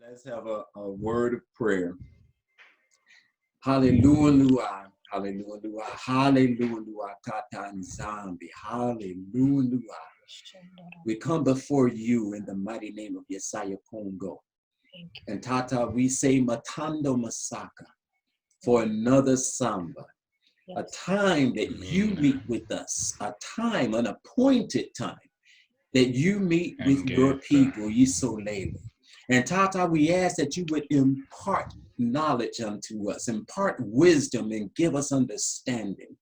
Let's have a word of prayer. Hallelujah. Hallelujah. Hallelujah. Tata Nzambi. Hallelujah. We come before you in the mighty name of Yesaya Kongo. And Tata, we say Matando Masaka for another samba. A time that you meet with us, a time, an appointed time that you meet with your people, Yisolele. And Tata, we ask that you would impart knowledge unto us, impart wisdom, and give us understanding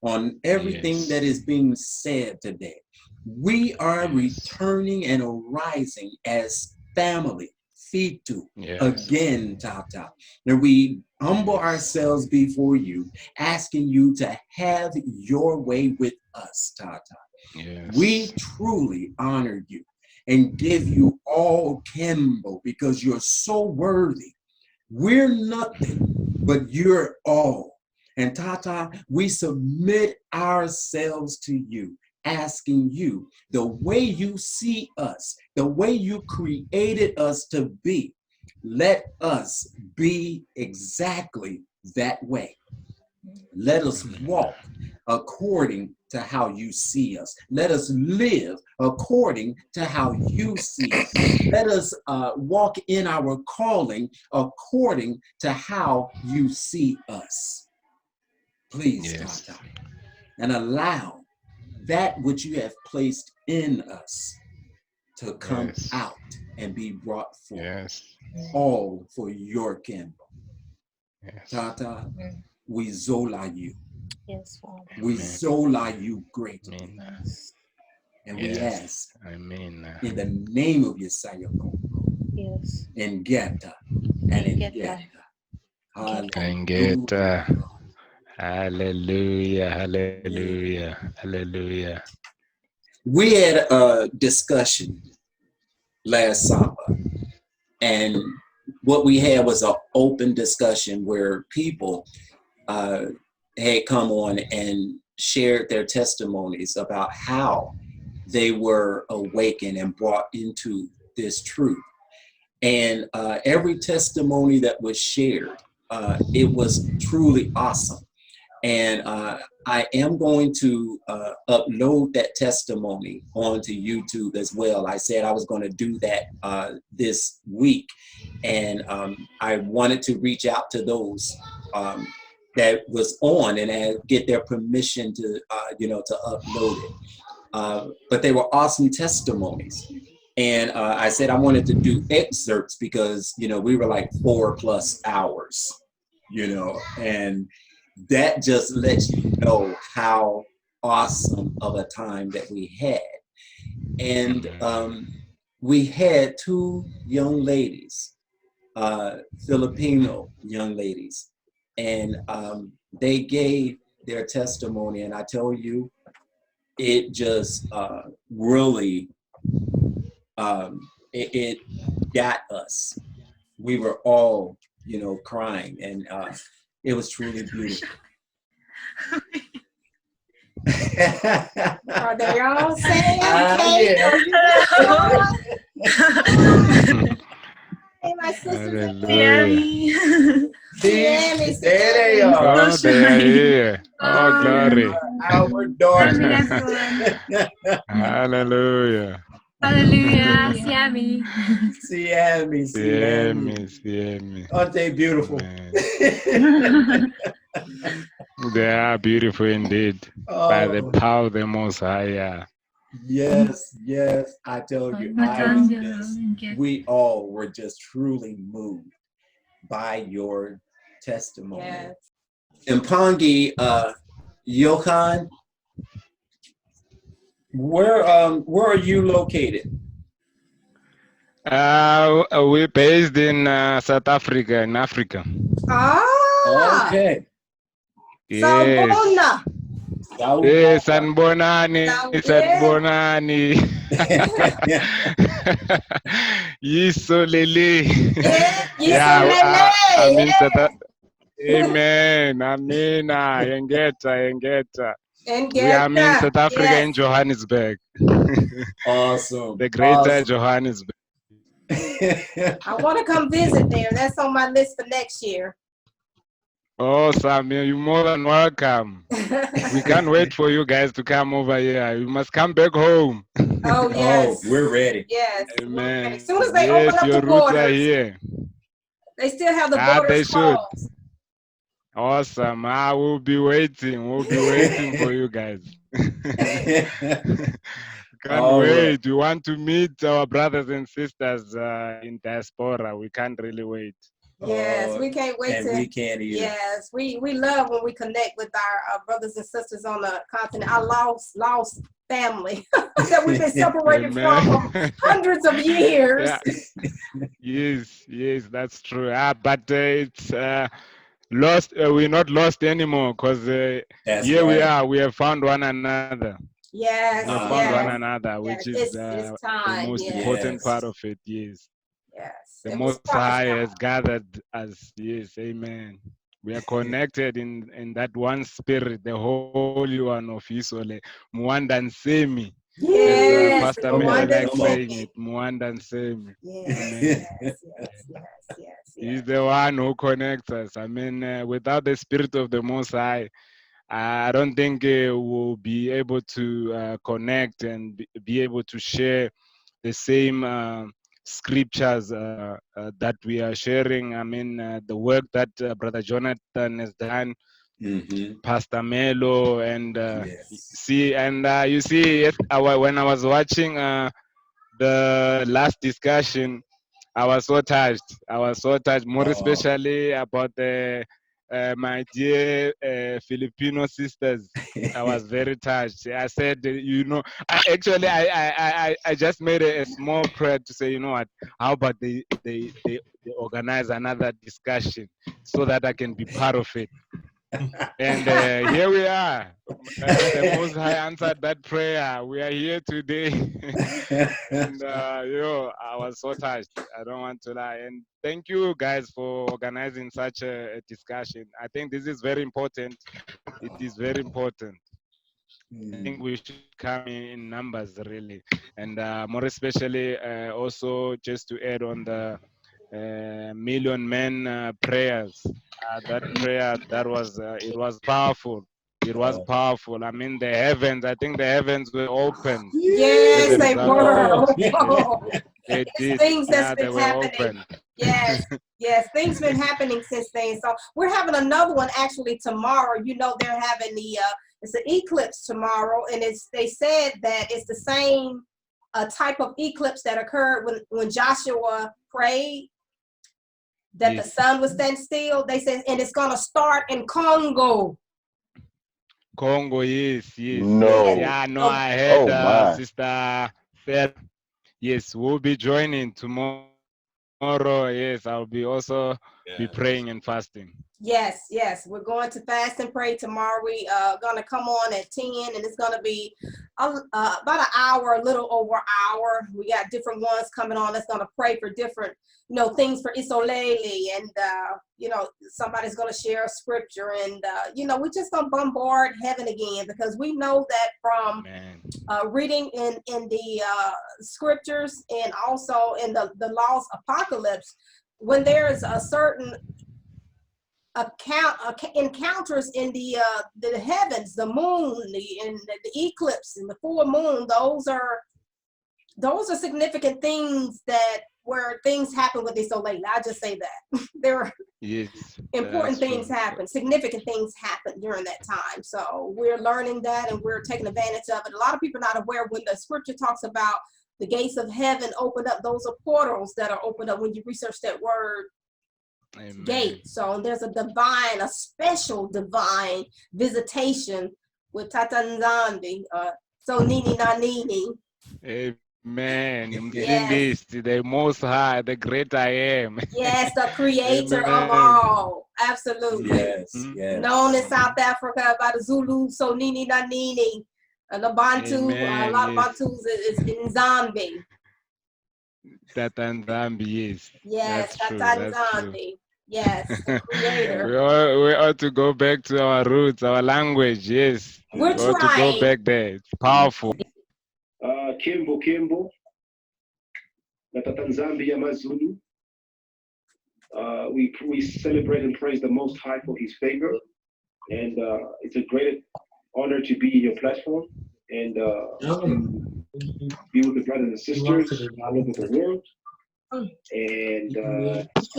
on everything that is being said today. We are returning and arising as family, Fitu, again, Tata. And we humble ourselves before you, asking you to have your way with us, Tata. We truly honor you and give you all Kimbo because you're so worthy. We're nothing, but you're all. And Tata, we submit ourselves to you, asking you the way you see us, the way you created us to be, let us be exactly that way. Let us walk according to how you see us. Let us live according to how you see us. Let us walk in our calling according to how you see us. Please, Tata, and allow that which you have placed in us to come out and be brought forth. All for your kingdom. Tata, we zola you. We zola you greatly. And we ask in the name of Yesaya Kongo, in Geta and in Geta. Hallelujah. Hallelujah, hallelujah, hallelujah. We had a discussion last summer, and what we had was an open discussion where people had come on and shared their testimonies about how they were awakened and brought into this truth. And every testimony that was shared, it was truly awesome. And I am going to upload that testimony onto YouTube as well. I said I was going to do that this week. And I wanted to reach out to those that was on and get their permission to, to upload it. But they were awesome testimonies. And I said I wanted to do excerpts because, we were like 4+ hours, and that just lets you know how awesome of a time that we had. And we had two young ladies, Filipino young ladies, and they gave their testimony. And I tell you, it just really, it got us. We were all, crying, and it was truly beautiful. Are they all saying Hey, my sister. There they are. Oh, they are here. Oh, glory. Our daughters. Hallelujah. Hallelujah. Siami. Siami. Aren't they beautiful? They are beautiful indeed. By the power of the Most High. Yes. I tell you, we all were just truly moved by your testimony. Yes. Mpangi, Johan, where are you located? We're based in South Africa, in Africa. Okay. Yes. Yes, Sanbonani. Yisolele. I mean, Amen. Engeta. We are in South Africa, in Johannesburg. Awesome. The greater Johannesburg. I want to come visit there. That's on my list for next year. Oh, Sam, you're more than welcome. We can't wait for you guys to come over here. You must come back home. Oh, yes. Oh, we're ready. Yes. Amen. As soon as they open up your the roots are borders, here. they still have the They borders should. closed. Awesome. I will be waiting. We'll be waiting for you guys. Can't All wait. right. We want to meet our brothers and sisters in diaspora. We can't really wait. Yes, we can't wait and to. we can't either. Yes, we love when we connect with our brothers and sisters on the continent. Our lost family that we've been separated from hundreds of years. Yeah. Yes, that's true. But it's lost. We're not lost anymore because here right. we are. We have found one another. Yes, We have found one another, which is it's the time. most important part of it. Yes. Yes. The Most High has gathered us. Yes, amen. We are connected in that one spirit, the Holy One of Isole, Mwanda and Semi. Yes, as Pastor Mary likes saying it, Mwanda and Semi. Yes, yes. He's the one who connects us. I mean, without the spirit of the Most High, I don't think we'll be able to connect and be able to share the same scriptures that we are sharing. I mean, the work that Brother Jonathan has done, Pastor Melo, and you see, when I was watching the last discussion, I was so touched. More especially about my dear Filipino sisters. I was very touched. I said, I just made a small prayer to say, you know what? How about they organize another discussion so that I can be part of it. And here we are. The Most High answered that prayer. We are here today. And I was so touched. I don't want to lie. And thank you guys for organizing such a discussion. I think this is very important. It is very important. I think we should come in numbers, really. And more especially, also just to add on the million men prayers. That prayer, it was powerful. It was powerful. I mean, I think the heavens were open. Yes, they were. They did. Things that's They been were happening. open. Yes, things been happening since then. So we're having another one actually tomorrow. You know, they're having it's an eclipse tomorrow, and they said that it's the same type of eclipse that occurred when Joshua prayed that the sun would stand still. They said, and it's gonna start in Congo. Congo, yes. No. Yeah, no, I heard Sister Fair. Yes, we'll be joining tomorrow. Yes, I'll be also be praying and fasting. Yes, we're going to fast and pray tomorrow. We gonna come on at 10, and it's gonna be about an hour, a little over an hour. We got different ones coming on that's gonna pray for different, things for Isolele, and somebody's gonna share a scripture, and we're just gonna bombard heaven again, because we know that from reading in the scriptures and also in the Law's Apocalypse, when there's a certain encounters in the heavens, the moon, the eclipse, and the full moon. Those are significant things where things happen with Isolele. I just say that there are important things happen, significant things happen during that time. So we're learning that, and we're taking advantage of it. A lot of people are not aware when the scripture talks about the gates of heaven open up. Those are portals that are opened up when you research that word. Amen. Gate. So there's a special divine visitation with Tata Nzambi, so Nini na Nini. Amen. Yes. The Most High, the great I am. Yes, the creator of all. Absolutely. Yes. Known in South Africa by the Zulu, so Nini na Nini. And the Bantu, a lot of Bantus is in Nzambi. Tata Nzambi, yes. Yes, Tata Nzambi. Yes, the creator. We ought to go back to our roots, our language, yes. We're trying. To go back there. It's powerful. Kimbo. Natatanzambi Amazulu. We celebrate and praise the Most High for His favor, and it's a great honor to be in your platform and to be with the brothers and sisters all over the world. And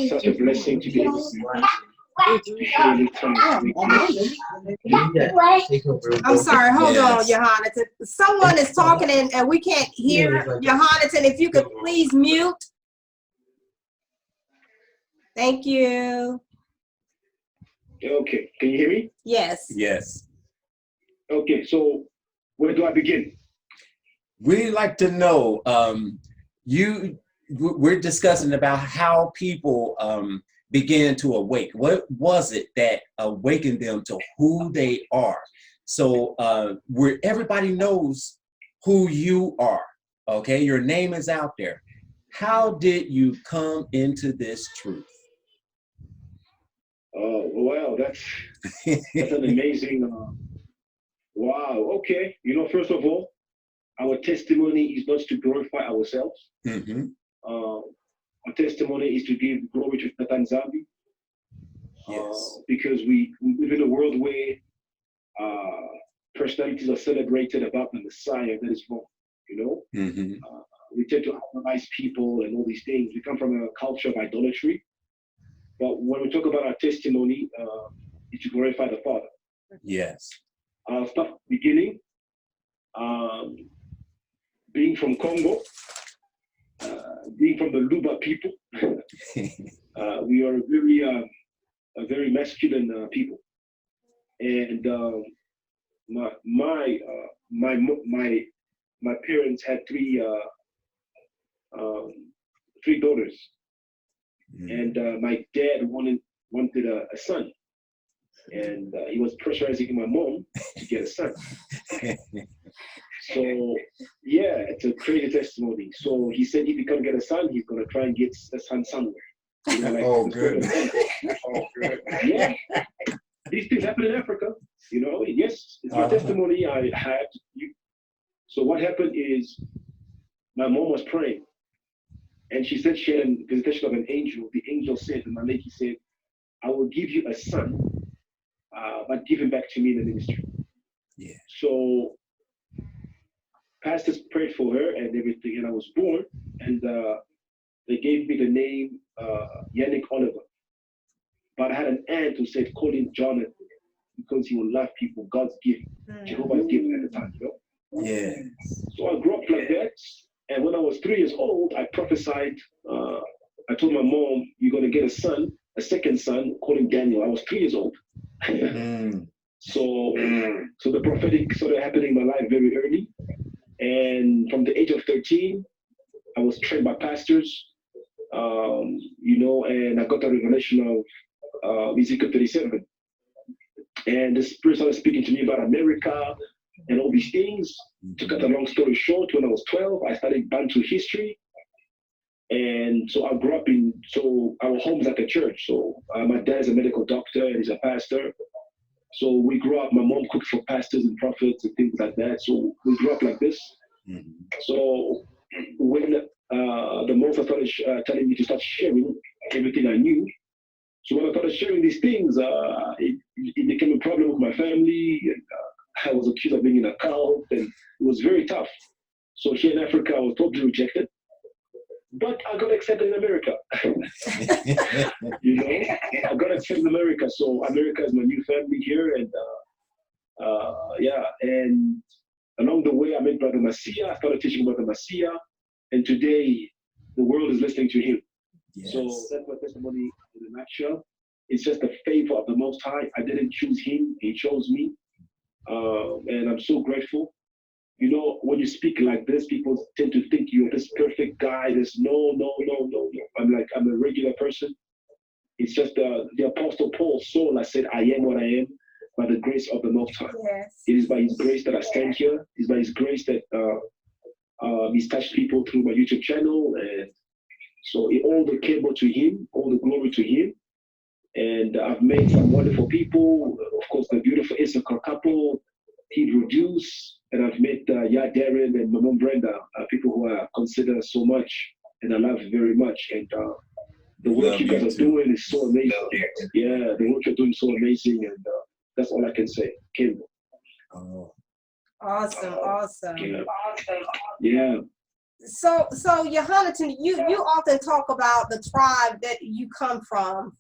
such a blessing to be able to share this time with you. I'm sorry, hold on, Johannes. Someone is talking and we can't hear Johannes, and if you could please mute. Thank you. Okay, can you hear me? Yes. Yes. Okay, so where do I begin? We'd like to know, we're discussing about how people began to awake. What was it that awakened them to who they are? So where everybody knows who you are, okay? Your name is out there. How did you come into this truth? Oh, well, that's an amazing, wow, okay. You know, first of all, our testimony is not to glorify ourselves. Mm-hmm. Our testimony is to give glory to Natanzambi. Yes. Because we live in a world where personalities are celebrated about the Messiah. That is wrong, you know? Mm-hmm. We tend to idolize people and all these things. We come from a culture of idolatry. But when we talk about our testimony, it's to glorify the Father. Yes. I'll start beginning. Being from Congo, being from the Luba people, we are a very masculine people, and my parents had three daughters, and my dad wanted a son, and he was pressurizing my mom to get a son. So yeah, it's a crazy testimony. So he said if he can't get a son, he's gonna try and get a son somewhere. You know, like, oh, good. Oh, good. Yeah, these things happen in Africa. You know, yes, it's my testimony. I had you. So what happened is, my mom was praying, and she said she had a visitation of an angel. The angel said, and my lady said, "I will give you a son, but give him back to me in the ministry." Yeah. So pastors prayed for her and everything, and I was born, and they gave me the name Yannick Oliver. But I had an aunt who said, call him Jonathan, because he will love people, God's gift, Jehovah's gift at the time, you know? Yeah. So I grew up like that, and when I was 3 years old, I prophesied, I told my mom, you're gonna get a second son, call him Daniel. I was 3 years old. So the prophetic started happening in my life very early. And from the age of 13, I was trained by pastors, you know, and I got a revelation of Ezekiel 37. And the Spirit started speaking to me about America and all these things. To cut a long story short, when I was 12, I studied Bantu history. And so I grew up so our home's like a church. So my dad's a medical doctor and he's a pastor. So we grew up, my mom cooked for pastors and prophets and things like that. So we grew up like this. So when the monster started telling me to start sharing everything I knew, so when I started sharing these things, it became a problem with my family. And, I was accused of being in a cult, and it was very tough. So here in Africa, I was totally rejected. But I got accepted in America. You know, I got accepted in America. So America is my new family here. And yeah, and along the way, I met Brother Messiah. I started teaching Brother Messiah. And today, the world is listening to him. Yes. So that's my testimony in a nutshell. It's just the favor of the Most High. I didn't choose him. He chose me. And I'm so grateful. You know, when you speak like this, people tend to think you're this perfect guy. There's no. I'm a regular person. It's just the Apostle Paul's soul. I said, I am what I am by the grace of the Most High. Yes. It is by his grace that I stand here. It's by his grace that he's touched people through my YouTube channel. And so all the cable to him, all the glory to him. And I've met some wonderful people. Of course, the beautiful Issachar couple, he produced. And I've met Darren and my mom Brenda, people who I consider so much and I love it very much. And the work you guys are doing is so amazing. Yeah, the work you're doing is so amazing, and that's all I can say. Kimbo. Oh. Awesome, awesome. Yeah. So Yohanatan, you often talk about the tribe that you come from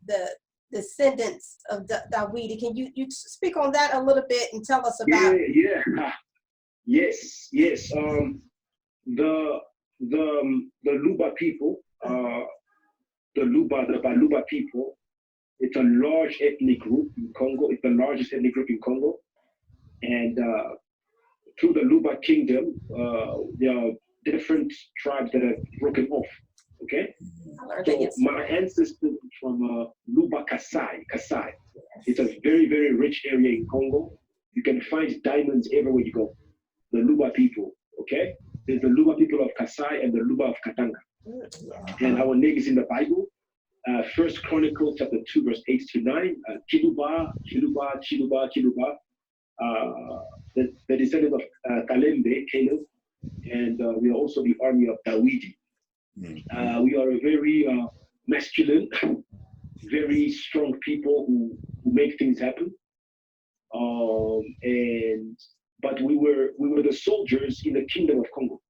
the descendants of Dawidi. Can you speak on that a little bit and tell us about? Yeah. Yes. The Luba people, the Baluba people, it's a large ethnic group in Congo. It's the largest ethnic group in Congo. And through the Luba kingdom, there are different tribes that have broken off. Okay? So my ancestors from Luba Kasai. It's a very, very rich area in Congo. You can find diamonds everywhere you go. The Luba people, okay? There's the Luba people of Kasai and the Luba of Katanga. And our name is in the Bible. First Chronicles chapter 2, verse 8 to 9. Chiluba. The descendant of Caleb, and we are also the army of Dawidi. We are a very masculine, very strong people who make things happen. But we were the soldiers in the kingdom of Congo.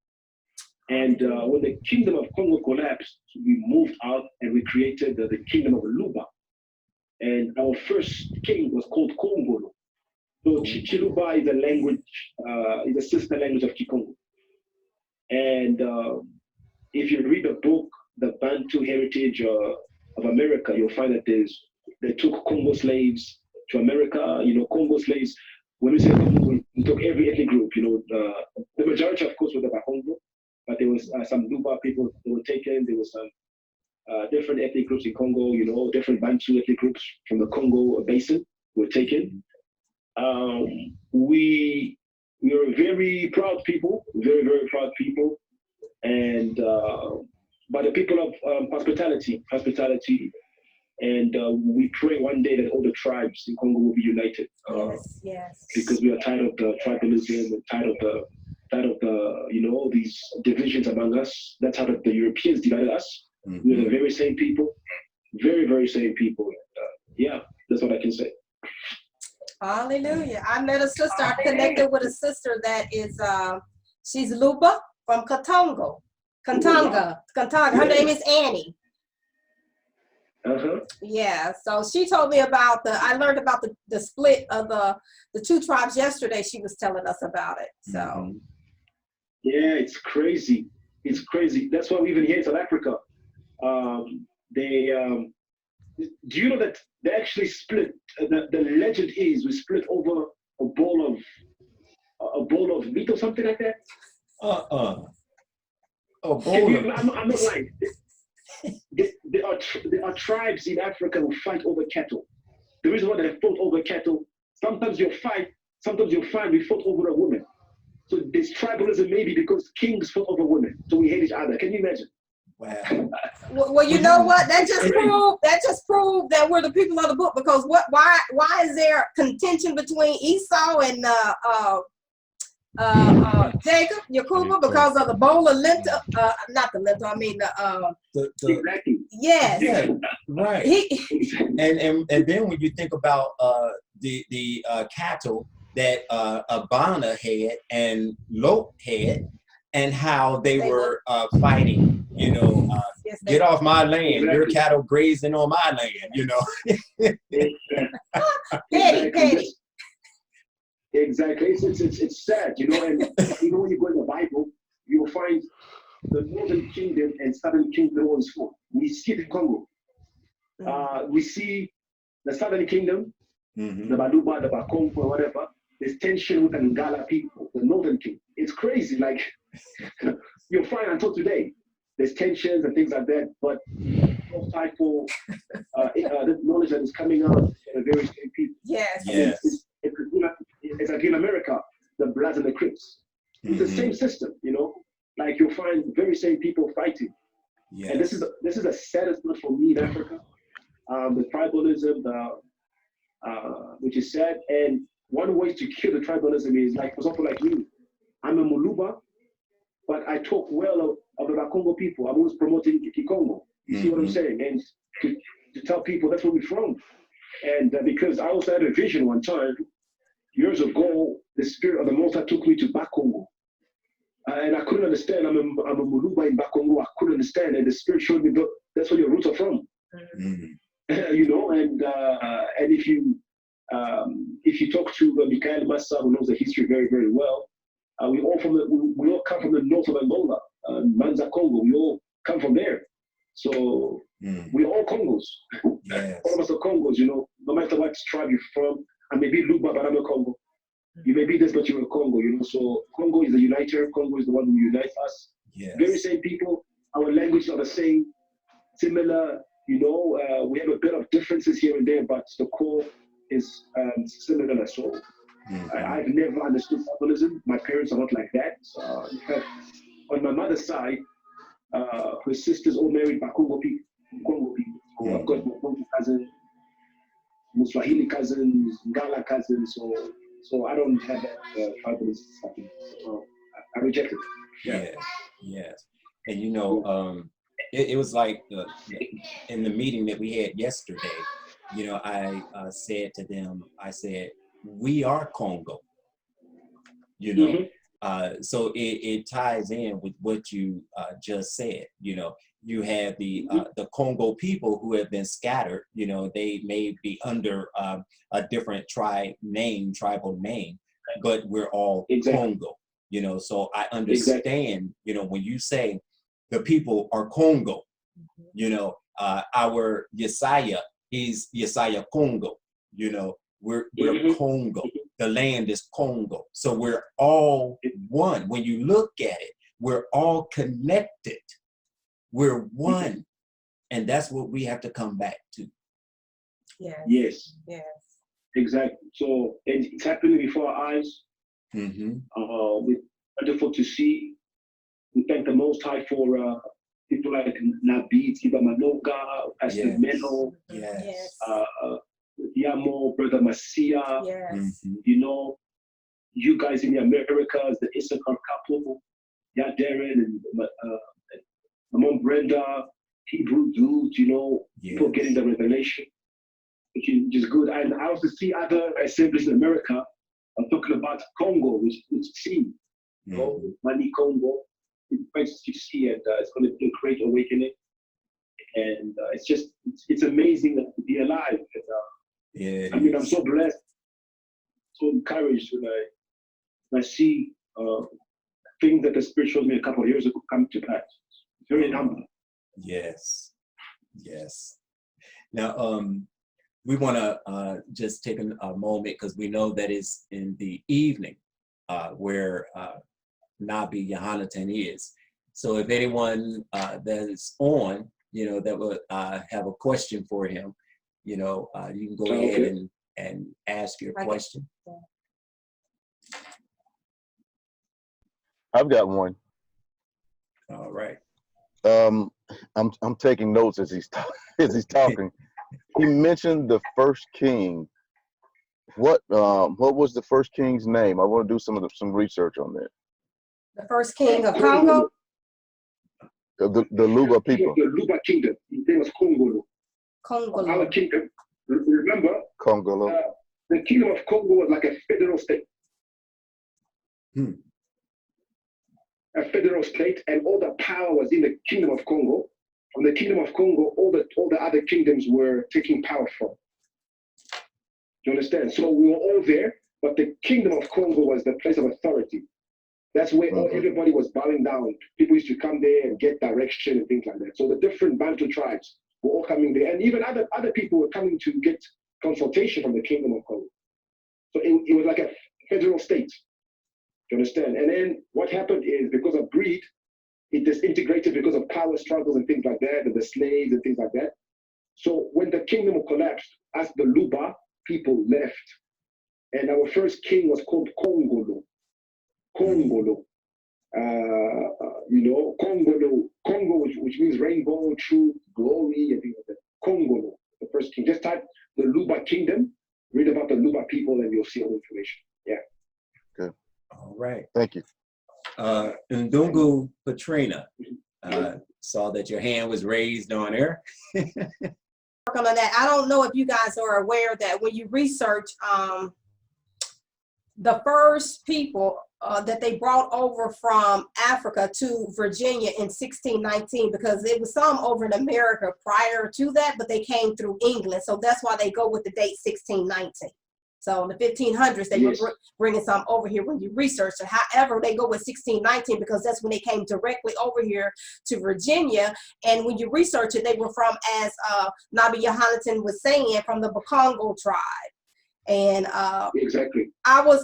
And when the kingdom of Congo collapsed, we moved out and we created the kingdom of Luba. And our first king was called Kongolo. So Chiluba is a language, is a sister language of Kikongo. And if you read the book, The Bantu Heritage of America, you'll find that they took Congo slaves to America. You know, Congo slaves, when we say Congo, we took every ethnic group. You know, the majority, of course, were the Bakongo, but there was some Luba people that were taken. There was some different ethnic groups in Congo, you know, different Bantu ethnic groups from the Congo basin were taken. We are very proud people, very, very proud people, and but the people of hospitality, and we pray one day that all the tribes in Congo will be united. Yes. Because we are tired of the tribalism and tired of the you know, these divisions among us. That's how the Europeans divided us. We are the very same people, very, very same people. Yeah, that's what I can say. Hallelujah. I met a sister, I connected with a sister that is, she's Luba from Katanga. Her name is Annie. Yeah, so she told me about I learned about the split of the two tribes yesterday. She was telling us about it, so. Yeah, it's crazy. It's crazy. That's why even here in South Africa, do you know that they actually split? The legend is we split over a bowl of meat or something like that. A bowl. I'm not lying. There are tribes in Africa who fight over cattle. The reason why they fought over cattle, sometimes you'll find we fought over a woman. So this tribalism maybe because kings fought over women, so we hate each other. Can you imagine? Wow. Well, you know what? That just proved that we're the people of the book. Because why is there contention between Esau and Jacob, Yakuba, because of the bowl of lentil? Not the lentil. I mean the exactly. Yes. Yeah, right. And then when you think about the cattle that Abana had and Lot had, and how they were fighting, you know, yes, get off my land, exactly. Your cattle grazing on my land, you know. Petty. Exactly. It's sad, you know, and even when you go in the Bible, you will find the northern kingdom and southern kingdom always fought. We see it in Congo. We see the southern kingdom, the Baluba, the Bakongo, whatever. There's tension with the Ngala people, the northern kingdom. It's crazy. Like you'll find until today, there's tensions and things like that. But no type for the knowledge that is coming out of the very same people. Yes. Yes. It's like in America, the Bloods and the Crips. It's the same system, you know. Like you'll find very same people fighting. Yes. And this is the saddest part for me in Africa. The tribalism, which is sad. And one way to kill the tribalism is like, for example, like me. I'm a Muluba, but I talk well of the Bakongo people. I'm always promoting Kikongo. You see what I'm saying? And to tell people that's where we're from. And because I also had a vision one time, years ago, the spirit of the Most High took me to Bakongo. And I couldn't understand. I'm a Muluba in Bakongo. I couldn't understand. And the spirit showed me that's where your roots are from. You know, and if you talk to Mikael Massa, who knows the history very, very well, we all come from the north of Angola, Manza, Congo. We all come from there. So we're all Congos. Yes. All of us are Congos, you know, no matter what tribe you're from. I may be Luba, but I'm a Congo. You may be this, but you're a Congo, you know. So Congo is the uniter. Congo is the one who unites us. Yes. Very same people. Our languages are the same, similar. You know, we have a bit of differences here and there, but the core is similar. So I've never understood tribalism. My parents are not like that. In fact, on my mother's side, her sisters all married Bakongo people, Congo people. So I've got Bakongo cousins, Muswahili cousins, Ngala cousins. So I don't have that tribalism stuff. So I reject it. Yeah. Yes. And you know, it was like in the meeting that we had yesterday, you know, I said to them, I said, we are Congo, you know. So it ties in with what you just said. You know, you have the Congo people who have been scattered. You know, they may be under a different tribal name, but we're all Congo. You know, so I understand. You know, when you say the people are Congo, you know, our Yesaya is Yesaya Congo. You know, we're Congo. The land is Congo. So we're all one. When you look at it, we're all connected. We're one. And that's what we have to come back to. Yes. Exactly. So it's happening before our eyes. We're wonderful to see. We thank the Most High for people like Nabi, Tiba Manoga, Pastor Meno, Yamo, Brother Masia, you know, you guys in the Americas, the Issachar couple, Darren and Mom Brenda, Hebrew dudes, you know, people getting the revelation, which is good. And I also see other assemblies in America. I'm talking about Congo, which see, you know, Mani Congo. It's to see, and it's going to be a great awakening. And it's amazing to be alive. And, I mean, I'm so blessed, so encouraged when I see things that the Spirit showed me a couple of years ago come to pass. It's very humbling. Yes. Now, we want to just take a moment because we know that it's in the evening where Nabi Yohanatan is. So if anyone that is on, you know, that would have a question for him, you know, you can go ahead and ask your question. I've got one. All right. I'm taking notes as he's talking. He mentioned the first king. What was the first king's name? I want to do some research on that. The first king of Congo? The Luba people. The Luba kingdom. His name was Congolo. Congolo. Our kingdom. Remember? Congolo. The kingdom of Congo was like a federal state. A federal state, and all the power was in the kingdom of Congo. From the kingdom of Congo, all the other kingdoms were taking power from. Do you understand? So we were all there, but the kingdom of Congo was the place of authority. That's where everybody was bowing down. People used to come there and get direction and things like that. So the different Bantu tribes were all coming there, and even other people were coming to get consultation from the kingdom of Congo. So it was like a federal state. Do you understand? And then what happened is, because of greed, it disintegrated because of power struggles and things like that, and the slaves and things like that. So when the kingdom collapsed, as the Luba people left, and our first king was called Congolo. Congolo. You know, Congolo, Congo, which means rainbow, truth, glory, and things like that. Congolo, the first king. Just type the Luba kingdom, read about the Luba people, and you'll see all the information. Yeah. Good. All right. Thank you. Ndungu Patrina, Saw that your hand was raised on there. On that, I don't know if you guys are aware that when you research the first people that they brought over from Africa to Virginia in 1619, because it was some over in America prior to that, but they came through England. So that's why they go with the date 1619. So in the 1500s, they were bringing some over here when you research it. However, they go with 1619 because that's when they came directly over here to Virginia. And when you research it, they were from, as Nabi Yohanatan was saying, from the Bakongo tribe. And exactly. I was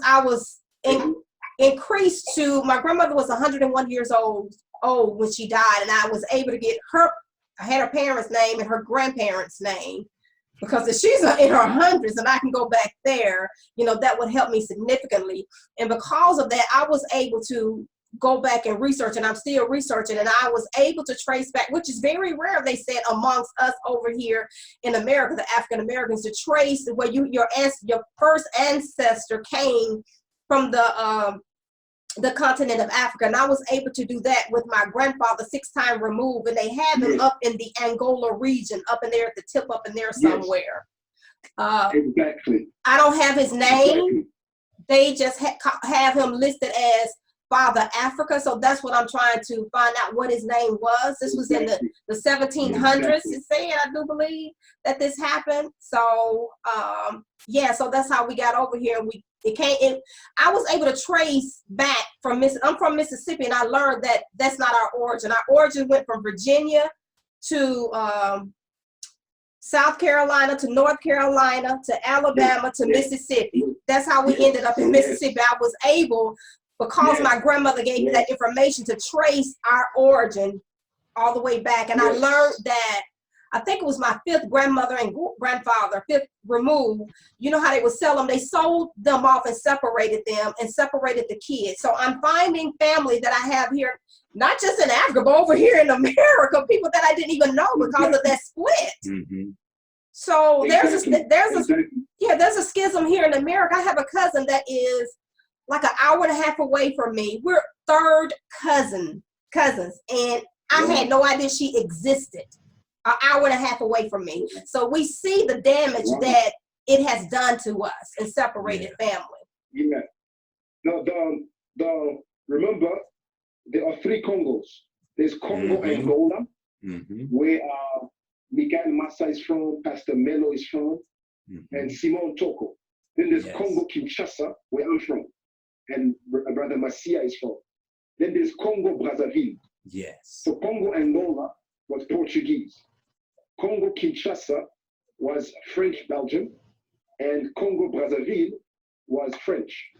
increased to, my grandmother was 101 years old when she died, and I was able to get her, I had her parents' name and her grandparents' name, because if she's in her hundreds and I can go back there, you know, that would help me significantly. And because of that, I was able to go back and research, and I'm still researching, and I was able to trace back, which is very rare, they said, amongst us over here in America, the African Americans, to trace where your first ancestor came from the continent of Africa. And I was able to do that with my grandfather 6 times removed, and they have him up in the Angola region, up in there at the tip, up in there somewhere. Exactly. I don't have his name. Exactly. They just have him listed as Father Africa. So that's what I'm trying to find out, what his name was. This was in the 1700s, it said, I do believe that this happened. So yeah, so that's how we got over here. I was able to trace back from I'm from Mississippi, and I learned that that's not our origin. Our origin went from Virginia to South Carolina to North Carolina to Alabama to Mississippi. That's how we ended up in Mississippi. I was able, because my grandmother gave me that information, to trace our origin all the way back. And I learned that, I think it was my 5th grandmother and grandfather, 5th removed. You know how they would sell them? They sold them off and separated them and separated the kids. So I'm finding family that I have here, not just in Africa, but over here in America, people that I didn't even know because of that split. Mm-hmm. So there's a schism here in America. I have a cousin that is like an hour and a half away from me. We're 3rd cousins, and I had no idea she existed. An hour and a half away from me. So we see the damage that it has done to us and separated family. Yeah. Now, remember, there are 3 Congos. There's Congo Angola, where Miguel Massa is from, Pastor Melo is from, and Simon Toko. Then there's Congo Kinshasa, where I'm from, and Brother Masia is from. Then there's Congo Brazzaville. Yes. So Congo Angola was Portuguese. Congo Kinshasa was French Belgium, and Congo Brazzaville was French.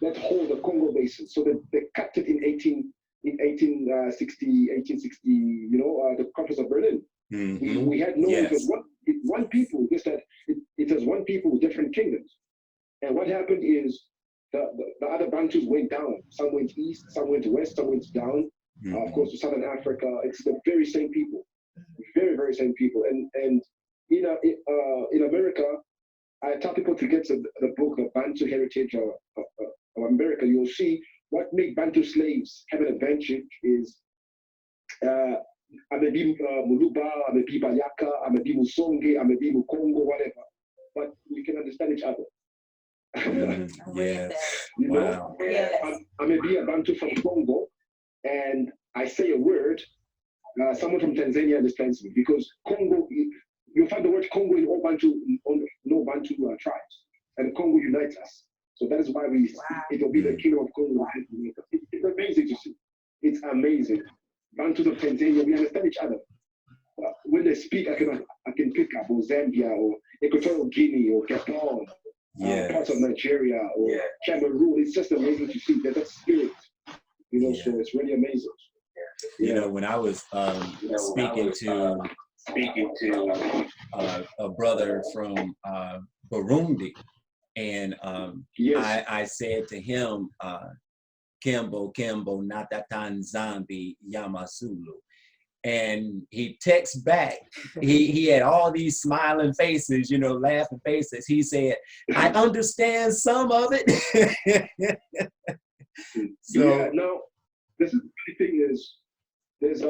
That whole the Congo basin. So they cut it in 1860, you know, the Conference of Berlin. We had no, it was one people, just that it was one people with different kingdoms. And what happened is the other Bantus went down. Some went east, some went west, some went down. Of course, to Southern Africa, it's the very same people. Very, very same people. And in America, I tell people to get the book, The Bantu Heritage of America. You'll see what made Bantu slaves have an advantage is I may be Muluba, I may be Bayaka, I may be Musonge, I may be Mukongo, whatever. But we can understand each other. Yes. You know, I may be a Bantu from Congo, and I say a word, someone from Tanzania understands me, because Congo, you'll find the word Congo in all Bantu, no Bantu tribes, and Congo unites us. So that is why it will be the Kingdom of Congo. It's amazing to see. It's amazing. Bantus of Tanzania, we understand each other. When they speak, I can pick up or Zambia or Equatorial Guinea or Gabon, parts of Nigeria or Cameroon. It's just amazing to see that spirit. You know, so it's really amazing. You know, when I was speaking to a brother from Burundi, and I said to him, Kembo, Natatan Zambi, Yamasulu. And he texts back. He had all these smiling faces, you know, laughing faces. He said, I understand some of it. So now, this is the thing is, there's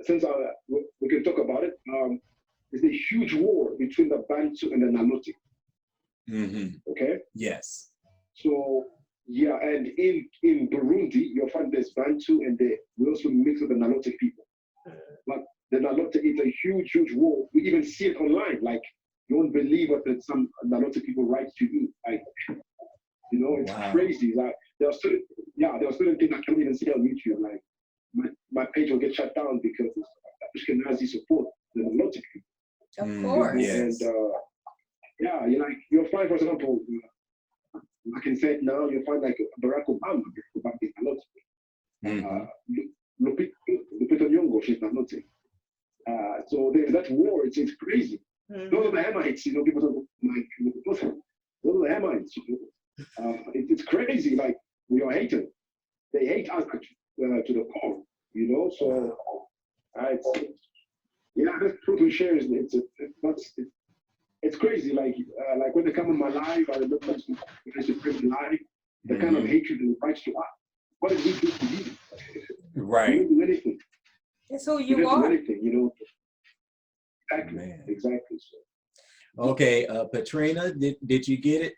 since we can talk about it, there's a huge war between the Bantu and the Nilotic. Okay. Yes. So yeah, and in Burundi, you'll find there's Bantu, and we also mix with the Nilotic people. But the Nilotic is a huge war. We even see it online. Like, you won't believe what some Nilotic people write to you. Like, you know, it's crazy. Like, there are certain things I can't even see on YouTube. Like, my page will get shut down because Ashkenazi support the Nilotic people. Of course. Yes. And yeah, you'll find, for example, I can say it now, you'll find like Barack Obama is Nilotic. Lupita Nyong'o, she's Nilotic. So there's that war. It's crazy. Those are the Hamites, you know. People don't like those are the Hamites. You know? It's crazy. Like, we are hated. They hate us to the core. You know. So that's truth we share. It's crazy. Like when they come on my live, I look at live. The kind of hatred and rights to us. What did we do to you? Right. We didn't do anything. It's who you are. Anything, you know. Exactly. Man. Exactly. So. Okay, Patrina, did you get it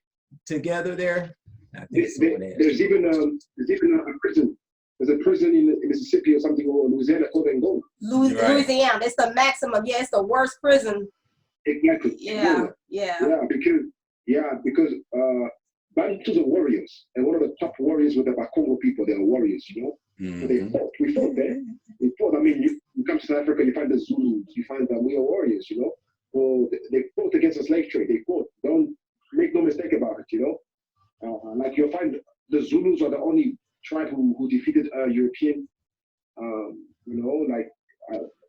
together there? I think There's even a prison. There's a prison in Mississippi or something, or Louisiana called Angola. Louisiana. It's the maximum. Yeah, it's the worst prison. Exactly. Yeah. Because Bantus are warriors, and one of the top warriors were the Bakongo people. They are warriors, you know. So they fought. We fought there. We fought. I mean, you come to South Africa, you find the Zulus, you find that we are warriors, you know. So they fought against the slave trade. They fought. Don't make no mistake about it, you know. Like, you'll find the Zulus are the only tribe who defeated European, you know, like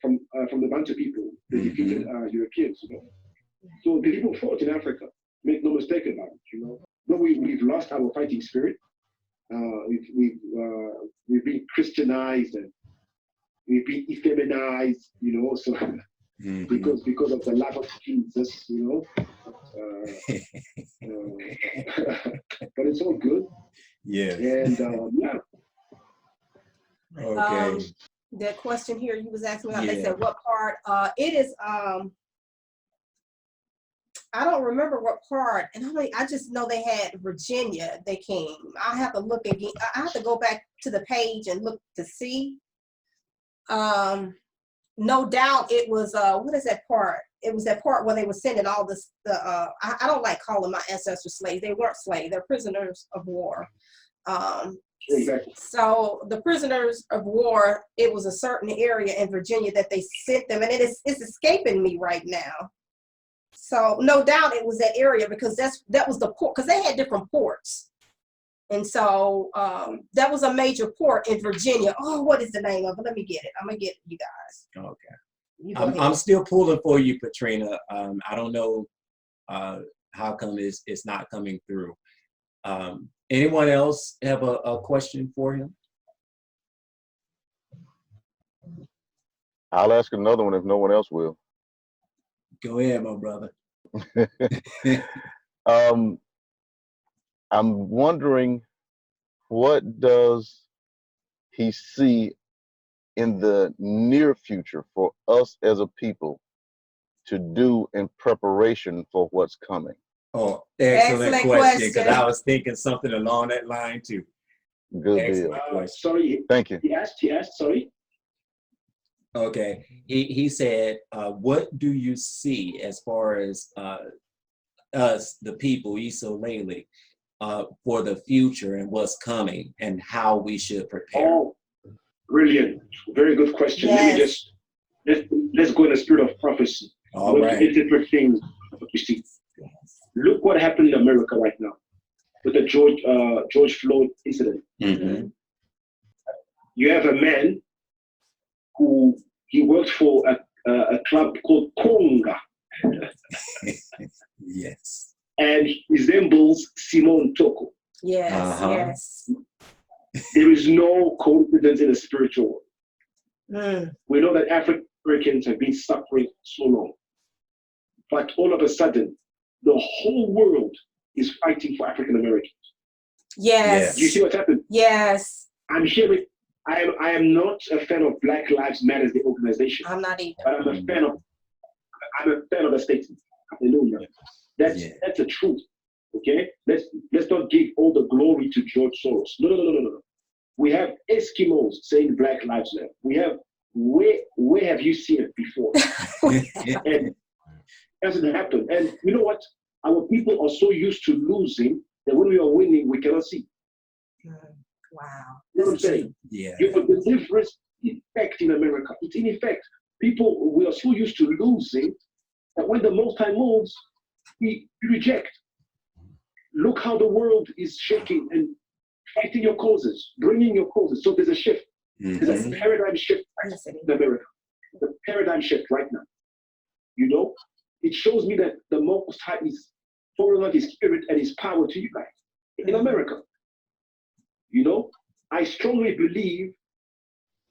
from the Bantu people. They defeated Europeans, you know. So the people fought in Africa. Make no mistake about it, you know. No, we've lost our fighting spirit. We've been Christianized and we've been effeminized, you know. So because of the love of Jesus, you know. But it's all good. Yeah. And Okay. The question here you was asking about, they said what part? It is I don't remember what part, and I just know they had Virginia. They came. I have to look again. I have to go back to the page and look to see. No doubt it was. What is that part? It was that part where they were sending all this. I don't like calling my ancestors slaves. They weren't slaves. They're prisoners of war. exactly. So the prisoners of war. It was a certain area in Virginia that they sent them, and it's escaping me right now. So no doubt it was that area, because that was the port, because they had different ports. And so that was a major port in Virginia. Oh, what is the name of it? Let me get it. I'm going to get it, you guys. Okay. I'm still pulling for you, Patrina. I don't know how come it's not coming through. Anyone else have a question for him? I'll ask another one if no one else will. Go ahead, my brother. I'm wondering, what does he see in the near future for us as a people to do in preparation for what's coming? Oh, excellent question, because I was thinking something along that line too. Good deal. Sorry. Thank you. He asked, sorry. Okay, he said, what do you see as far as us, the people, Isolele, for the future and what's coming and how we should prepare? Oh, brilliant. Very good question. Yes. Let me let's go in the spirit of prophecy. All right. Different things. You see, look what happened in America right now with the George Floyd incident. Mm-hmm. You have a man who he worked for a club called Conga. Yes. And he resembles Simon Toko. Yes, yes. There is no coincidence in the spiritual world. We know that African Americans have been suffering so long. But all of a sudden, the whole world is fighting for African Americans. Yes. Do you see what's happened? Yes. I'm hearing I am not a fan of Black Lives Matter, the organization. I'm not either. But I'm a fan of the statement. Hallelujah. That's the truth. Okay? Let's not give all the glory to George Soros. No. We have Eskimos saying Black Lives Matter. We have where have you seen it before? And it doesn't happen. And you know what? Our people are so used to losing that when we are winning, we cannot see. Wow. You know what I'm saying? Yeah. The difference effect in America. It's in effect. People, we are so used to losing that when the Most High moves, we reject. Look how the world is shaking and fighting your causes, bringing your causes. So there's a shift. There's a paradigm shift in America. The paradigm shift right now. You know, it shows me that the Most High is pouring out His Spirit and His power to you guys in America. You know, I strongly believe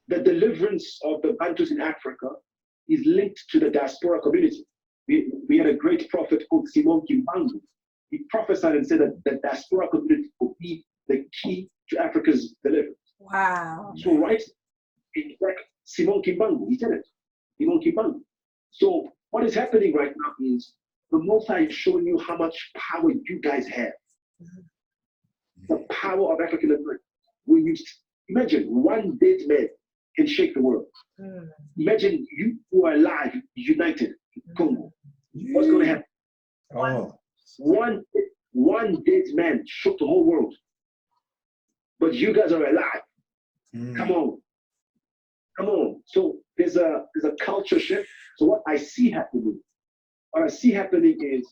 the deliverance of the Bantus in Africa is linked to the diaspora community. We had a great prophet called Simon Kimbangu. He prophesied and said that the diaspora community will be the key to Africa's deliverance. Wow. So right, in fact, Simon Kimbangu, he said it. Simon Kimbangu. So what is happening right now is the Most High is showing you how much power you guys have. The power of African Americans. When you imagine one dead man can shake the world. Imagine you who are alive, united, Congo. What's going to happen? Oh. One dead man shook the whole world. But you guys are alive. Come on. So there's a culture shift. So what I see happening is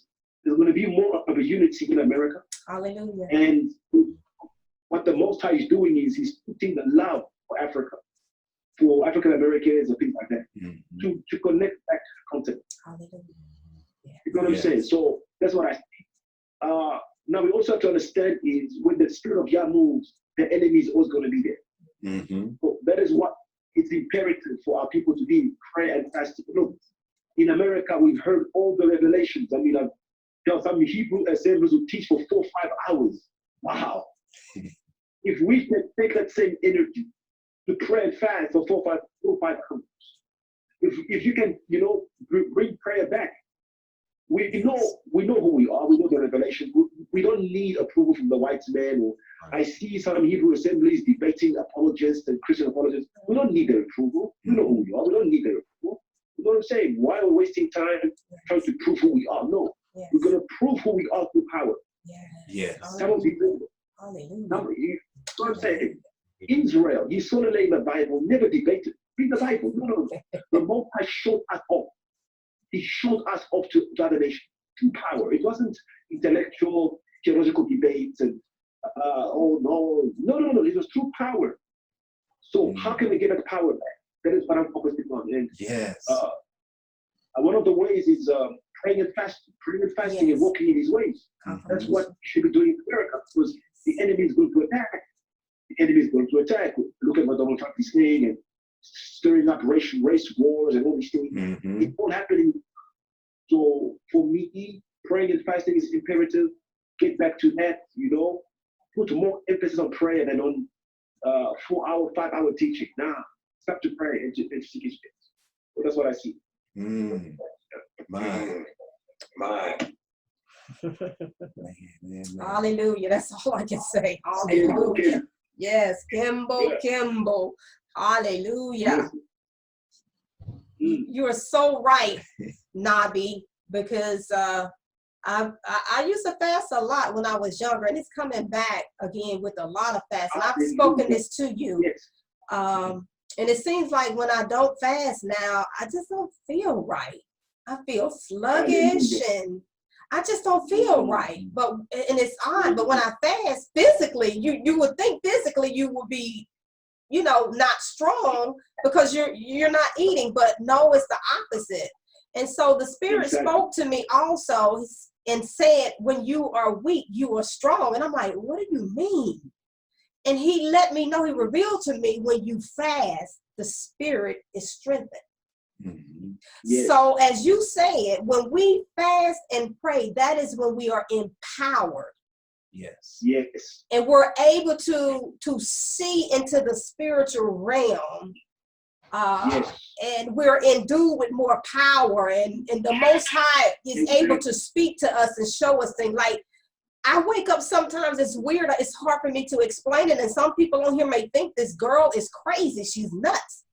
there's going to be more of a unity in America. Hallelujah. And what the Most High is doing is He's putting the love for Africa, for African Americans and things like that, to connect back to the concept. Hallelujah. You know what I'm saying? So that's what I see. Now we also have to understand is when the Spirit of Yah moves, the enemy is always going to be there. So that is what it's imperative for our people to be in prayer and fasting. Look, in America, we've heard all the revelations. I mean, some Hebrew assemblies who teach for 4 or 5 hours. Wow. If we can take that same energy to pray and fast for 4 or 5 hours, if you can, you know, bring prayer back, we know who we are. We know the revelation. We don't need approval from the white man. Or I see some Hebrew assemblies debating apologists and Christian apologists. We don't need their approval. We know who we are. We don't need their approval. You know what I'm saying? Why are we wasting time trying to prove who we are? No. We're going to prove who we are through power. Yes. Come on, people. Hallelujah. Now, you know what I'm saying? Israel, you saw in the Bible, never debated. Read the Bible. No. The Most High showed us off. He showed us off to other nations through power. It wasn't intellectual, theological debates and no. It was through power. So how can we get that power back? That is what I'm focusing on. And one of the ways is praying and fasting, and walking in His ways. That's what you should be doing in America, because the enemy is going to attack. Look at what Donald Trump is saying and stirring up race wars and all these things. It's all happening. So for me, praying and fasting is imperative. Get back to that, you know. Put more emphasis on prayer than on 4-hour, 5-hour teaching. Nah, stop to pray and seek His face. So that's what I see. My. Hallelujah. That's all I can say. Hallelujah. Yes, Kimbo. Hallelujah. You are so right, Nabi, because I used to fast a lot when I was younger, and it's coming back again with a lot of fast. And I've spoken this to you. And it seems like when I don't fast now, I just don't feel right. I feel sluggish and I just don't feel right. And it's odd, but when I fast physically, you would think physically you would be, you know, not strong because you're not eating, but no, it's the opposite. And so the Spirit spoke to me also and said, when you are weak, you are strong. And I'm like, what do you mean? And He let me know, He revealed to me, when you fast, the Spirit is strengthened. So as you said, when we fast and pray, that is when we are empowered. Yes. Yes. And we're able to see into the spiritual realm. Yes. And we're endued with more power, and the Most High is able to speak to us and show us things. Like, I wake up sometimes, it's weird, it's hard for me to explain it, and some people on here may think this girl is crazy, she's nuts.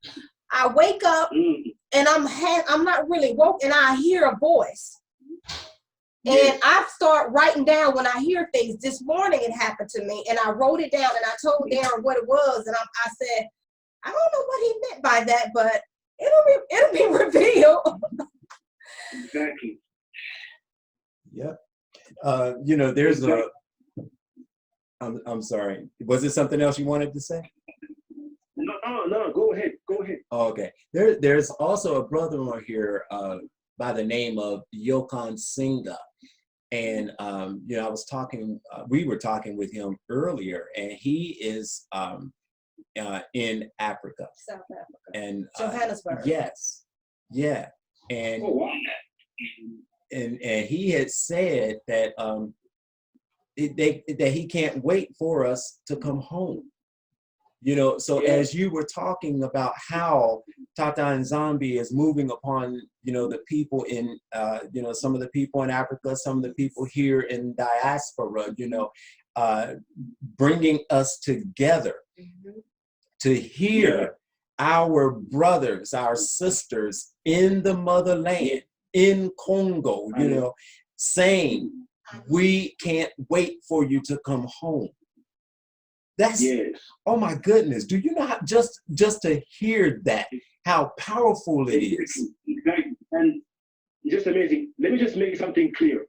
I wake up and I'm not really woke, and I hear a voice. And I start writing down when I hear things. This morning it happened to me, and I wrote it down, and I told Darren what it was, and I said, I don't know what he meant by that, but it'll be revealed. Exactly. Yep. There's I'm sorry. Was it something else you wanted to say? No. Go ahead. Oh, okay. There's also a brother on here by the name of Yokan Singa. And, we were talking with him earlier, and he is in Africa. South Africa. And Johannesburg. Yes. Yeah. And, and he had said that that he can't wait for us to come home. So as you were talking about how Tata Nzambi is moving upon, the people in, some of the people in Africa, some of the people here in diaspora, bringing us together to hear our brothers, our sisters in the motherland, in Congo, saying, we can't wait for you to come home. That's, oh my goodness. Do you know how, just to hear that, how powerful it is? Exactly. And it's just amazing. Let me just make something clear.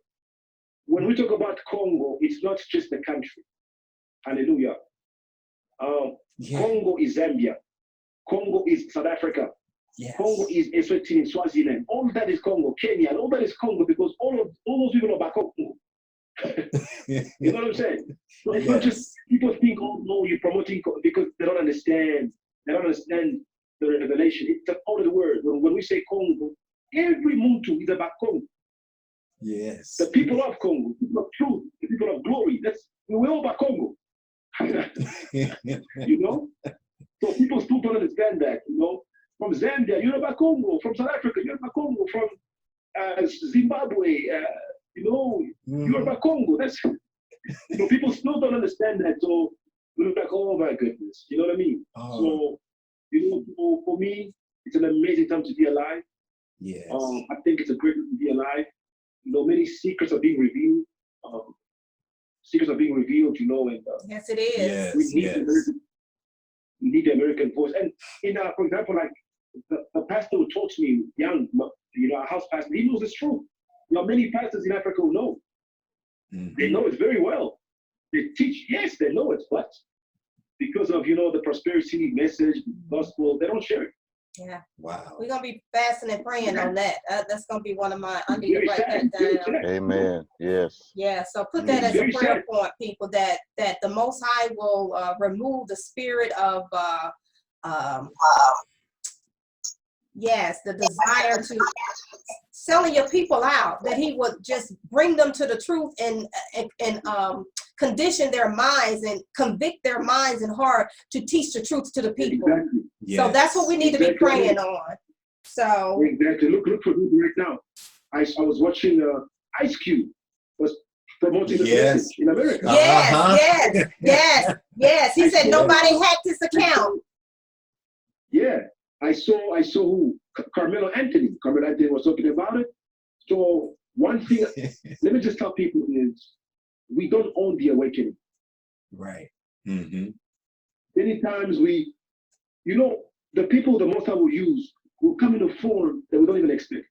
When we talk about Congo, it's not just the country. Hallelujah. Congo is Zambia. Congo is South Africa. Yes. Congo is Eswatini, Swaziland. All that is Congo. Kenya, all that is Congo, because all those people are back Congo. You know what I'm saying? So it's not just people think, oh no, you're promoting because they don't understand. They don't understand the revelation. It's an older word. When we say Congo, every Muntu is about Congo. Yes. The people of Congo, the people of truth, the people of glory. We're all about Congo. So people still don't understand that. From Zambia, you're about Congo. From South Africa, you're about Congo. From Zimbabwe, you're about Congo. That's people still don't understand that. So we're like, oh my goodness, you know what I mean? So for me, it's an amazing time to be alive. Yes. I think it's a great time to be alive. Many secrets are being revealed. And yes, it is. Yes, we need the American voice. And for example, like the pastor who taught me young, our house pastor, he knows it's true. Many pastors in Africa who know. They know it very well. They teach, yes, they know it, but because of the prosperity message, gospel, they don't share it. Yeah. Wow. We're gonna be fasting and praying on that. That's gonna be one of my. I need to write that down. Amen. Yes. Yeah. So put that as a prayer point, people. That the Most High will remove the spirit of the desire to selling your people out. That He would just bring them to the truth and condition their minds and convict their minds and heart to teach the truth to the people. Exactly. Yes. So that's what we need to be praying on. So exactly. Look for me right now. I was watching Ice Cube was promoting the message in America. Yes. He said nobody hacked his account. Yeah. I saw who Carmelo Anthony was talking about it. So one thing, let me just tell people is we don't own the awakening. Right. Mm-hmm. Many times the people the Most High will use will come in a form that we don't even expect.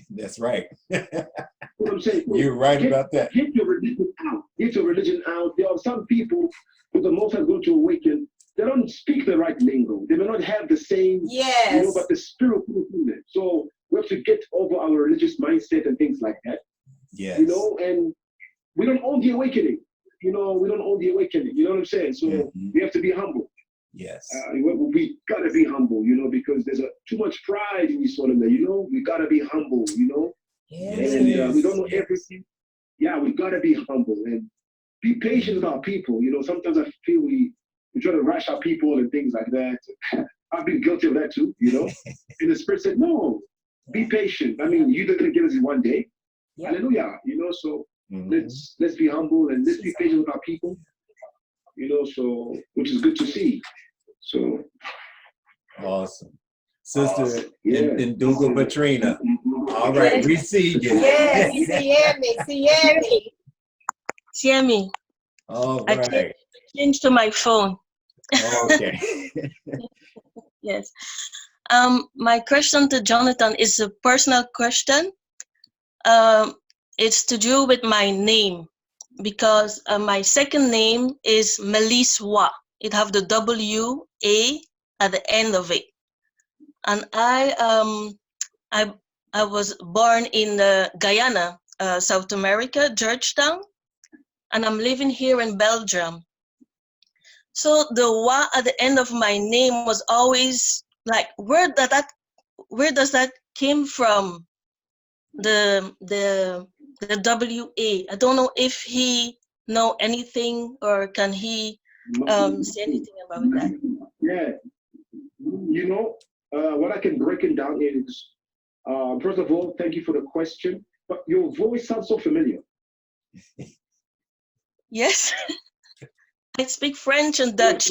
That's right. You know what I'm saying? You're right about that. Get your religion out. Get your religion out. There are some people who the Most High is going to awaken. They don't speak the right lingo. They may not have the same, but the spirit will do that. So we have to get over our religious mindset and things like that. Yes. And we don't own the awakening. We don't own the awakening. You know what I'm saying? So we have to be humble. Yes. We gotta be humble, because there's too much pride in this sort of thing. We gotta be humble, Yes, and we don't know everything. Yeah, we gotta be humble. And be patient with our people. You know, sometimes I feel we try to rush our people and things like that. I've been guilty of that too, you know. And the Spirit said, no, be patient. I mean, you're not going to give us in one day. Yeah. Hallelujah. You know, so let's be humble and let's be patient with our people. You know, so which is good to see. So awesome. Sister Yeah. Ndugu Patrina. All right, we see you. Yes, Hear me. All I right. changed to my phone. Okay. Yes. My question to Jonathan is a personal question. It's to do with my name, because my second name is Meliswa. It have the W-A at the end of it. And I was born in Guyana, South America, Georgetown, and I'm living here in Belgium. So the wa at the end of my name was always like, where does that came from? The W-A. I don't know if he know anything, or can he say anything about that? Yeah. You know, what I can break it down is, first of all, thank you for the question, but your voice sounds so familiar. Yes. I speak French and Dutch.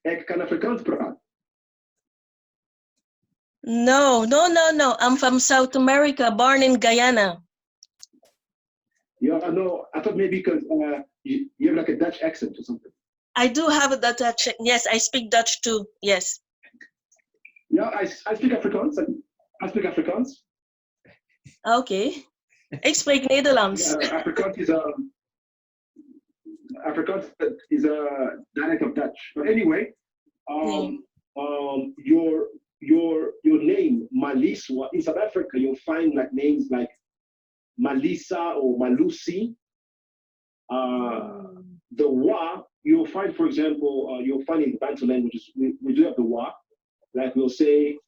Ik kan Afrikaans praten. No. I'm from South America, born in Guyana. Yeah, I know. I thought maybe because you have like a Dutch accent or something. I do have a Dutch accent. Yes, I speak Dutch too. Yes. Yeah, I speak Afrikaans. I speak Afrikaans. Okay. Ik spreek Nederlands. Afrikaans is a dialect of Dutch. But anyway, your name Maliswa in South Africa, you'll find like names like Malisa or Malusi. The Wa you'll find, for example, you'll find in Bantu languages we do have the Wa, like we'll say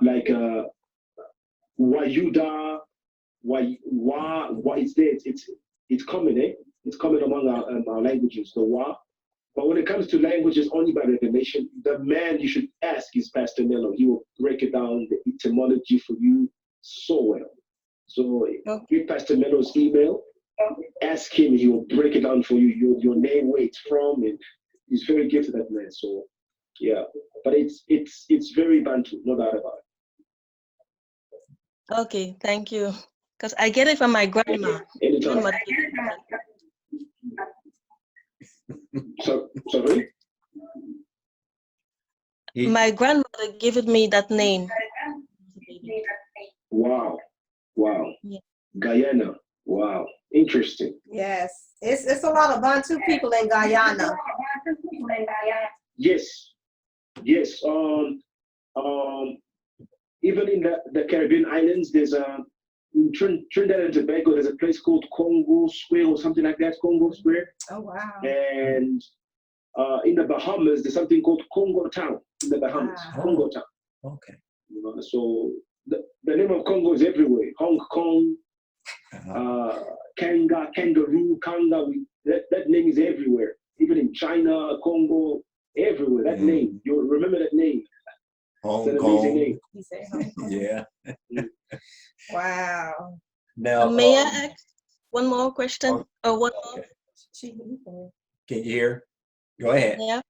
like Wayuda. Why it's there, it's common, eh? It's common among our languages, the Wa. But when it comes to languages only by revelation, the man you should ask is Pastor Mello. He will break it down, the etymology for you so well. So give Pastor Mello's email, ask him, he will break it down for you, your name, where it's from, and he's very gifted, that man. So yeah, but it's very Bantu, no doubt about it. Okay, thank you. Because I get it from my grandma. Sorry? My grandmother gave me that name. Wow. Yeah. Guyana. Wow. Interesting. Yes. It's a lot of Bantu people in Guyana. Yes. Even in the Caribbean islands, there's in Trinidad and Tobago, there's a place called Congo Square or something like that, Congo Square. Oh, wow. And in the Bahamas, there's something called Congo Town in the Bahamas, Congo Town. Okay. You know, so the name of Congo is everywhere. Hong Kong, Kanga, Kangaroo, Kanga, that name is everywhere. Even in China, Congo, everywhere, that name. You'll remember that name. Hong Kong. Name. Yeah. Wow. Now, may I ask one more question? Or one more? Can you hear? Go ahead. Yeah.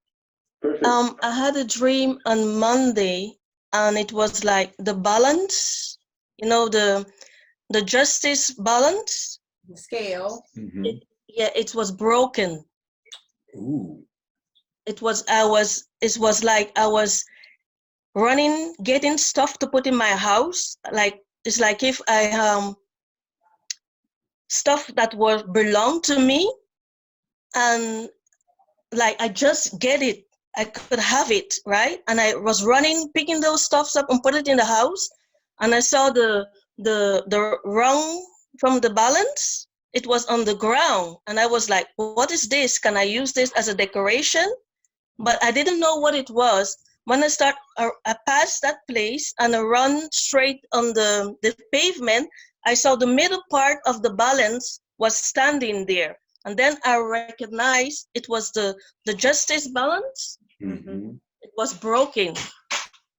Perfect. I had a dream on Monday, and it was like the balance, you know, the justice balance. The scale. It was broken. Ooh. It was like I was running, getting stuff to put in my house. Like, it's like if I stuff that belonged to me, and like I just get it. I could have it, right? And I was running, picking those stuffs up and put it in the house, and I saw the rung from the balance. It was on the ground, and I was like, what is this? Can I use this as a decoration? But I didn't know what it was. When I passed that place and I run straight on the pavement, I saw the middle part of the balance was standing there. And then I recognized it was the justice balance. Mhm. It was broken.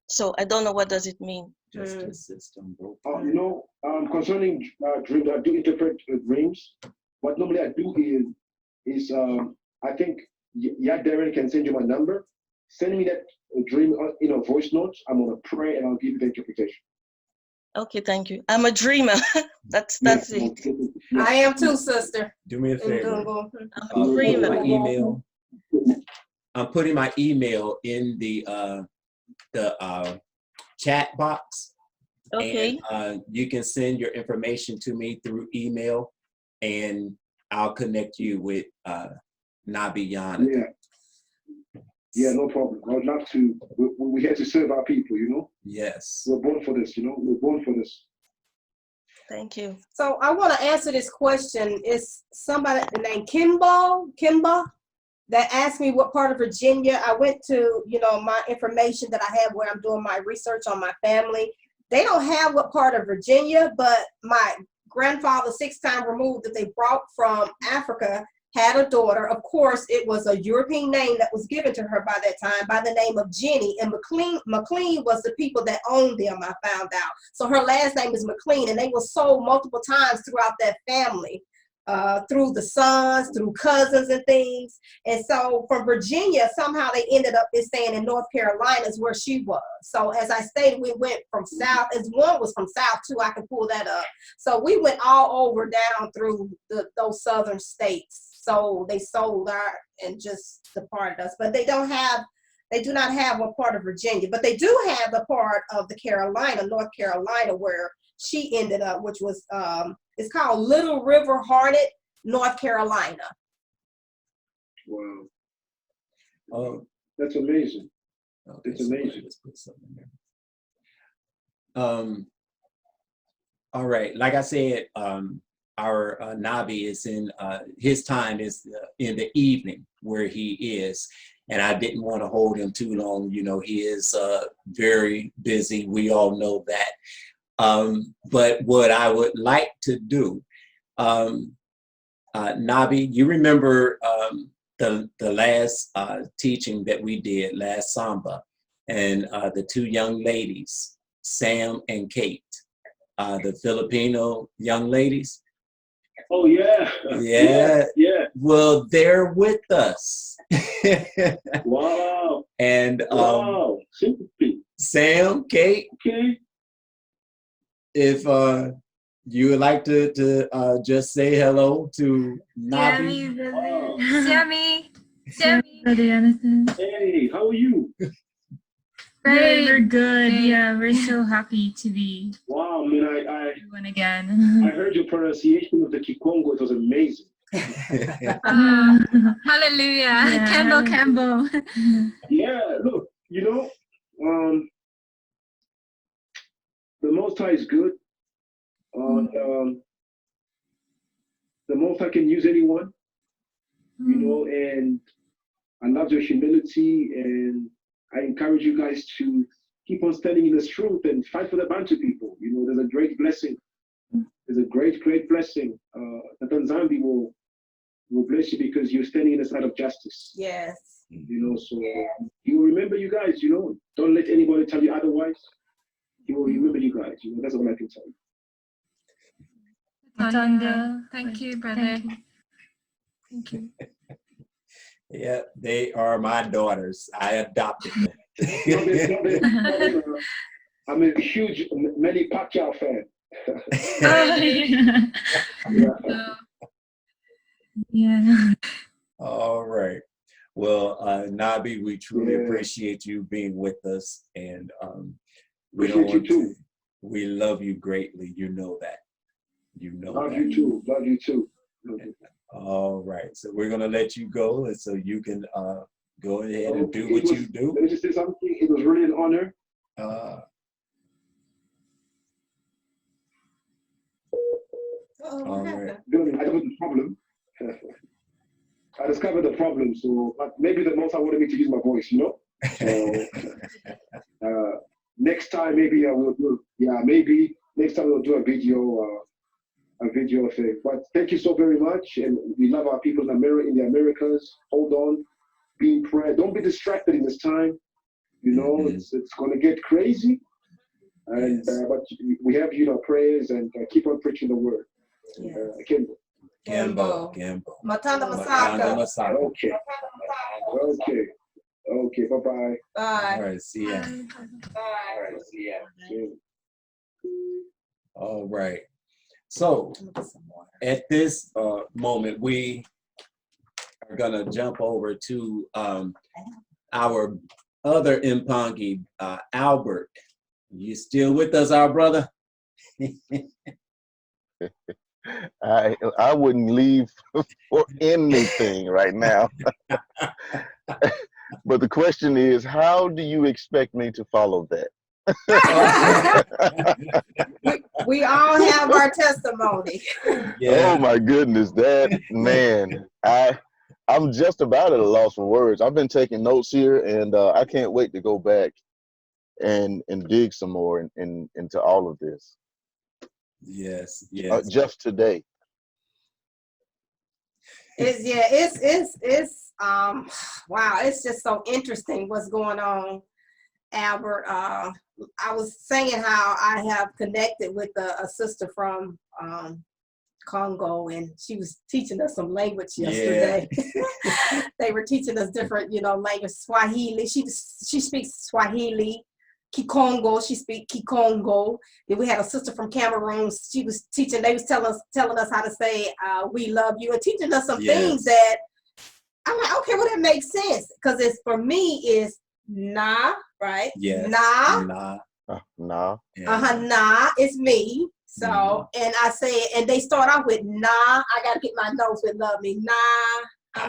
So I don't know what does it mean. Justice system broken. You know, concerning dreams, I do interpret dreams. What normally I do is I think Darren can send you my number. Send me that dream in a voice note. I'm gonna pray and I'll give you the interpretation. Okay, thank you. I'm a dreamer. that's Yes, it. yes. I am too, sister. Do me a favor. I'm a Put dreamer. my email. I'm putting my email in the chat box. Okay. And you can send your information to me through email, and I'll connect you with Nabi Yana. Yeah. Yeah, no problem. I would love to. We had to serve our people, you know? Yes. We're born for this, you know? We're born for this. Thank you. So I want to answer this question. It's somebody named Kimba, that asked me what part of Virginia. I went to, my information that I have where I'm doing my research on my family. They don't have what part of Virginia, but my grandfather, 6-time removed, that they brought from Africa, had a daughter. Of course, it was a European name that was given to her by that time, by the name of Jenny. And McLean was the people that owned them, I found out. So her last name is McLean, and they were sold multiple times throughout that family, through the sons, through cousins and things. And so from Virginia, somehow they ended up saying in North Carolina is where she was. So as I stated, we went from south, as one was from south too, I can pull that up. So we went all over down through those southern states. So they sold our and just departed us, but they do not have a part of Virginia, but they do have a part of the Carolina, North Carolina, where she ended up, which was, it's called Little River Hearted, North Carolina. Wow. Oh, That's amazing. okay, It's amazing. Let's put something there. All right. Like I said, our Nabi is in his time is in the evening where he is, and I didn't want to hold him too long. He is very busy. We all know that. But what I would like to do, Nabi, you remember the last teaching that we did last Samba, and the two young ladies, Sam and Kate, the Filipino young ladies. Oh yeah. Yeah. Yeah. Well, they're with us. Wow. And Wow. Sympathy. Sam, Kate, Okay. if you would like to just say hello to Nabi. Wow. Sammy, Brother Jonathan. Hey, how are you? Great. We're good. Yeah, we're so happy to be Wow, man, I one again. heard your pronunciation of the Kikongo. It was amazing. Hallelujah. Campbell. Yeah, look, the Most High is good. The Most High can use anyone, and I love your humility, and I encourage you guys to keep on standing in this truth and fight for the Bantu people. There's a great blessing. There's a great, great blessing. The Tanzambi will bless you because you're standing in the side of justice. Yes. So you remember you guys, don't let anybody tell you otherwise. You will remember you guys, that's all I can tell you. Tonga. Thank you, brother. Thank you. Yeah, they are my daughters. I adopted them. I'm a huge Manny Pacquiao fan. Yeah. All right. Well, Nabi, we truly appreciate you being with us, and we don't want to. We love you greatly. You know that. Love you too. Love you too. All right. So we're gonna let you go, and so you can go ahead and do what you do. Let me just say something. It was really an honor. All right. I discovered the problem. I discovered the problem, so maybe the most I wanted me to use my voice, So next time maybe I will do. Yeah, maybe next time we'll do a video thing. But thank you so very much, and we love our people in the Americas. Hold on, be in prayer. Don't be distracted in this time. You know, it's going to get crazy, and but we have prayers, and keep on preaching the word. Gambo. Matanda Masaka. Okay. Bye-bye. Bye. All right, see ya. All right. So at this moment, we are gonna jump over to our other Mpangi, Albert. You still with us, our brother? I wouldn't leave for anything right now. But the question is, how do you expect me to follow that? we all have our testimony. Yeah. Oh my goodness, that man, I'm just about at a loss for words. I've been taking notes here, and I can't wait to go back and dig some more into all of this. Yes. Just today. It's wow, it's just so interesting what's going on, Albert. I was saying how I have connected with a sister from Congo, and she was teaching us some language yesterday. Yeah. They were teaching us different, language. Swahili. She speaks Swahili. Kikongo, she speaks Kikongo. Then we had a sister from Cameroon. She was teaching. They was telling us how to say "we love you" and teaching us some things that I'm like, okay, well that makes sense because it's for me is nah, right? Yes. Nah. Nah. Nah. It's me. So and I say, and they start off with nah. I gotta get my notes with "love me." Nah. I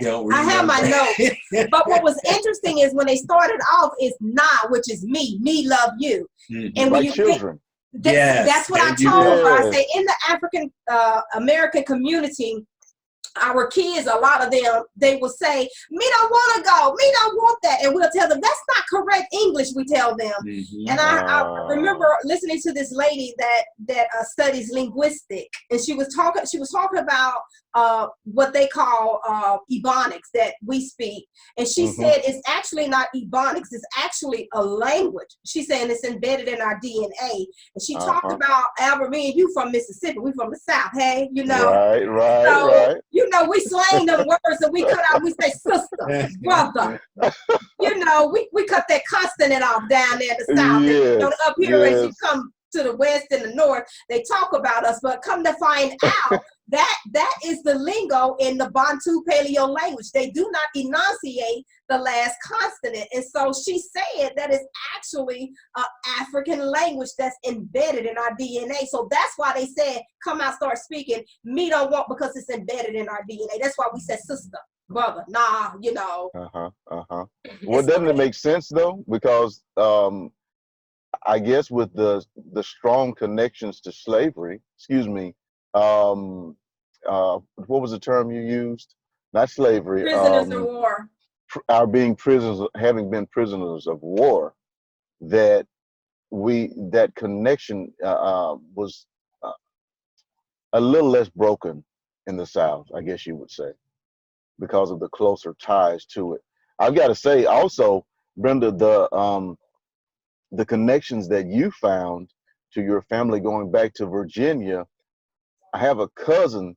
don't remember. I have my notes. But what was interesting is when they started off is nah, which is me love you. And when like you children. That's what I told her. I say in the African American community, our kids, a lot of them, they will say, "Me don't want to go. Me don't want that." And we'll tell them, that's not correct English, we tell them. And I remember listening to this lady that studies linguistic, and she was talking about what they call Ebonics that we speak. And she said it's actually not Ebonics, it's actually a language. She's saying it's embedded in our DNA. And she talked about, Albert, me and you from Mississippi, we from the South, hey, Right. We slang them words and we cut out, we say sister, brother. We cut that consonant off down there in the South. Yes, and, up here as you come to the West and the North, they talk about us, but come to find out that is the lingo in the Bantu Paleo language. They do not enunciate the last consonant. And so she said that is actually an African language that's embedded in our DNA. So that's why they said, come out, start speaking. Me don't want, because it's embedded in our DNA. That's why we said sister, brother, nah, Well, doesn't it make sense though? Because I guess with the strong connections to slavery, what was the term you used? Not slavery. Prisoners of war. Having been prisoners of war, that connection was a little less broken in the South, I guess you would say, because of the closer ties to it. I've got to say also, Brenda, the connections that you found to your family going back to Virginia. I have a cousin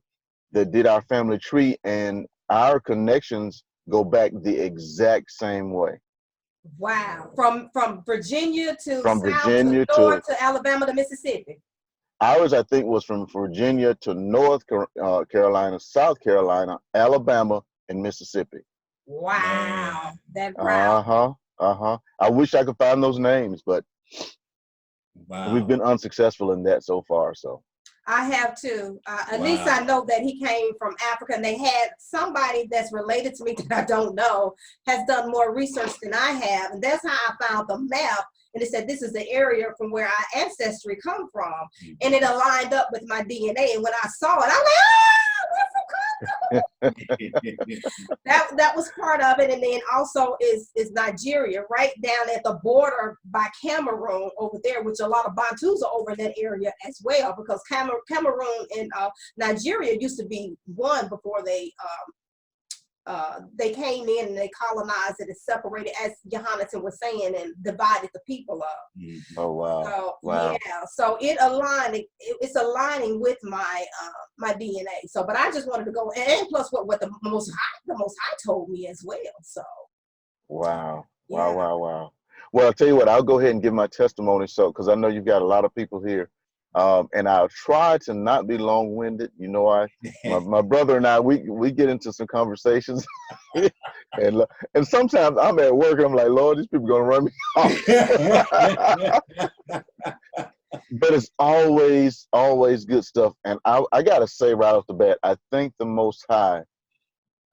that did our family tree, and our connections go back the exact same way. Wow. From Virginia to South to North to Alabama to Mississippi. Ours, I think, was from Virginia to North Carolina, South Carolina, Alabama, and Mississippi. Wow. That route. I wish I could find those names, but wow, we've been unsuccessful in that so far. So I have too. At least I know that he came from Africa, and they had somebody that's related to me that I don't know has done more research than I have, and that's how I found the map. And it said this is the area from where our ancestry come from, and it aligned up with my DNA. And when I saw it, I'm like, we're from That was part of it. And then also is Nigeria, right down at the border by Cameroon over there, which a lot of Bantus are over in that area as well, because Cameroon and Nigeria used to be one before they came in and they colonized it and separated, as Johannes was saying, and divided the people up. Oh wow! So Wow. yeah, so it's aligning with my my DNA. So, but I just wanted to go, and plus what the Most High told me as well. So Wow. yeah. Wow. Well, I'll tell you what, I'll go ahead and give my testimony. So, because I know you've got a lot of people here. And I'll try to not be long-winded. You know, my brother and I, we get into some conversations, and sometimes I'm at work and I'm like, Lord, these people gonna run me off. But it's always good stuff. And I gotta say right off the bat, I thank the Most High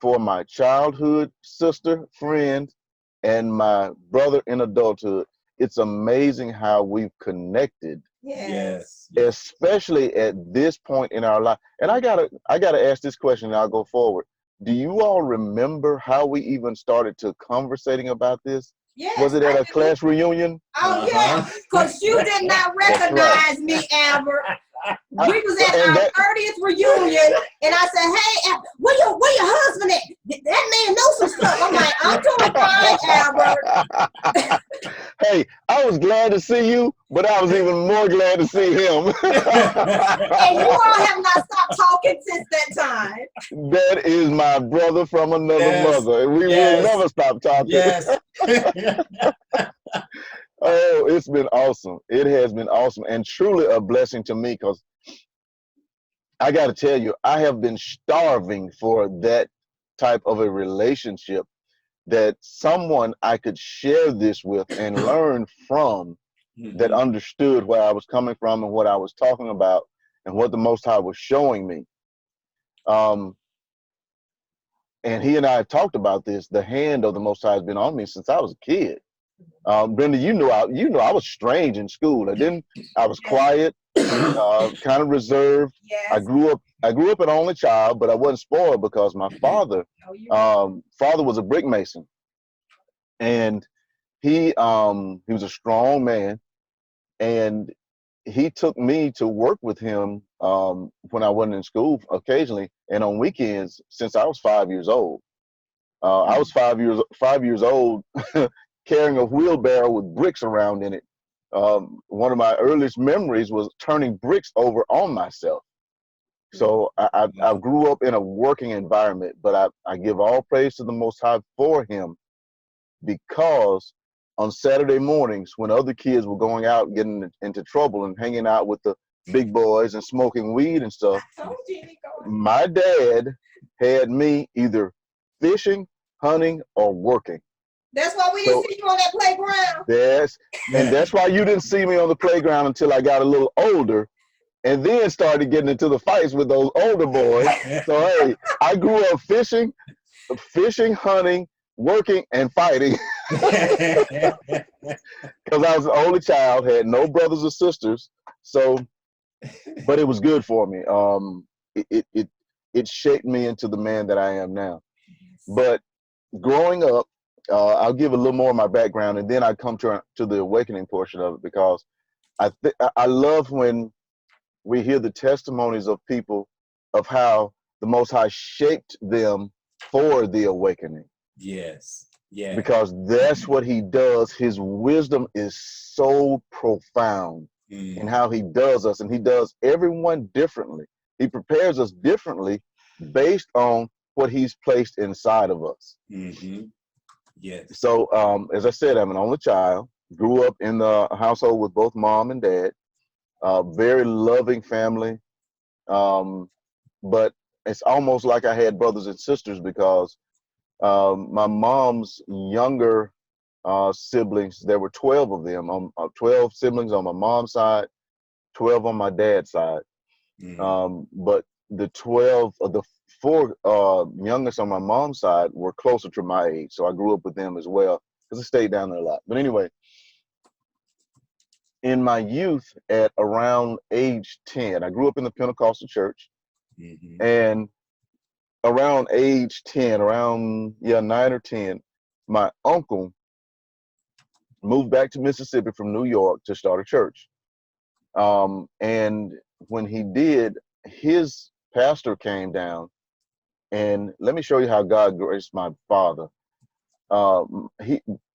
for my childhood sister, friend, and my brother in adulthood. It's amazing how we've connected. Yes. Especially at this point in our life. And I gotta ask this question and I'll go forward. Do you all remember how we even started to conversating about this? Yes, was it at a class reunion? Oh yeah, because you did not recognize me, Albert. We was at our 30th reunion, and I said, "Hey, where your husband at? That man knows some stuff." I'm like, "I'm doing fine, Albert." Hey, I was glad to see you, but I was even more glad to see him. And you all have not stopped talking since that time. That is my brother from another mother, and we will never stop talking. Yes. Oh, it's been awesome. It has been awesome and truly a blessing to me, because I got to tell you, I have been starving for that type of a relationship, that someone I could share this with and learn from, that understood where I was coming from and what I was talking about and what the Most High was showing me. And he and I have talked about this. The hand of the Most High has been on me since I was a kid. Brenda, you know I was strange in school. I was quiet, kind of reserved. Yes. I grew up an only child, but I wasn't spoiled because my father was a brick mason, and he was a strong man, and he took me to work with him when I wasn't in school occasionally, and on weekends since I was 5 years old. I was 5 years old, carrying a wheelbarrow with bricks around in it. One of my earliest memories was turning bricks over on myself. So I grew up in a working environment, but I give all praise to the Most High for him, because on Saturday mornings when other kids were going out getting into trouble and hanging out with the big boys and smoking weed and stuff, my dad had me either fishing, hunting, or working. That's why we didn't see you on that playground. And that's why you didn't see me on the playground until I got a little older, and then started getting into the fights with those older boys. So hey, I grew up fishing, hunting, working, and fighting. Because I was the only child, had no brothers or sisters. So, but it was good for me. It shaped me into the man that I am now. But growing up, I'll give a little more of my background, and then I come to the awakening portion of it, because I love when we hear the testimonies of people of how the Most High shaped them for the awakening. Yes. Yeah. Because that's what he does. His wisdom is so profound in how he does us, and he does everyone differently. He prepares us differently based on what he's placed inside of us. Yes. So, as I said, I'm an only child. Grew up in the household with both mom and dad. Very loving family. But it's almost like I had brothers and sisters, because my mom's younger siblings, there were 12 of them, 12 siblings on my mom's side, 12 on my dad's side. But the 4 youngest on my mom's side were closer to my age, so I grew up with them as well, because I stayed down there a lot. But anyway, in my youth, at around age 10, I grew up in the Pentecostal church, and around age 10, around 9 or 10, my uncle moved back to Mississippi from New York to start a church. And when he did, his pastor came down, and let me show you how God graced my father.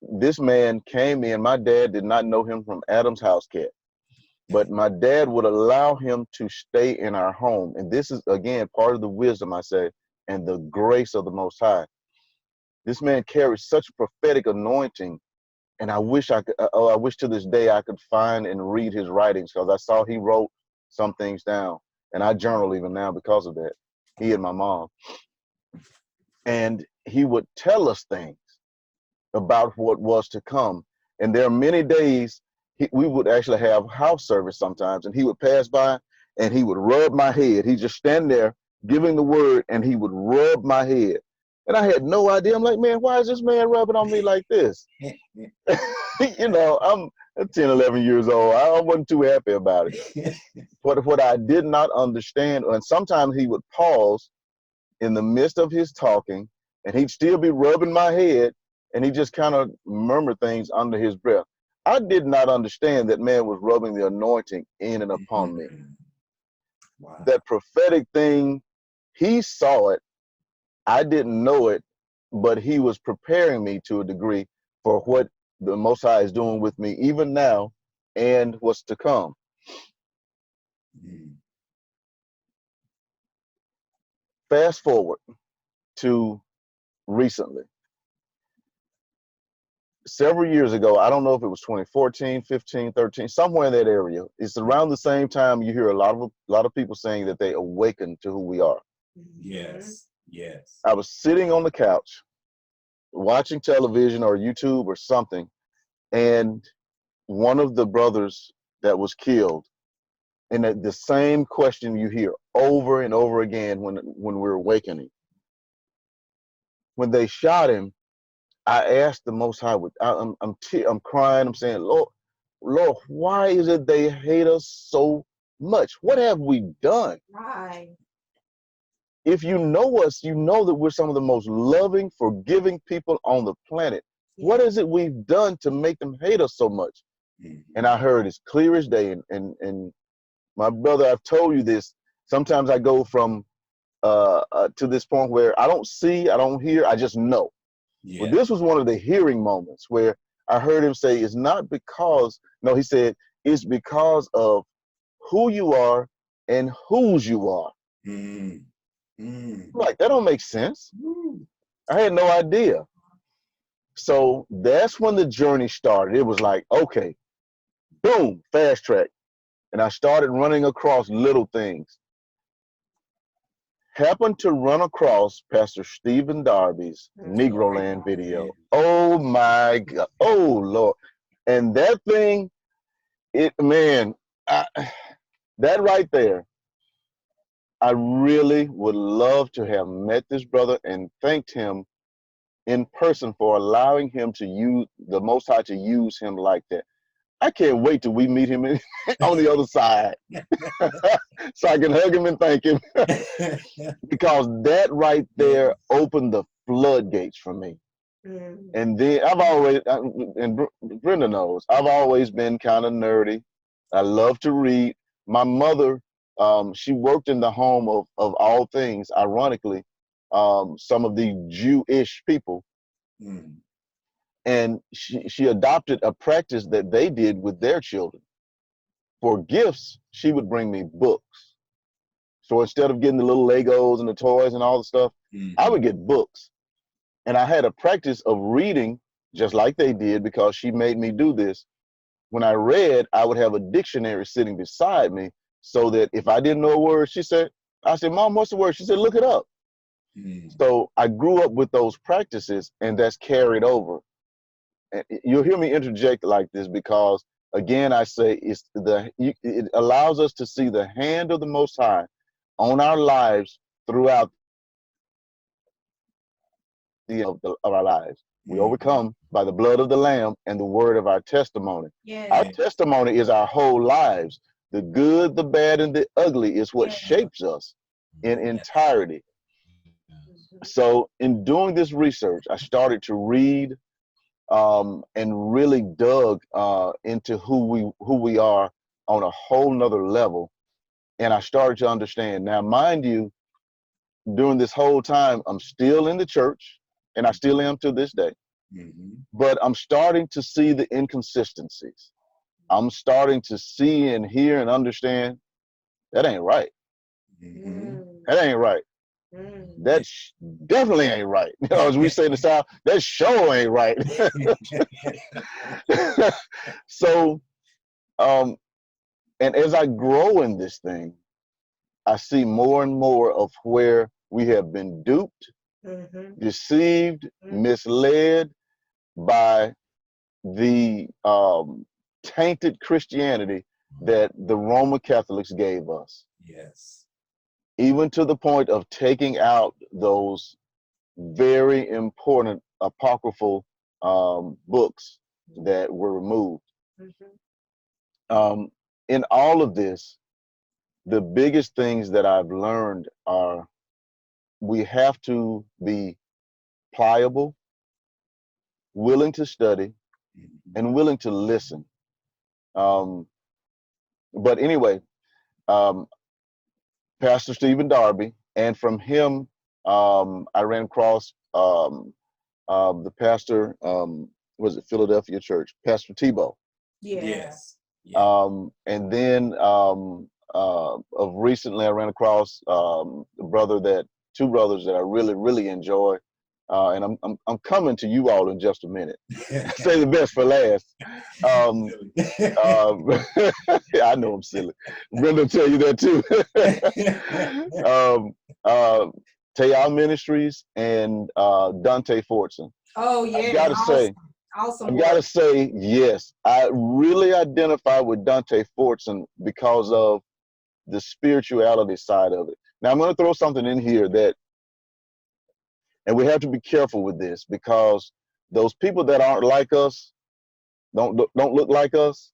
This man came in. My dad did not know him from Adam's house cat, but my dad would allow him to stay in our home. And this is, again, part of the wisdom, I say, and the grace of the Most High. This man carries such a prophetic anointing, and I wish I could. I wish to this day I could find and read his writings, because I saw he wrote some things down, and I journal even now because of that. He and my mom, and he would tell us things about what was to come. And there are many days we would actually have house service sometimes, and he would pass by and he would rub my head. He'd just stand there giving the word, and he would rub my head. And I had no idea. I'm like, man, why is this man rubbing on me like this? You know, I'm 10, 11 years old. I wasn't too happy about it. But what I did not understand, and sometimes he would pause in the midst of his talking, and he'd still be rubbing my head, and he just kind of murmur things under his breath. I did not understand that man was rubbing the anointing in and upon me. Wow. That prophetic thing, he saw it. I didn't know it, but he was preparing me to a degree for what the Most High is doing with me even now and what's to come. Fast forward to recently. Several years ago, I don't know if it was 2014, 15, 13, somewhere in that area. It's around the same time you hear a lot of people saying that they awaken to who we are. Yes, yes. I was sitting on the couch watching television or YouTube or something, and one of the brothers that was killed, and the same question you hear over and over again when we're awakening. When they shot him, I asked the Most High, I'm crying, I'm saying, Lord, why is it they hate us so much? What have we done? Right. If you know us, you know that we're some of the most loving, forgiving people on the planet. Yeah. What is it we've done to make them hate us so much? Mm-hmm. And I heard as clear as day, and my brother, I've told you this, sometimes I go from to this point where I don't see, I don't hear, I just know. Yeah. But this was one of the hearing moments where I heard him say, it's not because, no, he said, it's because of who you are and whose you are. Mm. Mm. Like, that don't make sense. Mm. I had no idea. So that's when the journey started. It was like, okay, boom, fast track. And I started running across little things. Happened to run across Pastor Stephen Darby's Negro Land video. Oh my God. Oh Lord. And that thing, that right there, I really would love to have met this brother and thanked him in person for allowing him to use, the Most High to use him like that. I can't wait till we meet him on the other side so I can hug him and thank him. Because that right there opened the floodgates for me. Mm. And then I've always, and Brenda knows, I've always been kind of nerdy. I love to read. My mother, she worked in the home of all things, ironically, some of the Jewish people. Mm. And she adopted a practice that they did with their children. For gifts, she would bring me books. So instead of getting the little Legos and the toys and all the stuff, mm-hmm. I would get books. And I had a practice of reading just like they did because she made me do this. When I read, I would have a dictionary sitting beside me so that if I didn't know a word, I said, Mom, what's the word? She said, look it up. Mm-hmm. So I grew up with those practices, and that's carried over. And you'll hear me interject like this because, again, I say it allows us to see the hand of the Most High on our lives throughout of our lives. We overcome by the blood of the Lamb and the word of our testimony. Yes. Our testimony is our whole lives. The good, the bad, and the ugly is what shapes us in entirety. So in doing this research, I started to read and really dug into who we are on a whole nother level. And I started to understand. Now, mind you, during this whole time, I'm still in the church, and I still am to this day. But I'm starting to see the inconsistencies. I'm starting to see and hear and understand that ain't right. That ain't right. That definitely ain't right. You know, as we say in the South, that sure ain't right. So, and as I grow in this thing, I see more and more of where we have been duped, deceived, misled by the tainted Christianity that the Roman Catholics gave us. Yes. Even to the point of taking out those very important apocryphal books that were removed. In all of this, the biggest things that I've learned are we have to be pliable, willing to study, and willing to listen. But anyway, Pastor Stephen Darby, and from him, I ran across the pastor, was it Philadelphia Church, Pastor Tebow. Yes. And then of recently, I ran across two brothers that I really, really enjoy. And I'm coming to you all in just a minute. Say the best for last. I know I'm silly. Brenda will tell you that too. Tayal Ministries and Dante Fortson. Oh yeah, I gotta say, awesome. I gotta say, yes, I really identify with Dante Fortson because of the spirituality side of it. Now I'm gonna throw something in here that, and we have to be careful with this because those people that aren't like us, don't look like us.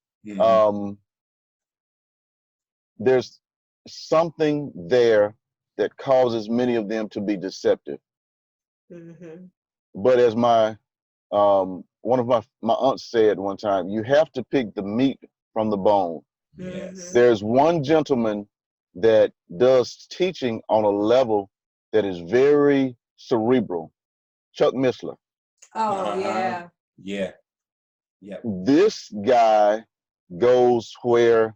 There's something there that causes many of them to be deceptive. But as my one of my aunts said one time, you have to pick the meat from the bone. Yes. There's one gentleman that does teaching on a level that is very cerebral, Chuck Missler. Oh yeah. Yeah. Yeah. This guy goes where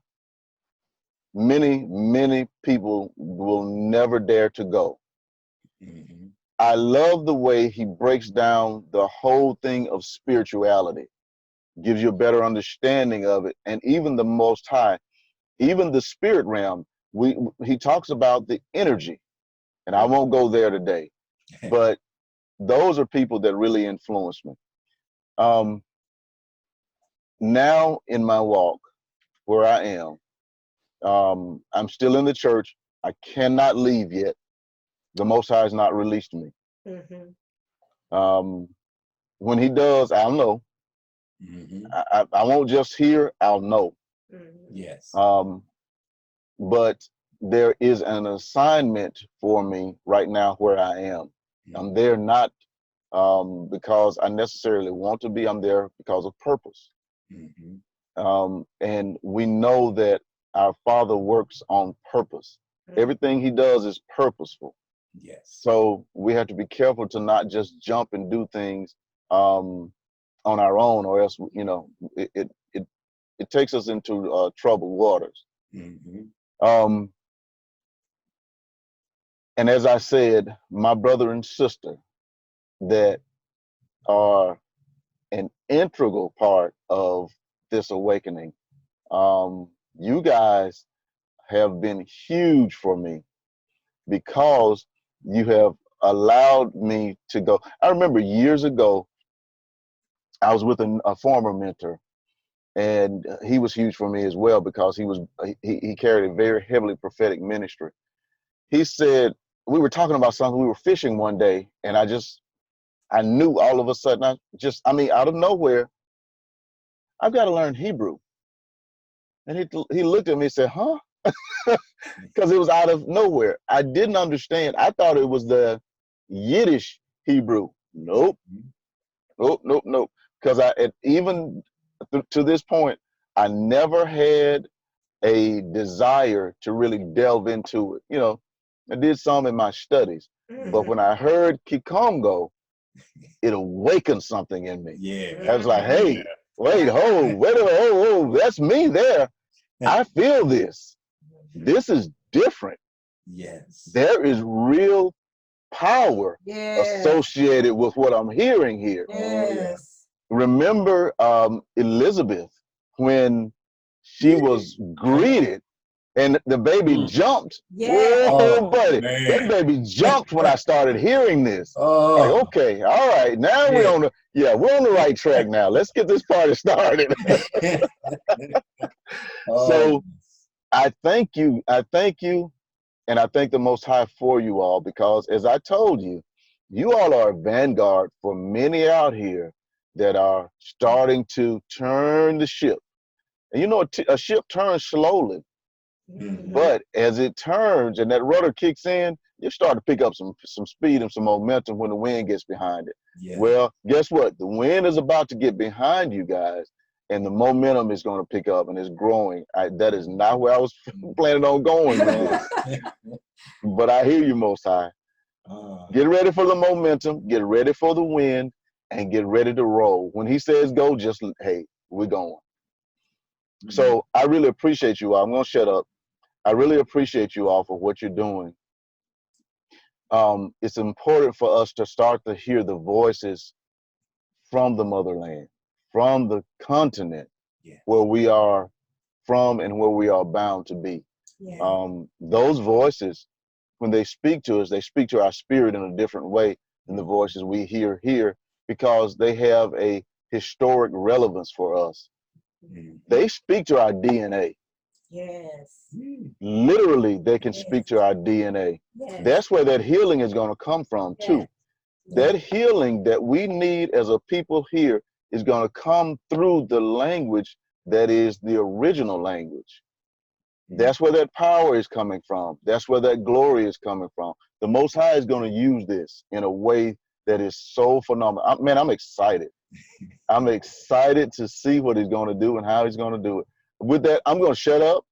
many people will never dare to go. I love the way he breaks down the whole thing of spirituality, gives you a better understanding of it, and even the Most High, even the spirit realm. He talks about the energy, and I won't go there today, but those are people that really influence me. Now in my walk, where I am, I'm still in the church. I cannot leave yet. The Most High has not released me. When he does, I'll know. I won't just hear, I'll know. Yes. But there is an assignment for me right now where I am. I'm there not because I necessarily want to be. I'm there because of purpose. And we know that our Father works on purpose. Everything he does is purposeful. Yes. So we have to be careful to not just jump and do things on our own, or else, you know, it takes us into troubled waters. And as I said, my brother and sister that are an integral part of this awakening, you guys have been huge for me because you have allowed me to go. I remember years ago, I was with a former mentor, and he was huge for me as well because he carried a very heavily prophetic ministry. He said, we were talking about something, we were fishing one day, and I knew all of a sudden, out of nowhere, I've got to learn Hebrew. And he looked at me and said, huh? Because it was out of nowhere. I didn't understand. I thought it was the Yiddish Hebrew. Nope. Nope. Because even to this point, I never had a desire to really delve into it. You know, I did some in my studies, but when I heard Kikongo, it awakened something in me. Yeah. I was like, hey, wait, that's me there. I feel this. This is different. Yes. There is real power associated with what I'm hearing here. Yes. Remember Elizabeth when she was greeted and the baby jumped. Yeah. Oh, buddy, man. that baby jumped when I started hearing this. Oh. Like, okay, all right, now we're on the right track now. Let's get this party started. So I thank you, and I thank the Most High for you all, because as I told you, you all are a vanguard for many out here that are starting to turn the ship. And you know, a ship turns slowly, but as it turns and that rudder kicks in, you start to pick up some speed and some momentum when the wind gets behind it. Yeah. Well, guess what? The wind is about to get behind you guys, and the momentum is going to pick up and it's growing. That is not where I was planning on going with this. But I hear you, Most High. Get ready for the momentum, get ready for the wind, and get ready to roll. When he says go, just, hey, we're going. So I really appreciate you all. I'm going to shut up. I really appreciate you all for what you're doing. It's important for us to start to hear the voices from the motherland, from the continent where we are from and where we are bound to be. Those voices, when they speak to us, they speak to our spirit in a different way than the voices we hear here, because they have a historic relevance for us. They speak to our DNA. Yes. Literally, they can speak to our DNA. That's where that healing is going to come from too. That healing that we need as a people here is going to come through the language that is the original language. That's where that power is coming from. That's where that glory is coming from. The Most High is going to use this in a way that is so phenomenal. Man, I'm excited. I'm excited to see what he's going to do and how he's going to do it. With that, I'm going to shut up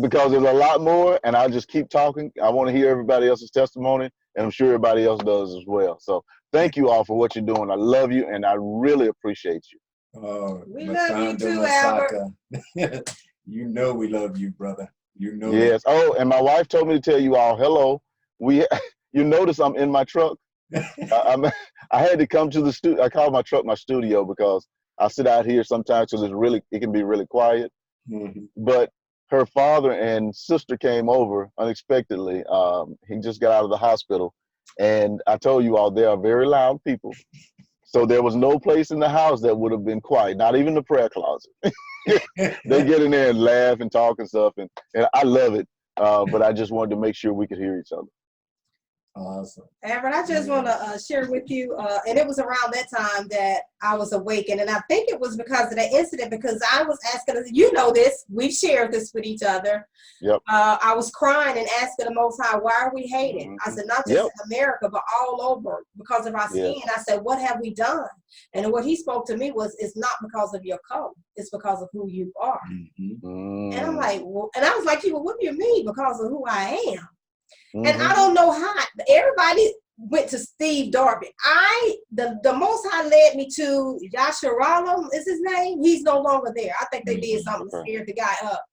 because there's a lot more, and I'll just keep talking. I want to hear everybody else's testimony, and I'm sure everybody else does as well. So thank you all for what you're doing. I love you, and I really appreciate you. Oh, we love you too, Albert. You know we love you, brother. You know. Yes. Oh, and my wife told me to tell you all, hello. You notice I'm in my truck. I had to come to the studio. I call my truck my studio because I sit out here sometimes because it can be really quiet. But her father and sister came over unexpectedly. He just got out of the hospital, and I told you all, they are very loud people. So there was no place in the house that would have been quiet, not even the prayer closet. They get in there and laugh and talk and stuff, and I love it. But I just wanted to make sure we could hear each other. Awesome. Albert, I just want to share with you, and it was around that time that I was awakened, and I think it was because of that incident, because I was asking, you know this, we've shared this with each other. Yep. I was crying and asking the Most High, why are we hating? I said, not just in America, but all over because of our skin. I said, what have we done? And what he spoke to me was, it's not because of your color, it's because of who you are. And I'm like, well, and I was like, well, what do you mean because of who I am? And I don't know how. Everybody went to Steve Darby. The Most High led me to Yasharallah is his name. He's no longer there. I think they did something to scare the guy up.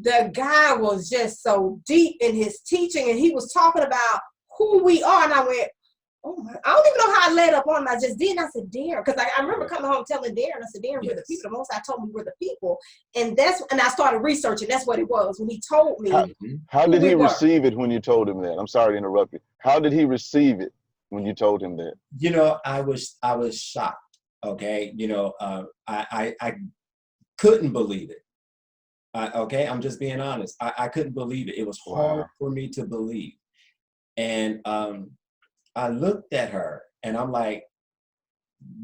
The guy was just so deep in his teaching, and he was talking about who we are. And I went, oh my, I don't even know how I led up on him. I just did. And I said, Darren, because I remember coming home telling Darren, I said, Darren, we're the people. The Most High told me we're the people. And I started researching. That's what it was when he told me. How did he receive it when you told him that? I'm sorry to interrupt you. How did he receive it when you told him that? You know, I was shocked. Okay. You know, I couldn't believe it. Okay. I'm just being honest. I couldn't believe it. It was hard for me to believe. And, I looked at her and I'm like,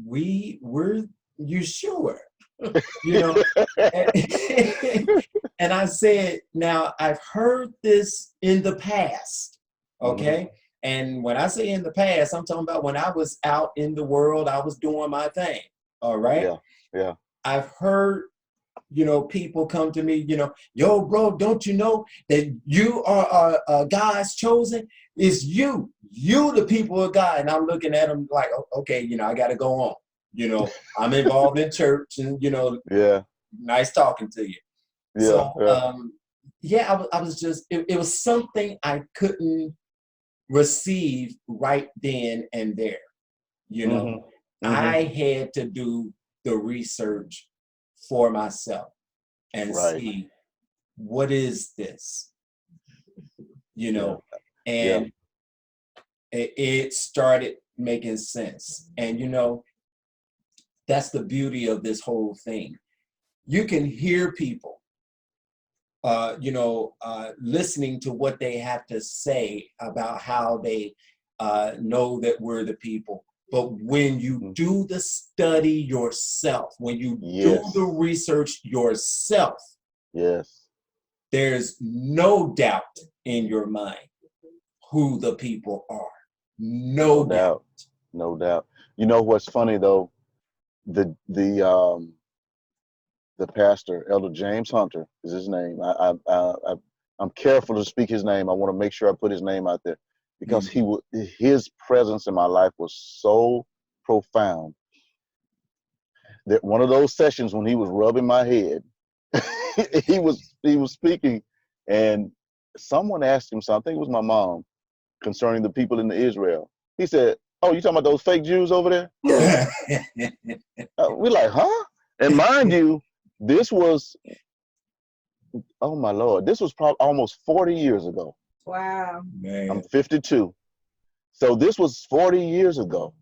you sure? You know? And I said, now I've heard this in the past, okay? And when I say in the past, I'm talking about when I was out in the world, I was doing my thing. All right. Yeah. Yeah. I've heard, people come to me, yo, bro, don't you know that you are God's chosen? It's you the people of God. And I'm looking at them like, okay, I got to go on. I'm involved in church and, Yeah. nice talking to you. Yeah. So, I was just, it was something I couldn't receive right then and there. I had to do the research for myself and Right. see what is this, Yeah. and it started making sense. And that's the beauty of this whole thing. You can hear people listening to what they have to say about how they know that we're the people. But when you do the study yourself, when you do the research yourself, there's no doubt in your mind who the people are. No doubt. No doubt. You know what's funny though? The pastor, Elder James Hunter is his name. I'm careful to speak his name. I want to make sure I put his name out there because his presence in my life was so profound that one of those sessions when he was rubbing my head, he was speaking, and someone asked him something. It was my mom concerning the people in Israel. He said, "Oh, you talking about those fake Jews over there?" We're like, huh? And mind you, this was, oh my Lord, this was probably almost 40 years ago. Wow. Man. I'm 52. So this was 40 years ago.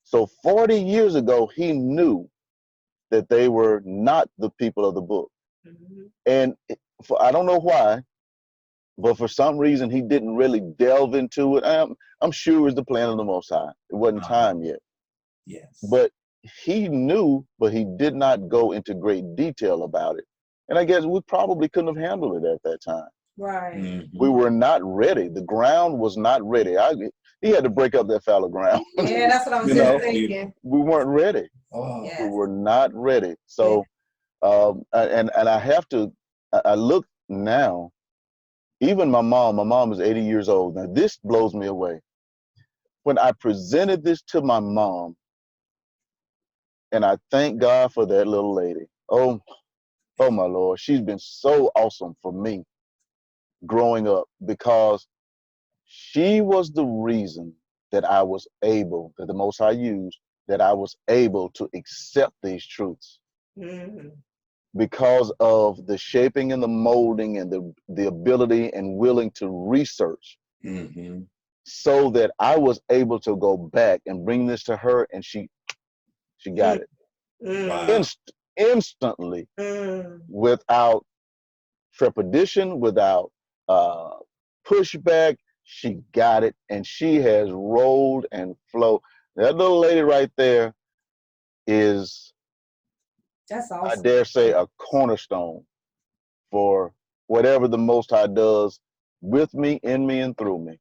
So 40 years ago, he knew that they were not the people of the book. And I don't know why, but for some reason, he didn't really delve into it. I'm sure it was the plan of the Most High. It wasn't time yet. Yes. But he knew, but he did not go into great detail about it. And I guess we probably couldn't have handled it at that time. Right. We were not ready. The ground was not ready. He had to break up that fallow ground. Yeah, that's what I was just thinking. We weren't ready. Oh. Yes. We were not ready. So, and I have to, I look now, even my mom is 80 years old. Now this blows me away. When I presented this to my mom, and I thank God for that little lady. Oh my Lord, she's been so awesome for me growing up because she was the reason that I was able, that the Most High used, that I was able to accept these truths. Because of the shaping and the molding and the ability and willing to research, so that I was able to go back and bring this to her, and she got it. Wow. Instantly, without trepidation, without pushback. She got it, and she has rolled and flowed. That little lady right there is, that's awesome. I dare say, a cornerstone for whatever the Most High does with me, in me, and through me.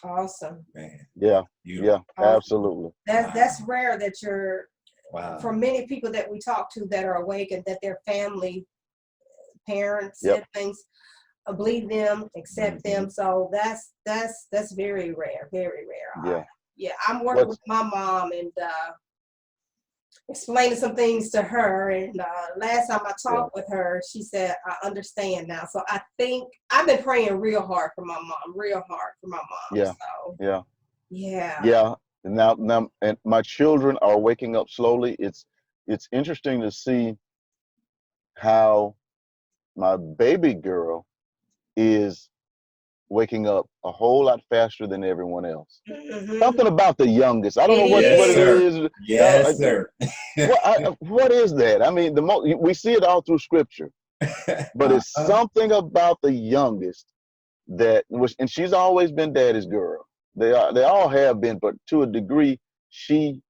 Awesome. Man. Yeah. Beautiful. Yeah, absolutely. That's rare that you're, wow. For many people that we talk to that are awakened, that their family, parents, siblings, believe them, accept them. So that's very rare, very rare. I'm working with my mom and explaining some things to her. And last time I talked with her, she said, "I understand now." So I think I've been praying real hard for my mom, Yeah. So, yeah. Now, and my children are waking up slowly. It's interesting to see how my baby girl is waking up a whole lot faster than everyone else. Something about the youngest. I don't know what it is. Yes, sir. What is that? I mean, we see it all through scripture, but it's something about the youngest and she's always been daddy's girl. They all have been, but to a degree, she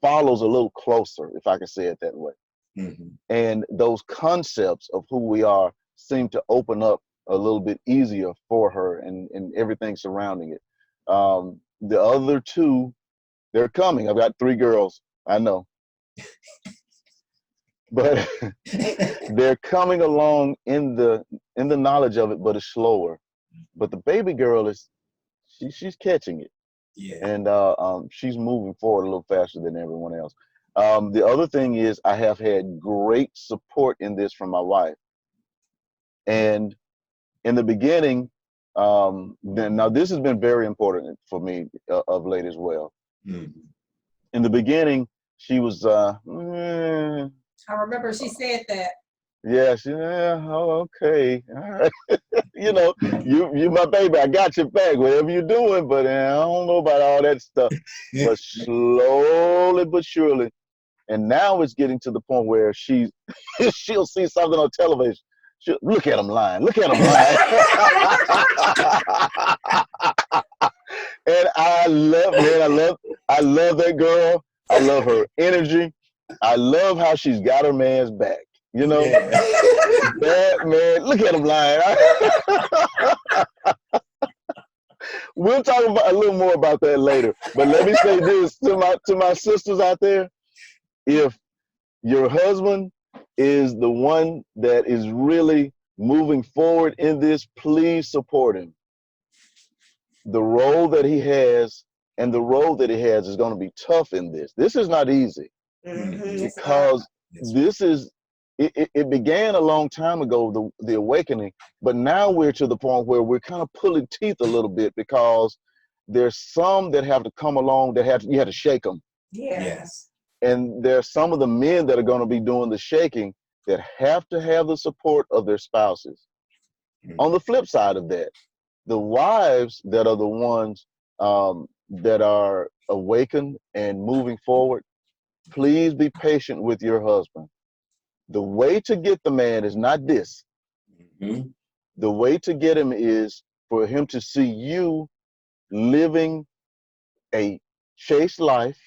follows a little closer, if I can say it that way. And those concepts of who we are seem to open up a little bit easier for her and everything surrounding it. The other two, they're coming. I've got 3 girls, I know. But they're coming along in the knowledge of it, but it's slower. But the baby girl she's catching it. Yeah. And she's moving forward a little faster than everyone else. The other thing is I have had great support in this from my wife. And in the beginning, now this has been very important for me of late as well. Mm-hmm. In the beginning, she was, I remember she said that. yeah, oh, okay. All right. You know, you my baby, I got your back, whatever you're doing, but I don't know about all that stuff. But slowly but surely, and now it's getting to the point where she'll see something on television. She'll, look at him lying. Look at him lying. And I love that girl. I love her energy. I love how she's got her man's back. You know, Yeah. that man, look at him lying. We'll talk about a little more about that later. But let me say this to my sisters out there. If your husband is the one that is really moving forward in this, please support him. The role that he has and the role that he has is going to be tough in this. This is not easy because this is, it began a long time ago, the awakening, but now we're to the point where we're kind of pulling teeth a little bit because there's some that have to come along that you have to shake them. Yes. And there's some of the men that are going to be doing the shaking that have to have the support of their spouses. On the flip side of that, the wives that are the ones that are awakened and moving forward, please be patient with your husband. The way to get the man is not this. Mm-hmm. The way to get him is for him to see you living a chaste life,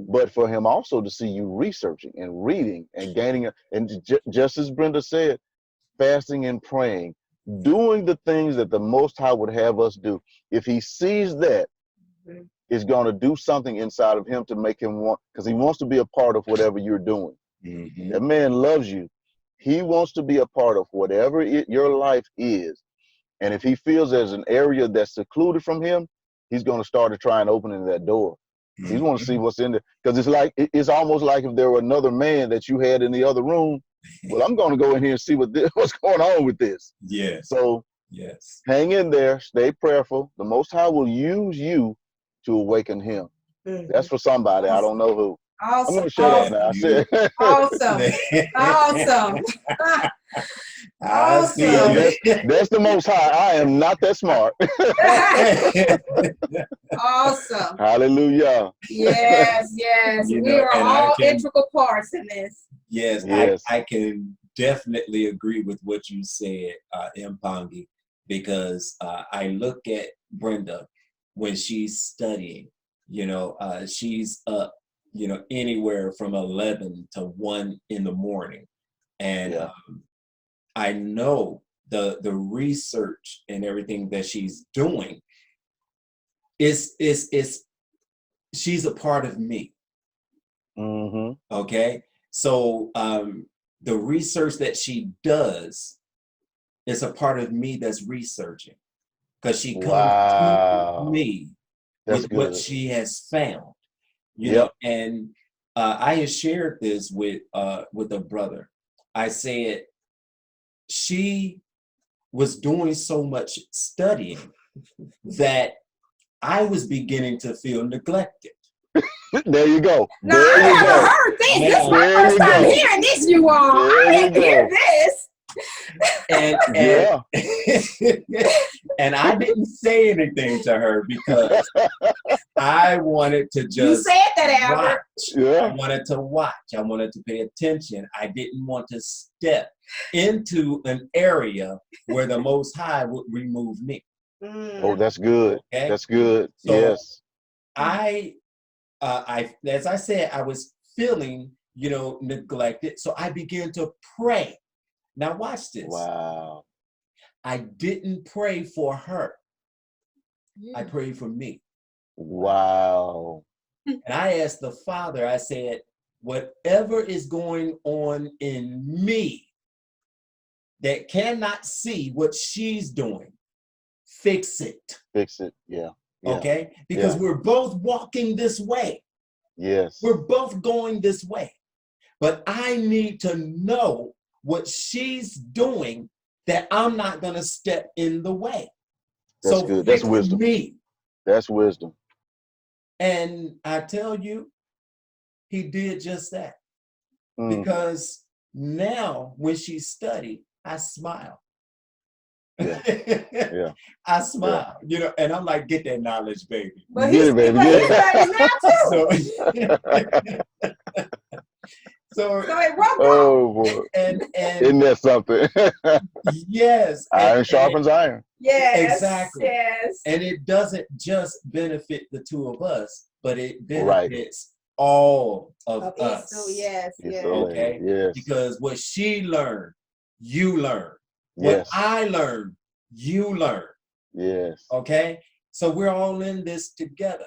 but for him also to see you researching and reading and gaining, and just as Brenda said, fasting and praying, doing the things that the Most High would have us do. If he sees that, it's going to do something inside of him to make him want, because he wants to be a part of whatever you're doing. That man loves you. He wants to be a part of whatever your life is. And if he feels there's an area that's secluded from him, he's going to start to try and open that door. He's want to see what's in there. Because it's almost like if there were another man that you had in the other room, well, I'm going to go in here and see what's going on with this. Yes. So hang in there, stay prayerful. The Most High will use you to awaken him. That's for somebody. I don't know who. Awesome. I'm going to shut up now. I said. Awesome. Awesome. Awesome. That's the Most High. I am not that smart. Awesome. Hallelujah. Yes, yes. We are all integral parts in this. Yes, I can definitely agree with what you said, Mpangi, because I look at Brenda when she's studying, she's up, anywhere from 11 to 1 in the morning. And I know the research and everything that she's doing is she's a part of me. Okay. So the research that she does is a part of me that's researching, because she comes to me with what she has found, you know. And I had shared this with a brother. I said she was doing so much studying that I was beginning to feel neglected. There you go. No, I never heard this. This is my first time hearing this, you all. I didn't hear this. And and I didn't say anything to her because I wanted to just you said that, Albert. I wanted to watch. I wanted to pay attention. I didn't want to step into an area where the Most High would remove me. Oh, that's good. Okay? That's good. So yes. I as I said, I was feeling, neglected. So I began to pray. Now watch this. Wow. I didn't pray for her. I prayed for me. Wow. And I asked the Father, I said, whatever is going on in me that cannot see what she's doing, fix it. Fix it. Yeah. Yeah. Okay? Because we're both walking this way. Yes. We're both going this way. But I need to know what she's doing that I'm not going to step in the way. That's so good. That's fix wisdom. Me. That's wisdom. And I tell you, he did just that. Because now when she studied, I smile. Yeah. Yeah. I smile, you know, and I'm like, get that knowledge, baby. But Get it, baby. Get it. So it rubbed oh boy. And isn't that something? Yes. Iron sharpens iron. Yes. Exactly. Yes. And it doesn't just benefit the two of us, but it benefits all of us. So yes. Yes. Okay. Yes. Because what she learned, you learn. What I learned, you learn. Yes. Okay. So we're all in this together.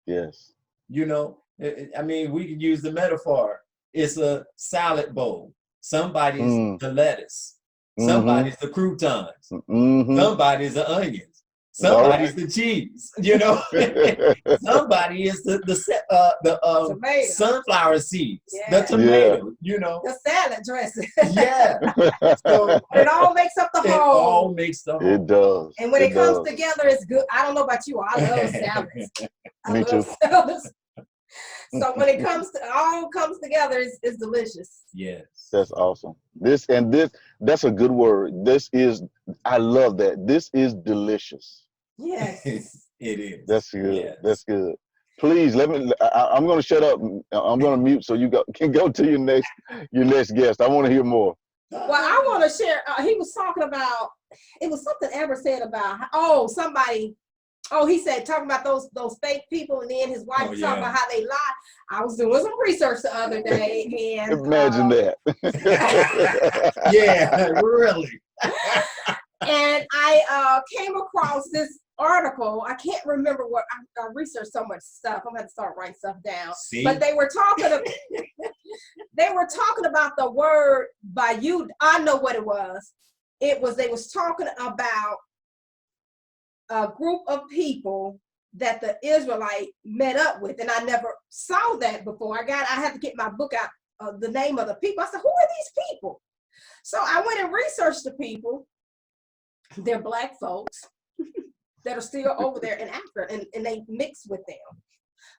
Yes. You know, I mean, we can use the metaphor. It's a salad bowl. Somebody's the lettuce. Somebody's the croutons. Somebody's the onions. Somebody's the cheese. You know, somebody is the sunflower seeds, the tomato. You know, the salad dressing. So it all makes up the whole. It all makes the whole. It does. And when it comes together, it's good. I don't know about you. I love salads. Me too. Salads. So when it comes to all comes together, it's delicious. Yes. That's awesome. That's a good word. I love that. This is delicious. Yes. It is. That's good. Yes. That's good. Please let me. I'm going to shut up. I'm going to mute so you can go to your next guest. I want to hear more. Well, I want to share. He was talking about. It was something Amber said about. He said talking about those fake people, and then his wife was talking about how they lie. I was doing some research the other day, and imagine that. Yeah, really. And I came across this article. I can't remember what I researched so much stuff. I'm gonna have to start writing stuff down. See? But they were talking about the word Bayud. I know what it was. They was talking about a group of people that the Israelite met up with, and I never saw that before. I had to get my book out, the name of the people. I said, who are these people? So I went and researched the people. They're Black folks that are still over there in Africa, and they mix with them.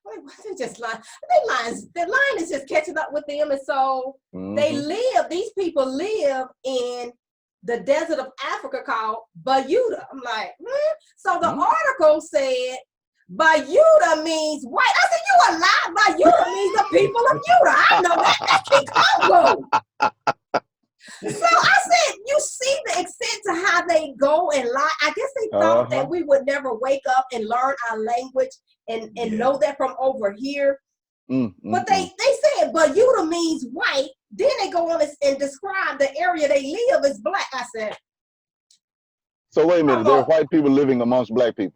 I'm like, they're just lying. The line is just catching up with them, and so these people live in the desert of Africa called Bayuda. I'm like, So the article said Bayuda means white. I said, you a lie. Bayuda means the people of Judah. I know that. That's Congo. So I said, you see the extent to how they go and lie. I guess they thought that we would never wake up and learn our language and know that from over here. But they said Bayuda means white. Then they go on and describe the area they live as Black. I said. So wait a minute. There are white people living amongst Black people.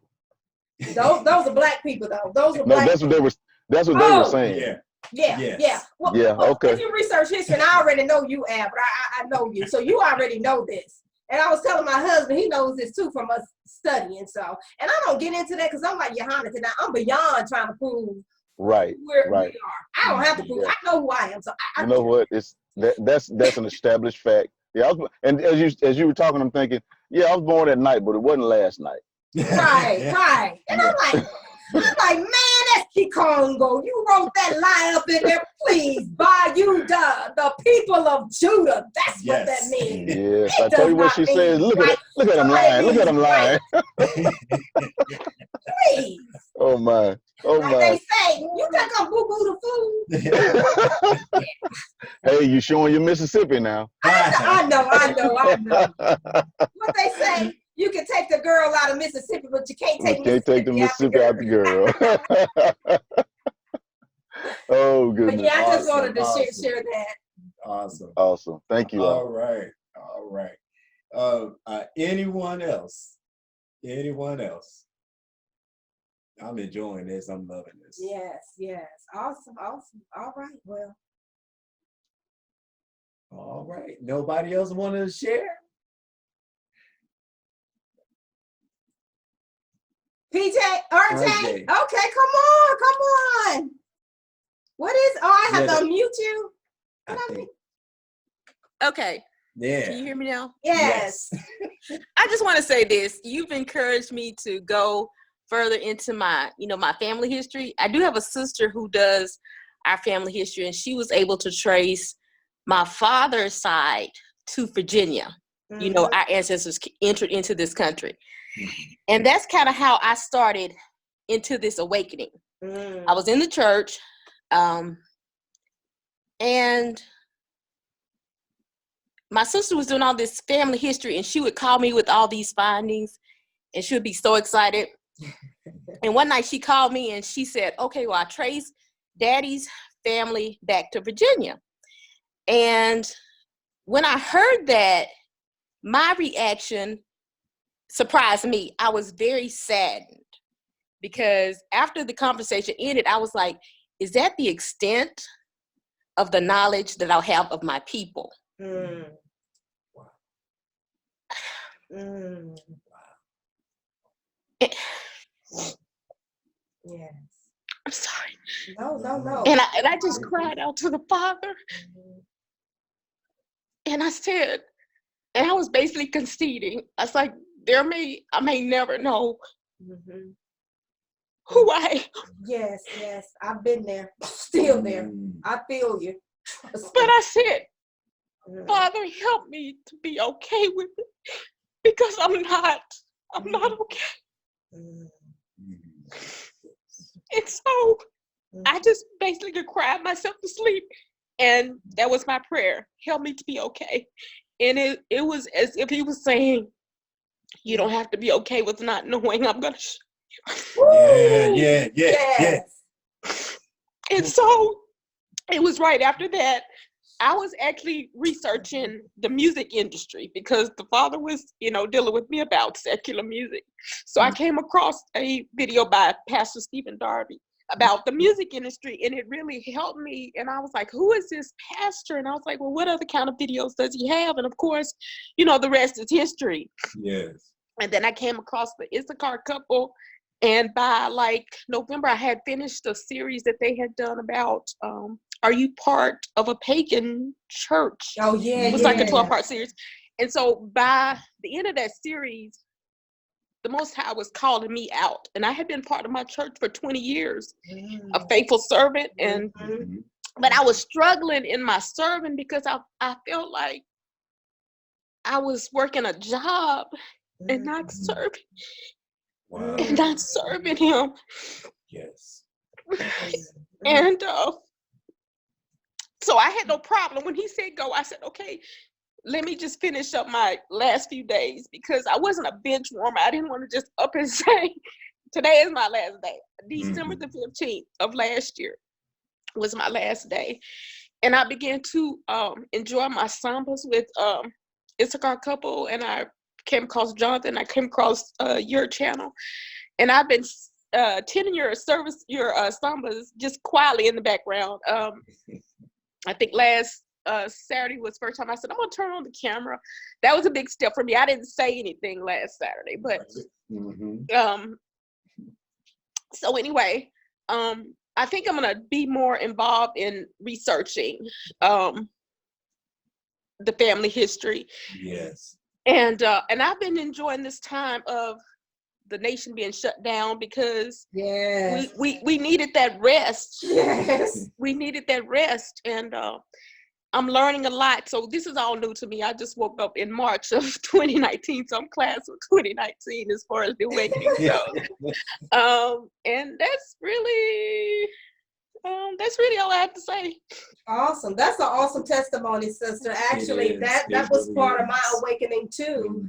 Those are Black people though. Those are Black. That's what they were. That's what they were saying. Yeah. Well, okay. If you research history, and I already know you, Ab, but I know you, so you already know this. And I was telling my husband, he knows this too from us studying. So, and I don't get into that because I'm like Johanna today. I'm beyond trying to prove where we are. I don't have to prove. I know who I am. So you know what? That's an established fact. Yeah, and as you were talking, I'm thinking, yeah, I was born at night, but it wasn't last night. Right. And I'm like, man, that's Kikongo. You wrote that line up in there, please. Bayuda, the people of Judah. That's what that means. Yes, I tell you what she says. Look at him lying. Look at him lying. Please. Oh my. They say, you think I'm boo-boo the food? Hey, you showing your Mississippi now. I know. What they say, you can take the girl out of Mississippi, but you can't take the Mississippi out the girl. Oh, goodness. But yeah, I just wanted to share that. Awesome. Thank you. All right. Anyone else? Anyone else? I'm enjoying this. I'm loving this. Yes, yes. Awesome, awesome. All right, well. All right. Nobody else wanted to share? PJ, RJ. Okay, come on. What is, I have to unmute you. Okay. Yeah. Can you hear me now? Yes. I just want to say this. You've encouraged me to go further into my, my family history. I do have a sister who does our family history, and she was able to trace my father's side to Virginia. Mm-hmm. Our ancestors entered into this country. And that's kind of how I started into this awakening. I was in the church, and my sister was doing all this family history, and she would call me with all these findings, and she would be so excited. And one night she called me and she said, okay, well, I traced Daddy's family back to Virginia. And when I heard that, my reaction surprised me. I was very saddened because after the conversation ended, I was like, is that the extent of the knowledge that I'll have of my people? Wow. Yes. I'm sorry. No. And I just cried out to the Father. And I said, and I was basically conceding. I was like, I may never know who I am. Yes. I've been there. Still there. I feel you. But I said, Father, help me to be okay with it. Because I'm not okay. And so I just basically cried myself to sleep. And that was my prayer. Help me to be okay. And it was as if he was saying, you don't have to be okay with not knowing. I'm going to show you. Yeah. And so it was right after that, I was actually researching the music industry because the Father was, dealing with me about secular music. So I came across a video by Pastor Stephen Darby about the music industry, and it really helped me. And I was like, who is this pastor? And I was like, well, what other kind of videos does he have? And of course, the rest is history. Yes. And then I came across the Issachar couple. And by November, I had finished a series that they had done about, are you part of a pagan church? Oh, yeah. It was like a 12-part series. And so by the end of that series, the Most High was calling me out. And I had been part of my church for 20 years, a faithful servant. But I was struggling in my serving because I felt like I was working a job and not serving. Wow. And not serving him. Yes. And so I had no problem. When he said go, I said, okay, let me just finish up my last few days because I wasn't a bench warmer. I didn't want to just up and say, today is my last day. December the 15th of last year was my last day. And I began to enjoy my sambas with Issachar couple, and I came across Jonathan. I came across your channel, and I've been attending your service, your sambas just quietly in the background. I think last Saturday was the first time I said, I'm gonna turn on the camera. That was a big step for me. I didn't say anything last Saturday, but so anyway, I think I'm gonna be more involved in researching the family history. Yes. And I've been enjoying this time of the nation being shut down because we needed that rest. Yes. We needed that rest, and I'm learning a lot. So this is all new to me. I just woke up in March of 2019, so I'm class of 2019 as far as the awakening goes. And that's really all I have to say. Awesome. That's an awesome testimony, sister. Actually, that was part of my awakening too.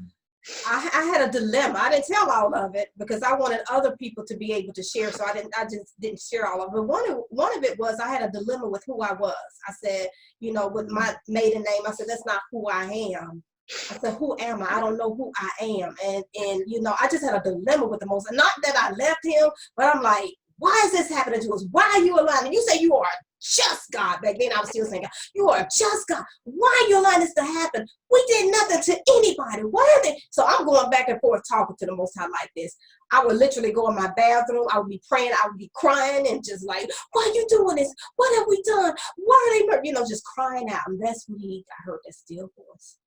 I had a dilemma. I didn't tell all of it because I wanted other people to be able to share. So I just didn't share all of it. But one of it was I had a dilemma with who I was. I said, with my maiden name, I said, that's not who I am. I said, who am I? I don't know who I am. And you know, I just had a dilemma with the Most High. Not that I left him, but I'm like, why is this happening to us? Why are you allowing? And you say you are a just God. Back then I was still saying, God, you are a just God. Why are you allowing this to happen? We did nothing to anybody. Why are they? So I'm going back and forth talking to the Most High like this. I would literally go in my bathroom. I would be praying. I would be crying and just like, why are you doing this? What have we done? Why are they, you know, just crying out. And that's when I heard that still voice.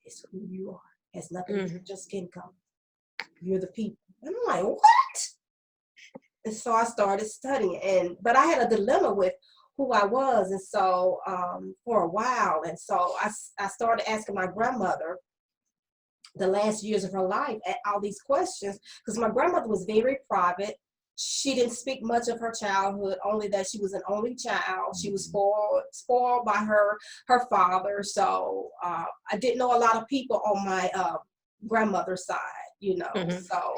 It's who you are. It has nothing to do with just skin color. You're the people. And I'm like, what? And so I started studying, but I had a dilemma with who I was, and so for a while, and so I started asking my grandmother the last years of her life all these questions, because my grandmother was very private. She didn't speak much of her childhood, only that she was an only child. She was spoiled by her father, so I didn't know a lot of people on my grandmother's side, you know. So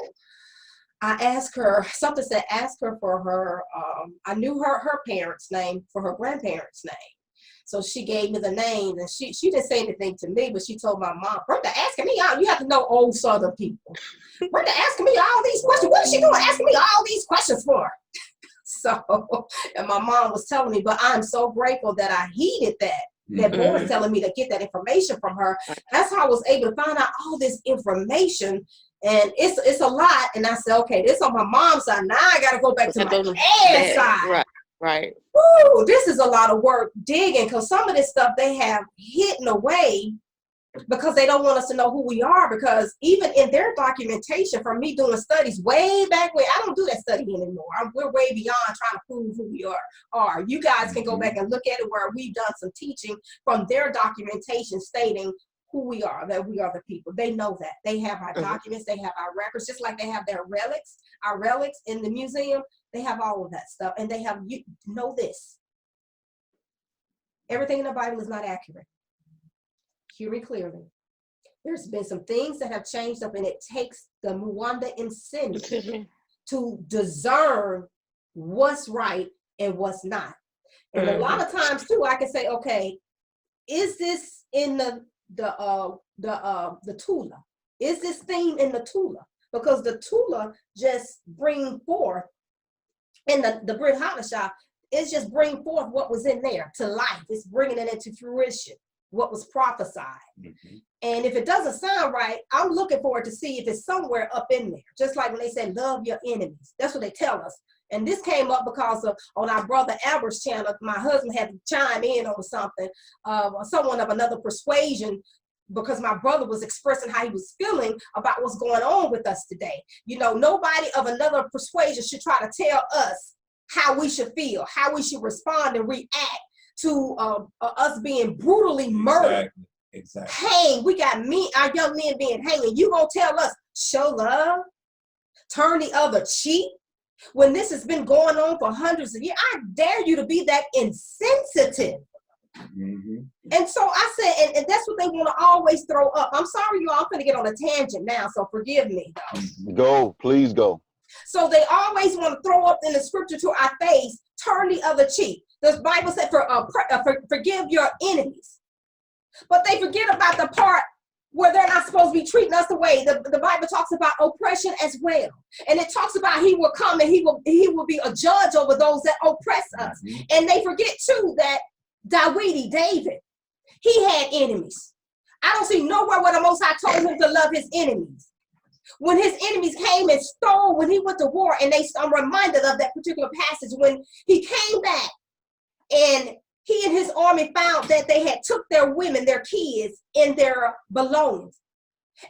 I asked her, something said, ask her for her, I knew her parents' name for her grandparents' name. So she gave me the names, and she didn't say anything to me, but she told my mom, Brenda asking me out, you have to know old Southern people. Brenda asking me all these questions. What is she doing asking me all these questions for? So, and my mom was telling me, but I'm so grateful that I heeded that voice telling me to get that information from her. That's how I was able to find out all this information. And it's a lot. And I said, okay, this on my mom's side. Now I got to go back to my dad's side. Right. Woo, this is a lot of work digging, because some of this stuff they have hidden away because they don't want us to know who we are. Because even in their documentation from me doing studies way back when, I don't do that study anymore. We're way beyond trying to prove who we are. You guys can go back and look at it where we've done some teaching from their documentation stating who we are, that we are the people. They know that. They have our documents, they have our records, just like they have their relics, our relics in the museum. They have all of that stuff. And they have, you know this. Everything in the Bible is not accurate. Hear me clearly. There's been some things that have changed up, and it takes the Mwanda incentive to discern what's right and what's not. And a lot of times too, I can say, okay, is this in the Tula? Is this theme in the Tula? Because the Tula just bring forth, and the Brit Hadashah, it's just bring forth what was in there to life. It's bringing it into fruition, what was prophesied. And if it doesn't sound right, I'm looking for it to see if it's somewhere up in there. Just like when they say, love your enemies. That's what they tell us. And this came up because of, on our brother Albert's channel, my husband had to chime in on something, someone of another persuasion, because my brother was expressing how he was feeling about what's going on with us today. You know, nobody of another persuasion should try to tell us how we should feel, how we should respond and react to us being brutally murdered. Exactly. Hang, we got our young men being hanged. You gonna tell us, show love, turn the other cheek, when this has been going on for hundreds of years? I dare you to be that insensitive. And so I said, and that's what they want to always throw up. I'm sorry, you all, I'm going to get on a tangent now, so forgive me, though. Go, please go. So they always want to throw up in the scripture to our face, turn the other cheek. The Bible said, forgive your enemies. But they forget about the part where they're not supposed to be treating us the way. The Bible talks about oppression as well. And it talks about he will come and he will be a judge over those that oppress us. And they forget too that David, he had enemies. I don't see nowhere where the Most High told him to love his enemies. When his enemies came and stole, when he went to war, and I'm reminded of that particular passage when he came back and he and his army found that they had took their women, their kids, and their belongings.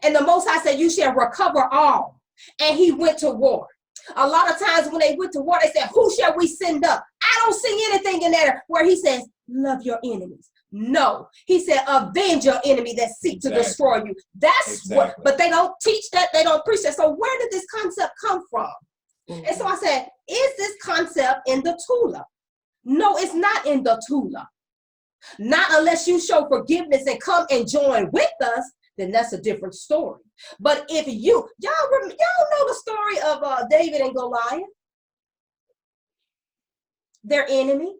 And the Most High said, you shall recover all. And he went to war. A lot of times when they went to war, they said, who shall we send up? I don't see anything in there where he says, love your enemies. No, he said, avenge your enemy that seek to destroy you. That's what, but they don't teach that, they don't preach that. So where did this concept come from? And so I said, is this concept in the Tula? No, it's not in the Tula. Not unless you show forgiveness and come and join with us, then that's a different story. But if y'all know the story of David and Goliath, their enemy.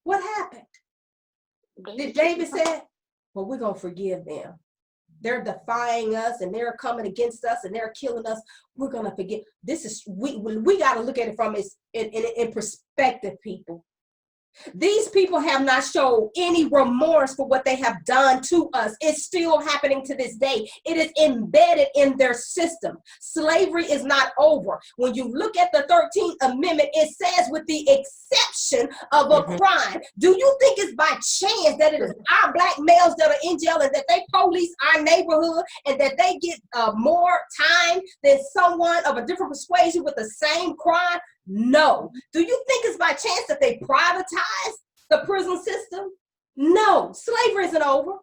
What happened? Did David say, but we're going to forgive them. They're defying us and they're coming against us and they're killing us. We're going to forgive. This is, we got to look at it from in perspective, people. These people have not shown any remorse for what they have done to us. It's still happening to this day. It is embedded in their system. Slavery is not over. When you look at the 13th Amendment, it says with the exception of a crime. Do you think it's by chance that it is our black males that are in jail and that they police our neighborhood and that they get more time than someone of a different persuasion with the same crime? No. Do you think it's by chance that they privatize the prison system? No. Slavery isn't over.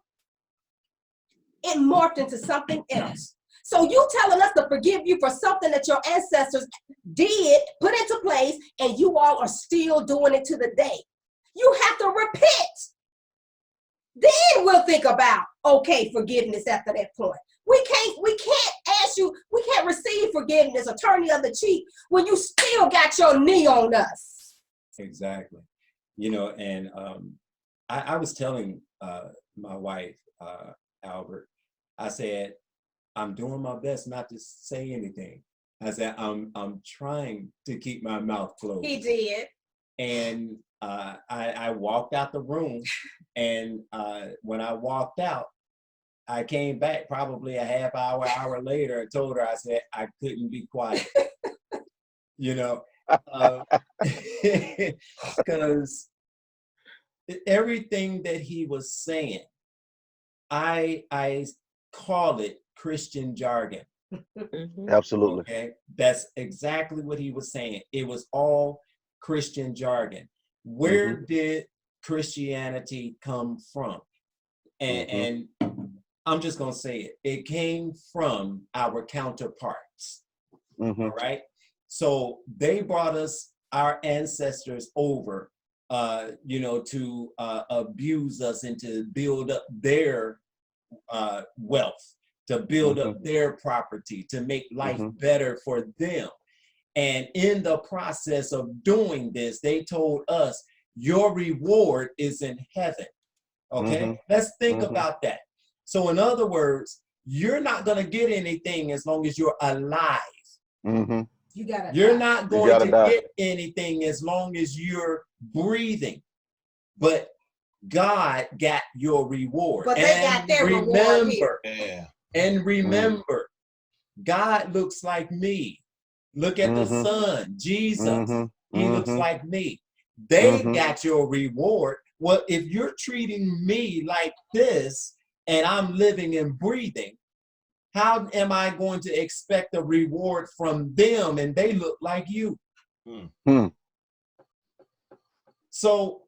It morphed into something else. So you telling us to forgive you for something that your ancestors did, put into place, and you all are still doing it to the day. You have to repent. Then we'll think about, okay, forgiveness after that point. We can't ask you, we can't receive forgiveness or turn the other cheek when you still got your knee on us. Exactly. You know, and I was telling my wife, Albert, I said, I'm doing my best not to say anything. I said, I'm trying to keep my mouth closed. He did. And I walked out the room, and when I walked out, I came back probably a half hour later and told her, I said, I couldn't be quiet. You know, because everything that he was saying, I call it Christian jargon. Absolutely. Okay, that's exactly what he was saying. It was all Christian jargon. Where did Christianity come from? And I'm just going to say it. It came from our counterparts. All right. So they brought us, our ancestors, over, you know, to abuse us and to build up their wealth, to build up their property, to make life better for them. And in the process of doing this, they told us, your reward is in heaven. Okay. Let's think about that. So in other words, you're not going to get anything as long as you're alive. You're not going to get anything as long as you're breathing. But God got your reward. But they got their reward here. And remember, God looks like me. Look at the Son, Jesus. He looks like me. They got your reward. Well, if you're treating me like this, and I'm living and breathing, how am I going to expect a reward from them and they look like you? So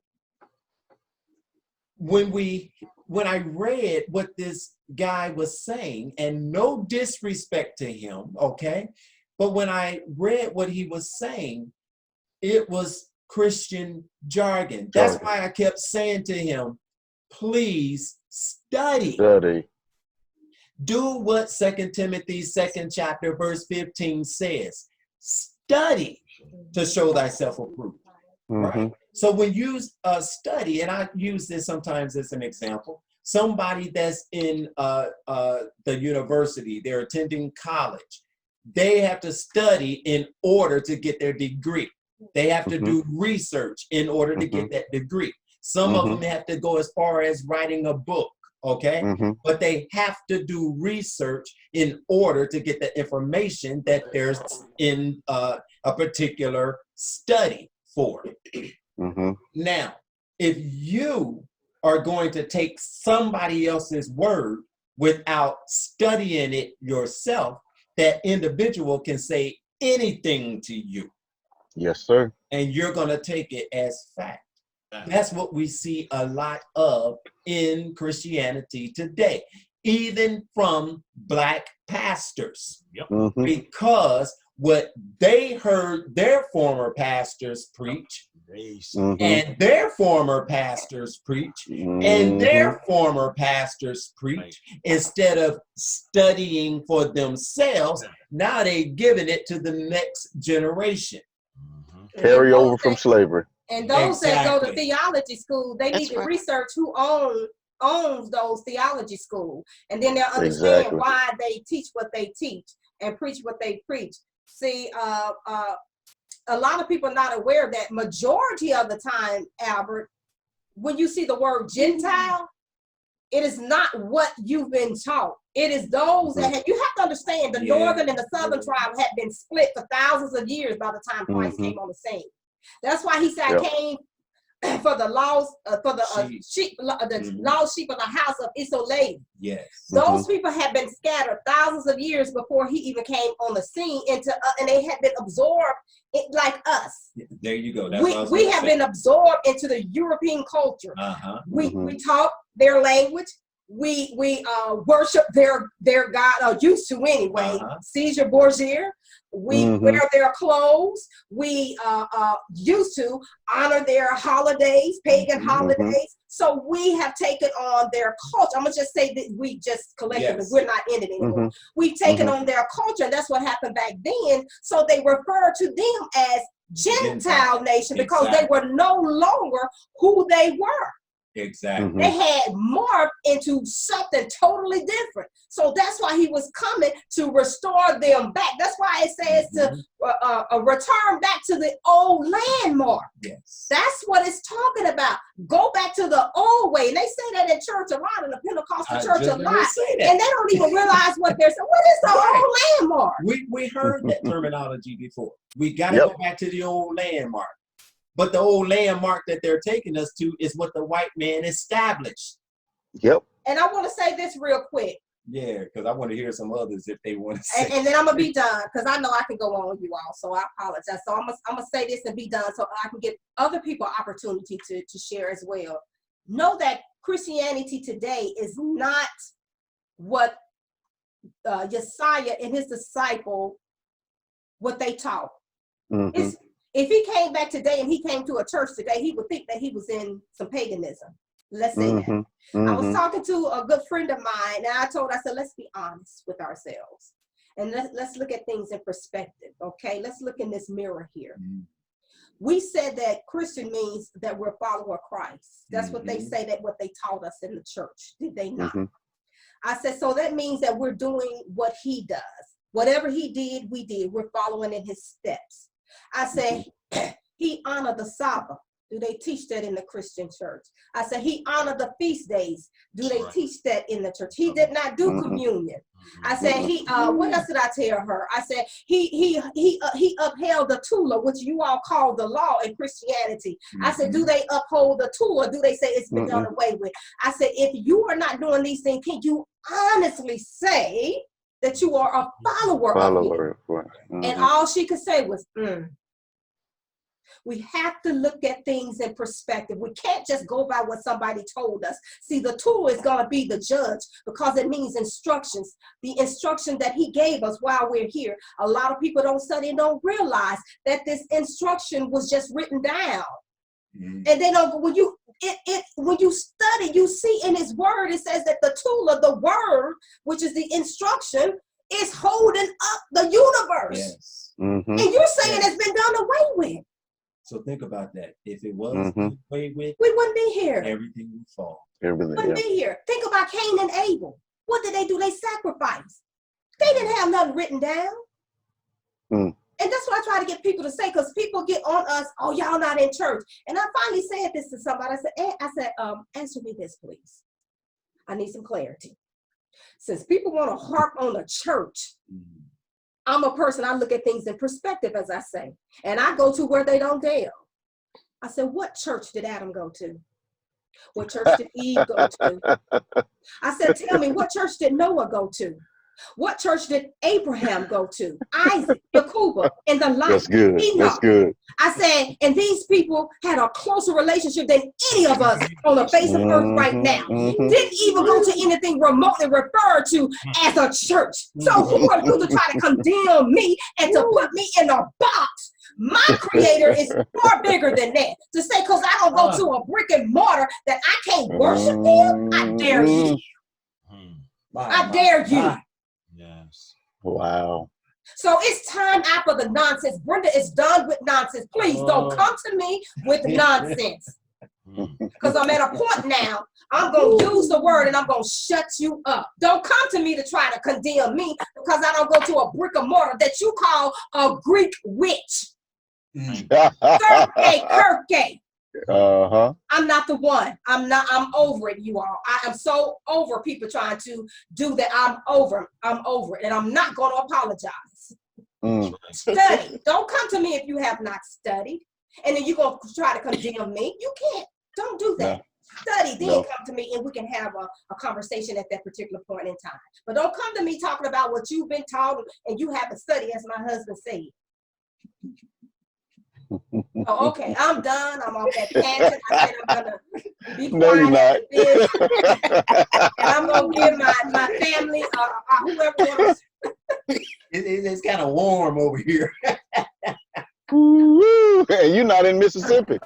when I read what this guy was saying, and no disrespect to him, okay, but when I read what he was saying, it was Christian jargon. That's why I kept saying to him, please study. Do what 2 Timothy 2nd chapter verse 15 says. Study to show thyself approved. Right? So when you study, and I use this sometimes as an example, somebody that's in the university, they're attending college, they have to study in order to get their degree. They have to do research in order to get that degree. Some of them have to go as far as writing a book, okay? But they have to do research in order to get the information that there's in a particular study for. Now, if you are going to take somebody else's word without studying it yourself, that individual can say anything to you. Yes, sir. And you're going to take it as fact. That's what we see a lot of in Christianity today, even from Black pastors, because what they heard their former pastors preach, and their former pastors preach, and their former pastors preach, instead of studying for themselves, now they're giving it to the next generation. Carry over from slavery. And those that go to theology school, they need to research who owned owns those theology schools, and then they'll understand Exactly. why they teach what they teach and preach what they preach. See, a lot of people are not aware of that. Majority of the time, Albert, when you see the word Gentile, it is not what you've been taught. It is those that have, you have to understand the northern and the southern tribe had been split for thousands of years by the time Christ came on the scene. That's why he said, I came for the lost, for the sheep, the lost sheep of the house of Israel. Yes. Those people had been scattered thousands of years before he even came on the scene into, and they had been absorbed like us. There you go. That's we have been absorbed into the European culture. We talk their language. We worship their God, or used to anyway. Caesar Borgia. We wear their clothes. We used to honor their holidays, pagan holidays. So we have taken on their culture. I'm gonna just say that we just collectively, we're not in it anymore. We've taken on their culture, and that's what happened back then. So they refer to them as Gentile nation because they were no longer who they were. Exactly. They had morphed into something totally different. So that's why he was coming to restore them back. That's why it says to return back to the old landmark. Yes. That's what it's talking about. Go back to the old way. And they say that in church a lot, in the Pentecostal church a lot. And they don't even realize what they're saying. What is the old landmark? We heard that terminology before. We got to go back to the old landmark. But the old landmark that they're taking us to is what the white man established. Yep. And I want to say this real quick. Yeah, because I want to hear some others if they want to say. And then I'm going to be done, because I know I can go on, you all, so I apologize. So I'm going to say this and be done so I can give other people opportunity to share as well. Know that Christianity today is not what Josiah and his disciple, what they taught. If he came back today and he came to a church today, he would think that he was in some paganism. Let's say that. I was talking to a good friend of mine, and I said, let's be honest with ourselves. And let's look at things in perspective, okay? Let's look in this mirror here. We said that Christian means that we're a follower of Christ. That's what they say, that what they taught us in the church. Did they not? I said, so that means that we're doing what he does. Whatever he did, we did. We're following in his steps. I say he honored the Sabbath. Do they teach that in the Christian church? I said he honored the feast days. Do they teach that in the church? He did not do communion. I said he what else did I tell her? I said he upheld the Tula, which you all call the law in Christianity. I said, do they uphold the Tula? Do they say it's been done away with? I said, if you are not doing these things, can you honestly say that you are a follower of him? And all she could say was, We have to look at things in perspective. We can't just go by what somebody told us. See, the tool is going to be the judge because it means instructions. The instruction that he gave us while we're here. A lot of people don't study and don't realize that this instruction was just written down. And they don't, when you study, you see in his word, it says that the tool of the word, which is the instruction, is holding up the universe. Yes. And you're saying it's been done away with. So think about that. If it was done away with, we wouldn't be here. Everything would fall. Wouldn't be here. Think about Cain and Abel. What did they do? They sacrificed. They didn't have nothing written down. And that's what I try to get people to say, because people get on us, oh, y'all not in church. And I finally said this to somebody. I said, answer me this, please. I need some clarity. Since people want to harp on the church, I'm a person, I look at things in perspective, as I say. And I go to where they don't dare. I said, what church did Adam go to? What church did Eve go to? I said, tell me, what church did Noah go to? What church did Abraham go to? Isaac, Jacob, and the light. That's good. Enoch. That's good. I said, and these people had a closer relationship than any of us on the face of earth right now. Didn't even go to anything remotely referred to as a church. So who are you to try to condemn me and to put me in a box? My creator is far bigger than that. To say, because I don't go to a brick and mortar, that I can't worship them, I dare you. I dare you. Yes. Wow. So it's time out for the nonsense. Brenda is done with nonsense. Please don't come to me with nonsense. Because I'm at a point now, I'm going to use the word and I'm going to shut you up. Don't come to me to try to condemn me because I don't go to a brick and mortar that you call a Greek witch. Kirke. I'm not the one. I'm over it, you all. I am so over people trying to do that. I'm over it. And I'm not going to apologize. Study. Don't come to me if you have not studied. And then you're going to try to condemn me. You can't. Don't do that. Study, then come to me and we can have a conversation at that particular point in time. But don't come to me talking about what you've been taught and you haven't studied, as my husband said. Oh, okay, I'm done. I'm off that tangent. I said I'm gonna be quiet. No, you're not. This, and I'm gonna give my family, whoever wants. It's kind of warm over here. And you're not in Mississippi.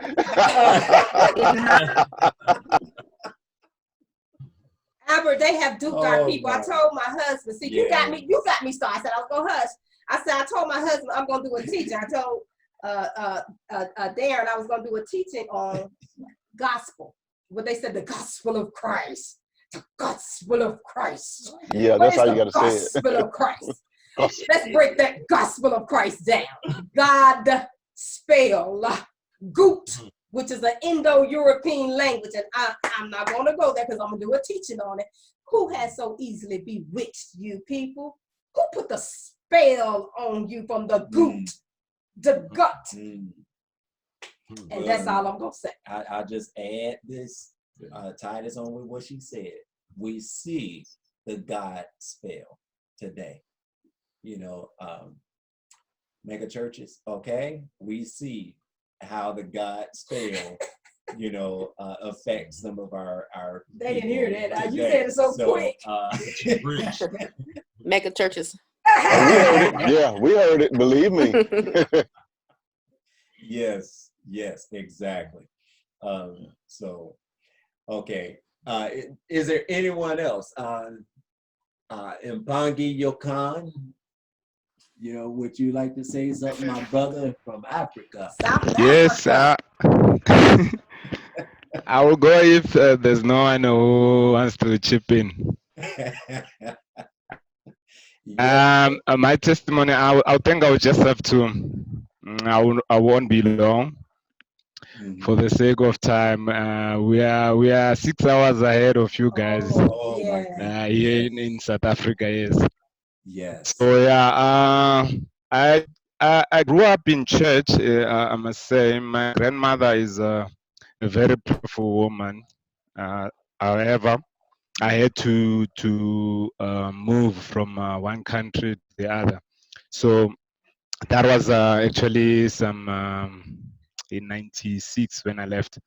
Albert, they have duped our people. I told my husband, see, you got me started. I said I was gonna hush. I told my husband I'm gonna do a teaching. I told Darren I was gonna do a teaching on gospel. But they said the gospel of Christ. The gospel of Christ. Yeah, that's how you gotta say it. Gospel of Christ. Let's break that gospel of Christ down. God spell Goot, which is an Indo-European language, and I'm not going to go there because I'm going to do a teaching on it. Who has so easily bewitched you people? Who put the spell on you from the Goot, the gut? And that's all I'm going to say. I'll just add this, tie this on with what she said. We see the God spell today. You know, mega churches, okay? We see how the God spell, you know, affects some of our They didn't hear that. You said it so quick. Mega churches. We heard it, believe me. Yes, exactly. So, okay. Is there anyone else? Mpangi Yokan, you know, would you like to say something, my brother from Africa? Yes, I will go if there's no one who wants to chip in. My testimony, I think I will just have to, I won't be long. For the sake of time, we are 6 hours ahead of you guys. Here in South Africa, yes. Yes. So yeah, I grew up in church. I must say, my grandmother is a very prayerful woman. However, I had to move from one country to the other. So that was actually some in '96 when I left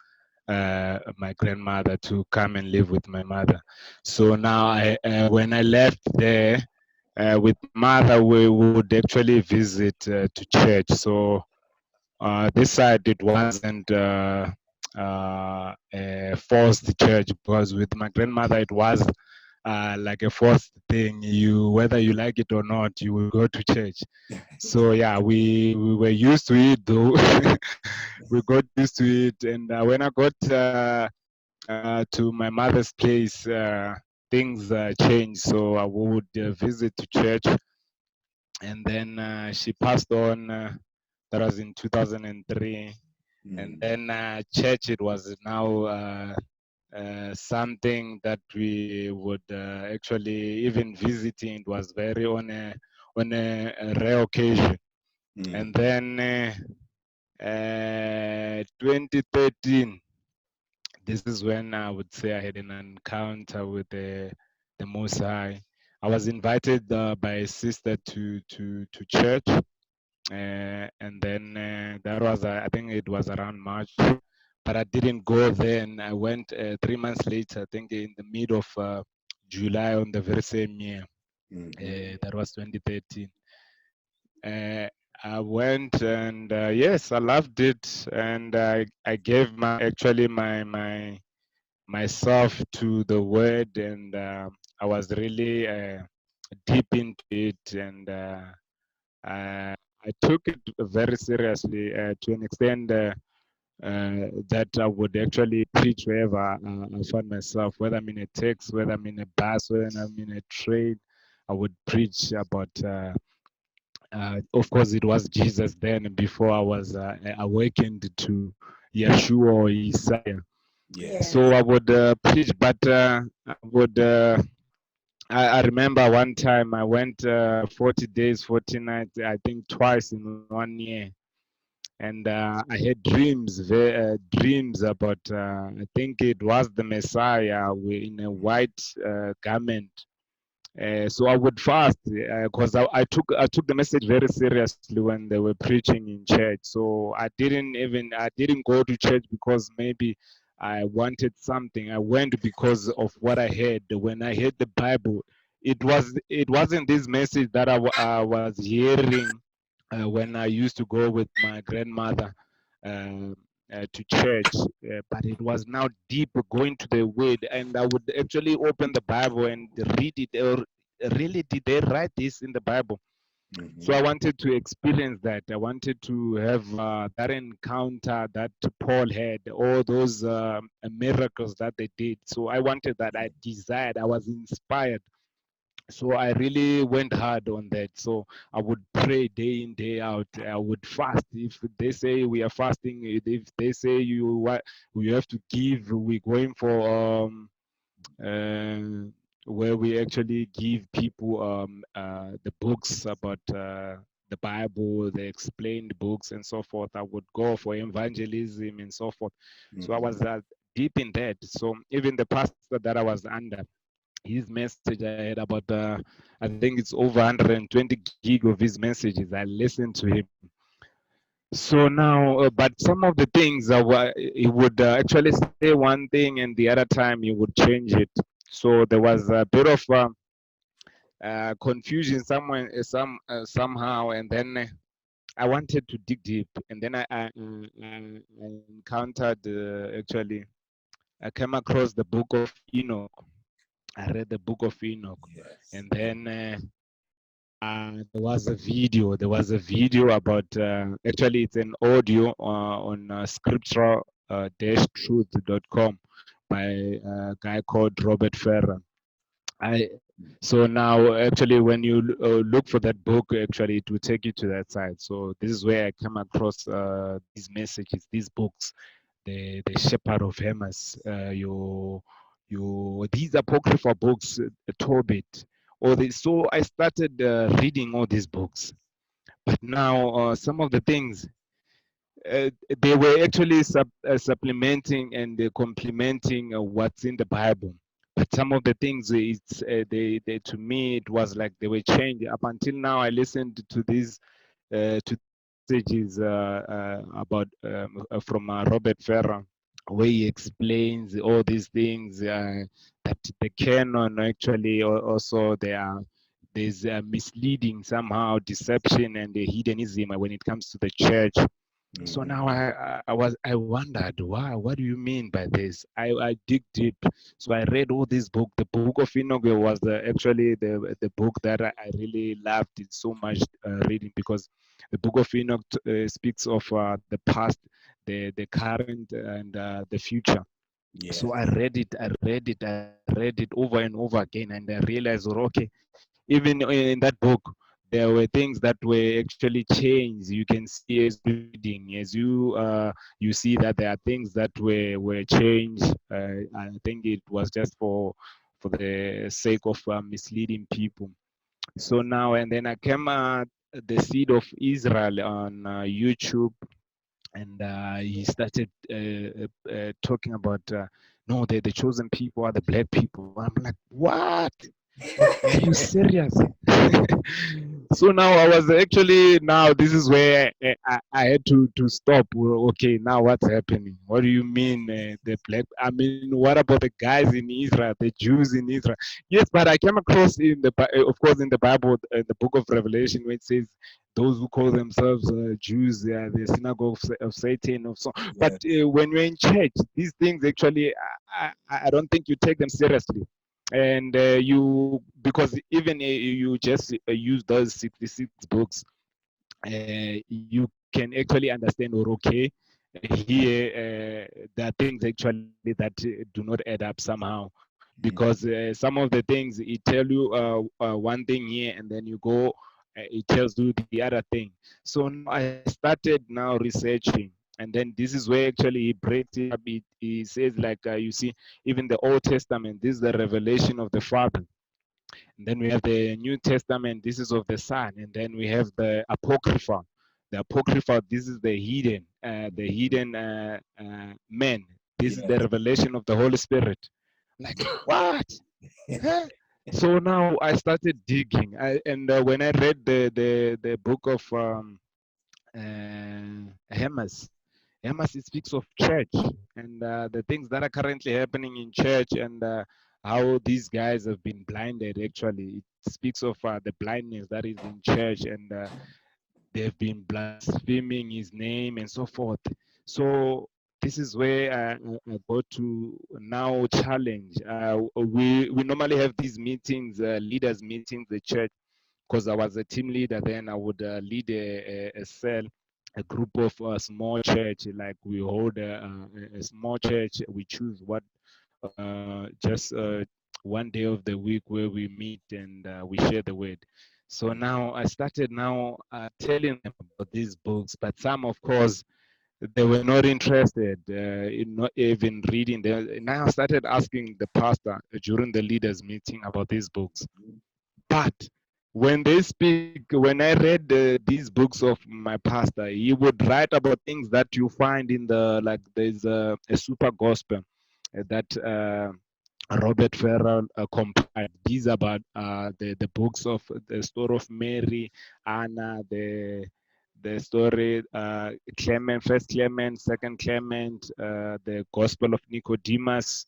my grandmother to come and live with my mother. So now when I left there with mother, we would actually visit to church. So this side it wasn't forced church, because with my grandmother it was like a forced thing. Whether you like it or not, you will go to church. So yeah, we were used to it though. We got used to it, and when I got to my mother's place, things changed. So I would visit to church, and then she passed on. That was in 2003, and then church. It was now something that we would actually even visiting. It was very on a rare occasion, and then 2013. This is when I would say I had an encounter with the Most High. I was invited by a sister to church, and then that was I think it was around March, but I didn't go then. I went 3 months later, I think in the mid of July on the very same year. That was 2013. I went, and yes, I loved it, and I gave myself to the word, and I was really deep into it, and I took it very seriously to an extent. that I would actually preach wherever I find myself, whether I'm in a taxi, whether I'm in a bus, whether I'm in a train. I would preach about, of course, it was Jesus then before I was awakened to Yeshua or Isaiah. Yes. So I would preach, but I would. I remember one time I went 40 days, 40 nights, I think twice in 1 year. And I had dreams about, I think it was the Messiah in a white garment. So I would fast because I took the message very seriously when they were preaching in church. So I didn't go to church because maybe I wanted something. I went because of what I heard. When I heard the Bible, it wasn't this message that I was hearing when I used to go with my grandmother to church, but it was now deep going to the word, and I would actually open the Bible and read it. Or really, did they write this in the Bible? So I wanted to experience that. I wanted to have that encounter that Paul had, all those miracles that they did. So I wanted that. I desired. I was inspired. So I really went hard on that. So I would pray day in, day out. I would fast. If they say we are fasting, if they say you have to give, we're going for where we actually give people the books about the Bible, the explained books and so forth. I would go for evangelism and so forth. So I was deep in that. So even the pastor that I was under, his message I had about I think it's over 120 gig of his messages. I listened to him. So now, but some of the things he would actually say one thing and the other time he would change it. So there was a bit of confusion somewhere, somehow, and then I wanted to dig deep, and then I encountered actually I came across the book of Enoch. I read the book of Enoch, and then there was a video. There was a video about actually it's an audio on scriptural-truth.com by a guy called Robert Ferrer. So now actually when you look for that book, actually it will take you to that site. So this is where I come across these messages, these books, the Shepherd of Hermas, these apocryphal books, Tobit, all this. So I started reading all these books, but now some of the things they were actually supplementing and complementing what's in the Bible. But some of the things, it's they to me it was like they were changed. Up until now, I listened to these to messages about from Robert Ferrer, where he explains all these things that the canon actually also there's misleading somehow, deception and the hedonism when it comes to the church. So now I wondered, wow, what do you mean by this? I dig deep. So I read all this book. The book of Enoch was actually the book that I really loved it so much reading, because the book of Enoch speaks of the past, the current, and the future. So I read it, I read it over and over again, and I realized, oh, okay, even in that book, there were things that were actually changed. You can see as reading, as you see that there are things that were changed. I think it was just for the sake of misleading people. So now and then I came the Seed of Israel on YouTube, and he started talking about no, the chosen people are the black people. I'm like, what? Are you serious? So now I was actually, now this is where I had to stop. Well, okay, now what's happening? What do you mean the black? I mean, what about the guys in Israel, the Jews in Israel? Yes, but I came across in of course, in the Bible, the book of Revelation, where it says those who call themselves Jews, they are the synagogue of Satan, of so. But when you're in church, these things actually, I don't think you take them seriously. And you, because even you just use those 66 books, you can actually understand, or okay, here there are things actually that do not add up somehow, because some of the things it tell you one thing here, and then you go it tells you the other thing. So now I started now researching, and then this is where actually he breaks it up. He says like you see, even the Old Testament, this is the revelation of the Father, and then we have the New Testament, this is of the Son, and then we have the Apocrypha. The Apocrypha, this is the hidden man. This is the revelation of the Holy Spirit. Like, what? Huh? So now I started digging, and when I read the book of Hermas, Hermas, it speaks of church and the things that are currently happening in church, and how these guys have been blinded. Actually, it speaks of the blindness that is in church, and they've been blaspheming his name and so forth. So this is where I go to now challenge. We normally have these meetings, leaders meetings, the church, because I was a team leader then. I would lead a cell, a group of small church. Like we hold a small church. We choose what just one day of the week where we meet and we share the word. So now I started now telling them about these books, but some, of course, they were not interested in not even reading them. Now I started asking the pastor during the leaders meeting about these books. But when they speak, when I read these books of my pastor, he would write about things that you find in the, like there's a super gospel that Robert Farrell compiled. These about the books of the story of Mary, Anna, the story Clement, First Clement, Second Clement, the Gospel of Nicodemus.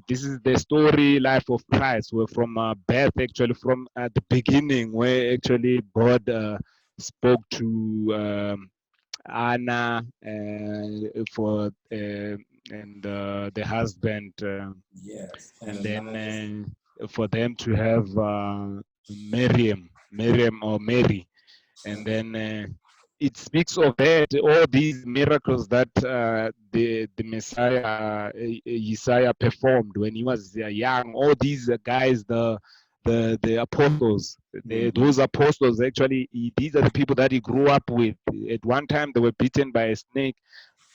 This is the story life of Christ, where from birth, actually from the beginning, where actually God spoke to Anna for and the husband, Yes. and then for them to have Miriam or Mary, and then it speaks of that, all these miracles that the Messiah Isaiah performed when he was young. All these guys, the apostles, those apostles actually, these are the people that he grew up with. At one time, they were bitten by a snake,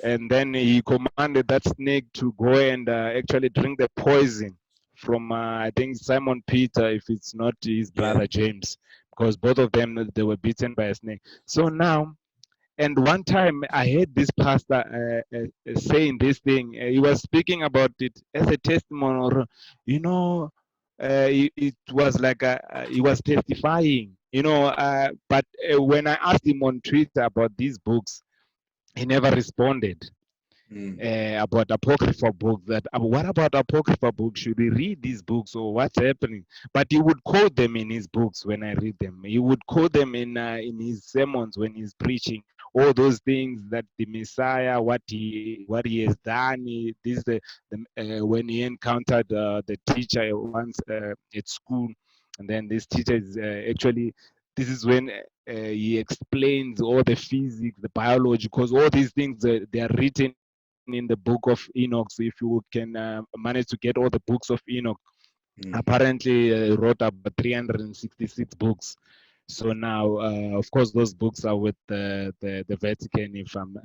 and then he commanded that snake to go and actually drink the poison from I think Simon Peter, if it's not his brother James, because both of them, they were bitten by a snake. So now, and one time I heard this pastor saying this thing. He was speaking about it as a testimony, or, you know, it was like he was testifying, you know. But when I asked him on Twitter about these books, he never responded. About apocryphal books, that what about apocryphal books, should we read these books or what's happening? But he would quote them in his books when I read them. He would quote them in his sermons when he's preaching, all those things that the Messiah, what he has done. This when he encountered the teacher once at school, and then this teacher is actually, this is when he explains all the physics, the biology, because all these things they are written in the book of Enoch. So if you can manage to get all the books of Enoch, apparently wrote about 366 books. So now, of course, those books are with the Vatican. If I'm,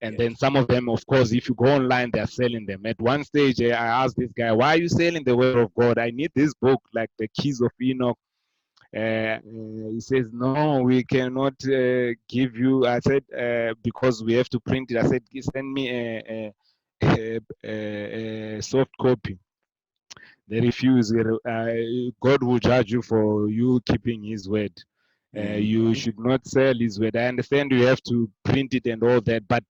and then some of them, of course, if you go online, they're selling them. At one stage, I asked this guy, "Why are you selling the Word of God? I need this book, like the Keys of Enoch." He says, "No, we cannot give you." I said, "Because we have to print it." I said, "Send me a soft copy." They refuse. God will judge you for you keeping His word. You should not sell His word. I understand you have to print it and all that, but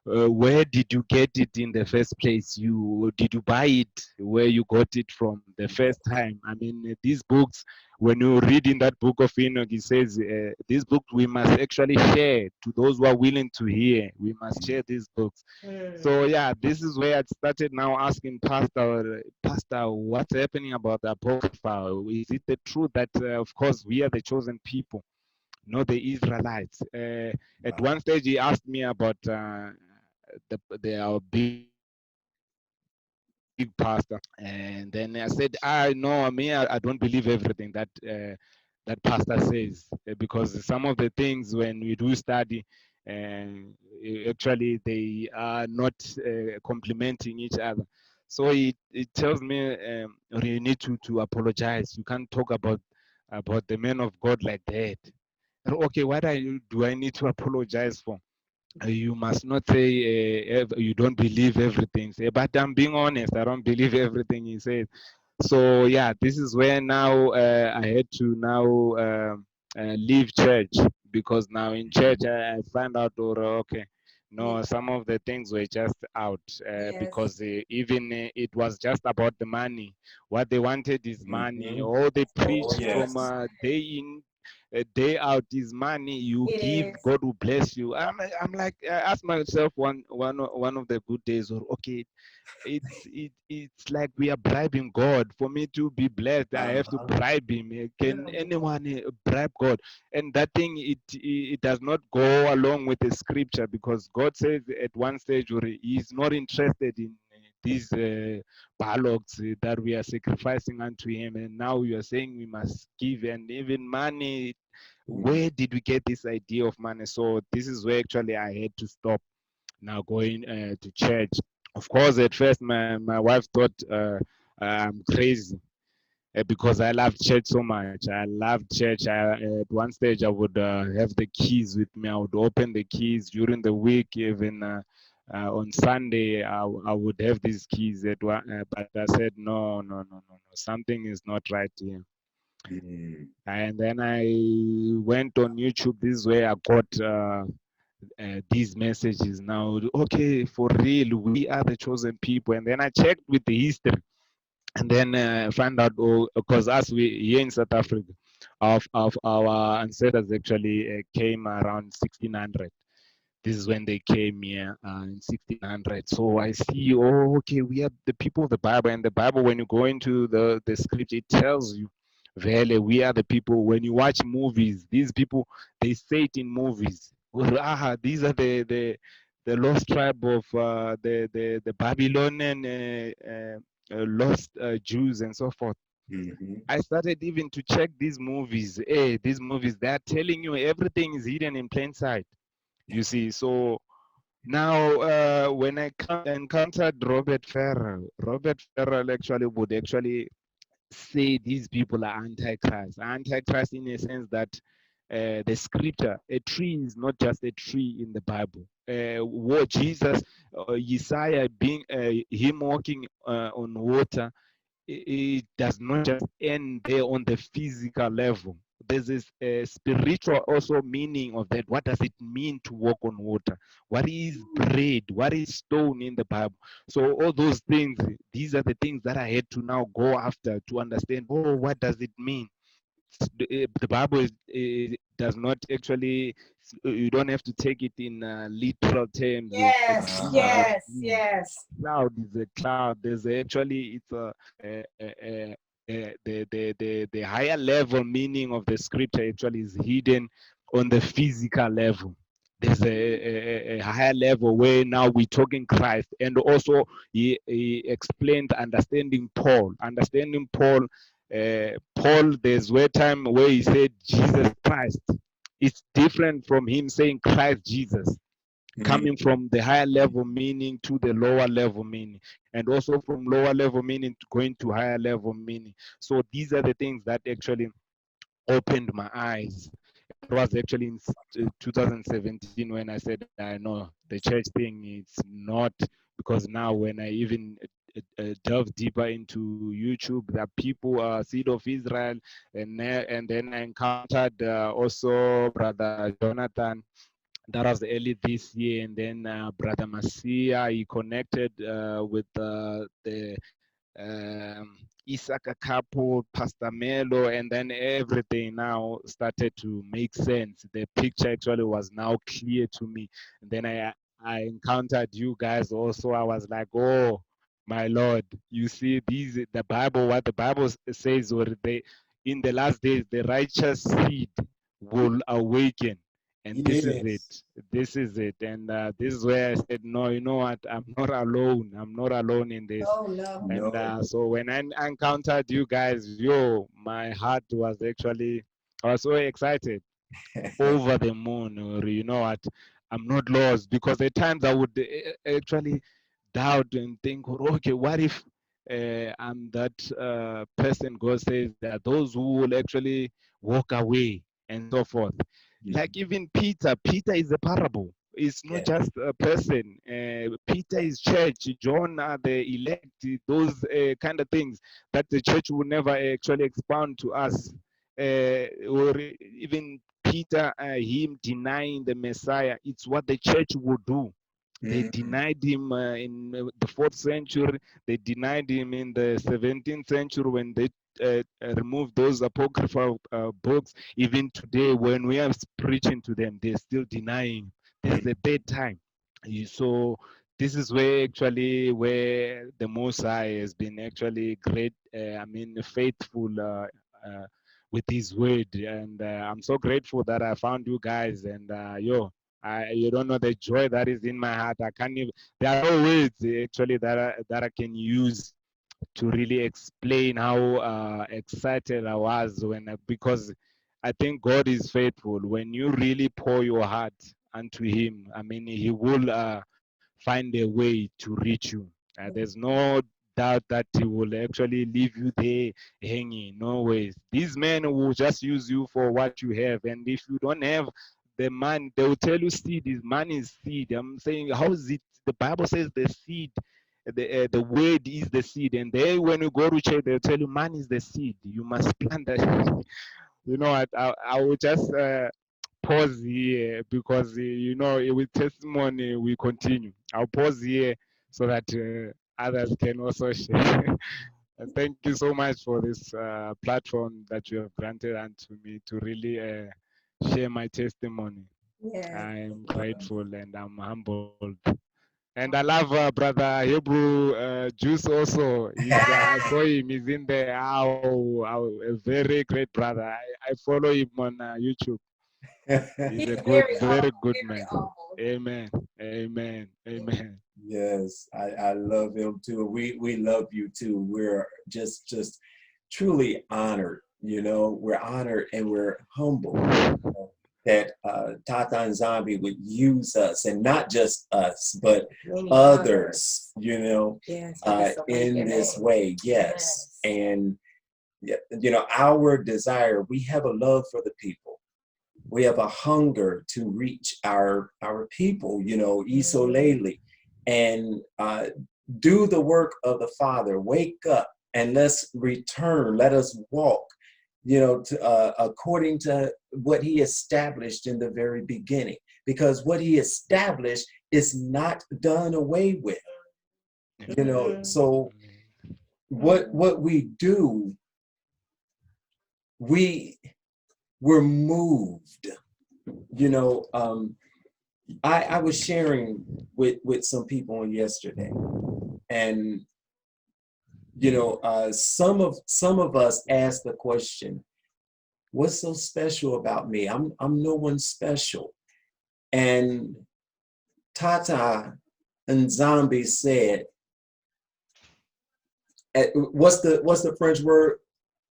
where did you get it in the first place? Did you buy it where you got it from the first time? I mean, these books, when you read in that book of Enoch, it says these books we must actually share to those who are willing to hear. We must share these books. So yeah, this is where I started now asking Pastor, what's happening about the Apocrypha? Is it the truth that, of course, we are the chosen people, not the Israelites? At one stage, he asked me about our big pastor. And then I said, I know me, I don't believe everything that that pastor says, because some of the things when we do study, actually they are not complementing each other. So it tells me you need to apologize. You can't talk about the man of God like that. Okay, what do I need to apologize for? You must not say you don't believe everything. Say, but I'm being honest, I don't believe everything he says. So yeah, this is where now I had to now leave church, because now in church I found out, okay, no, some of the things were just out because even it was just about the money. What they wanted is money. All they preached from day in day out is money. You give, God will bless you. I'm like, I asked myself one of the good days, or okay, it's like we are bribing God. For me to be blessed, I have to bribe him. Can anyone bribe God? And that thing, it does not go along with the scripture, because God says at one stage, or he's not interested in these bullocks that we are sacrificing unto him, and now you are saying we must give, and even money. Where did we get this idea of money? So this is where actually I had to stop now going to church. Of course, at first my wife thought I'm crazy because I love church so much. I loved church. At one stage, I would have the keys with me. I would open the keys during the week, even on Sunday. I would have these keys at one, but I said no, no, no, no, no. Something is not right here. And then I went on YouTube. This is where I got these messages now. Okay, for real, we are the chosen people. And then I checked with the history, and then find out, oh, because us, we here in South Africa, of our ancestors actually came around 1600. This is when they came here in 1600. So I see, oh, okay, we are the people of the Bible. And the Bible, when you go into the script, it tells you, really, we are the people. When you watch movies, these people, they say it in movies. These are the lost tribe of the Babylonian lost Jews and so forth. I started even to check these movies. Hey, these movies, they're telling you everything is hidden in plain sight. You see, so now when I encountered Robert Farrell actually would actually say these people are antichrist. Antichrist in a sense that the scripture, a tree is not just a tree in the Bible. What Jesus, Isaiah being him walking on water, it does not just end there on the physical level. There's this spiritual also meaning of that. What does it mean to walk on water? What is bread? What is stone in the Bible? So all those things, these are the things that I had to now go after to understand, oh, what does it mean? The Bible does not actually, you don't have to take it in literal terms. Yes. Cloud is a cloud. There's actually, it's the higher level meaning of the scripture actually is hidden on the physical level. There's a higher level where now we're talking Christ. And also he explained understanding Paul. Paul, there's where time where he said Jesus Christ. It's different from him saying Christ Jesus, coming from the higher level meaning to the lower level meaning, and also from lower level meaning to going to higher level meaning. So these are the things that actually opened my eyes. It was actually in 2017 when I said, I know the church thing, it's not, because now when I even delve deeper into YouTube, that people are Seed of Israel, and then I encountered also Brother Jonathan. That was early this year, and then Brother Masia, he connected with the Isaka couple, Pastor Melo, and then everything now started to make sense. The picture actually was now clear to me. And then I encountered you guys also. I was like, oh my Lord, you see, the Bible, what the Bible says, or in the last days, the righteous seed will awaken, And this is it. This is it. And this is where I said, no, you know what? I'm not alone. I'm not alone in this. Oh no. And so when I encountered you guys, yo, my heart was actually, I was so excited, over the moon. Or you know what? I'm not lost, because at times I would actually doubt and think, okay, what if I'm that person God says that those who will actually walk away and so forth. Like even Peter is a parable. It's not just a person. Peter is church. John are the elect. Those kind of things that the church will never actually expound to us. Or even Peter, him denying the Messiah. It's what the church will do. They denied him in the 4th century. They denied him in the 17th century when they removed those apocryphal books. Even today, when we are preaching to them, they're still denying. This is the 3rd time. So this is where the Most High has been actually great. Faithful with His word, and I'm so grateful that I found you guys. And you don't know the joy that is in my heart. I can't even. There are no words actually that I can use to really explain how excited I was because I think God is faithful. When you really pour your heart unto Him, He will find a way to reach you. There's no doubt that He will actually leave you there hanging. No ways. These men will just use you for what you have, and if you don't have the man, they will tell you seed is man is seed. I'm saying, how is it? The Bible says the seed, the word is the seed, and then when you go to church, they'll tell you man is the seed. You must plant that. You know, I will just pause here because with testimony we continue. I'll pause here so that others can also share. And thank you so much for this platform that you have granted unto me to really share my testimony. Yeah. I am grateful and I'm humbled. And I love Brother Hebrew Juice also. I saw him, he's in there. A very great brother. I follow him on YouTube. He's a good, very good man. Amen. Amen. Amen. Yes, I love him too. We love you too. We're just truly honored. We're honored and we're humbled that Tata and Zombie would use us, and not just us, but others. Yes, in this way. Yes, and our desire. We have a love for the people. We have a hunger to reach our people, Isolele, and do the work of the Father. Wake up and let's return. Let us walk, according to what He established in the very beginning. Because what He established is not done away with. So what we do, we're moved. I was sharing with some people on yesterday, and some of us asked the question, what's so special about me? I'm no one special. And Tata and Zombie said, what's the French word?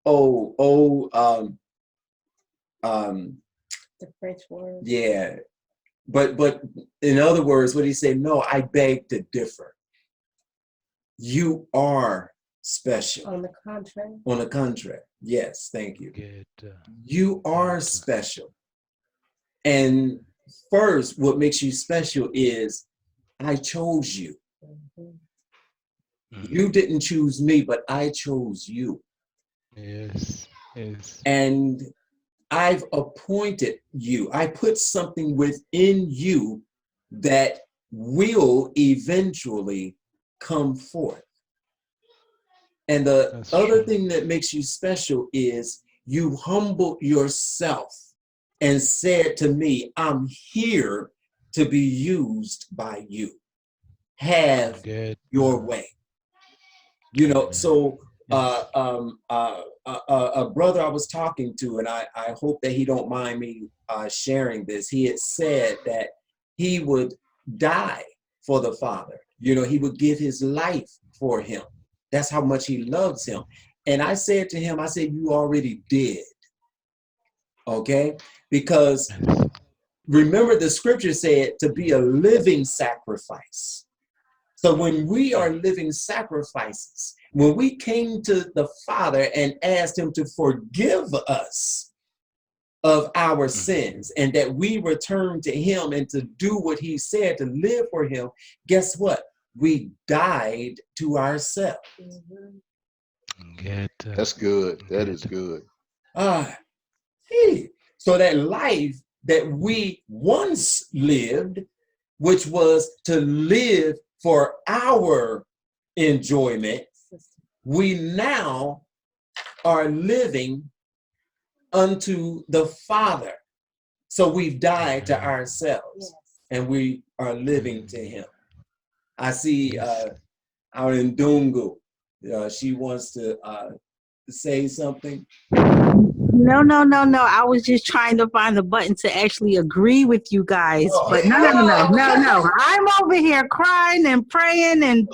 The French word. Yeah. But in other words, what he said, no, I beg to differ. You are special. On the contrary. On the contrary. Yes, thank you. Good. You are special. And first, what makes you special is I chose you. You didn't choose me, but I chose you. Yes. And I've appointed you. I put something within you that will eventually come forth. And the other thing that makes you special is you humbled yourself and said to me, I'm here to be used by you. Have your way. So a brother I was talking to, and I hope that he don't mind me sharing this. He had said that he would die for the Father. You know, he would give his life for him. That's how much he loves him. And I said to him, I said, you already did. Okay? Because remember the scripture said to be a living sacrifice. So when we are living sacrifices, when we came to the Father and asked him to forgive us of our sins and that we return to him and to do what he said, to live for him, guess what? We died to ourselves. That's good. That is good. So that life that we once lived, which was to live for our enjoyment, we now are living unto the Father. So we've died to ourselves and we are living to him. I see out in Dungu, she wants to say something. No. I was just trying to find the button to actually agree with you guys. Oh. But no. I'm over here crying and praying and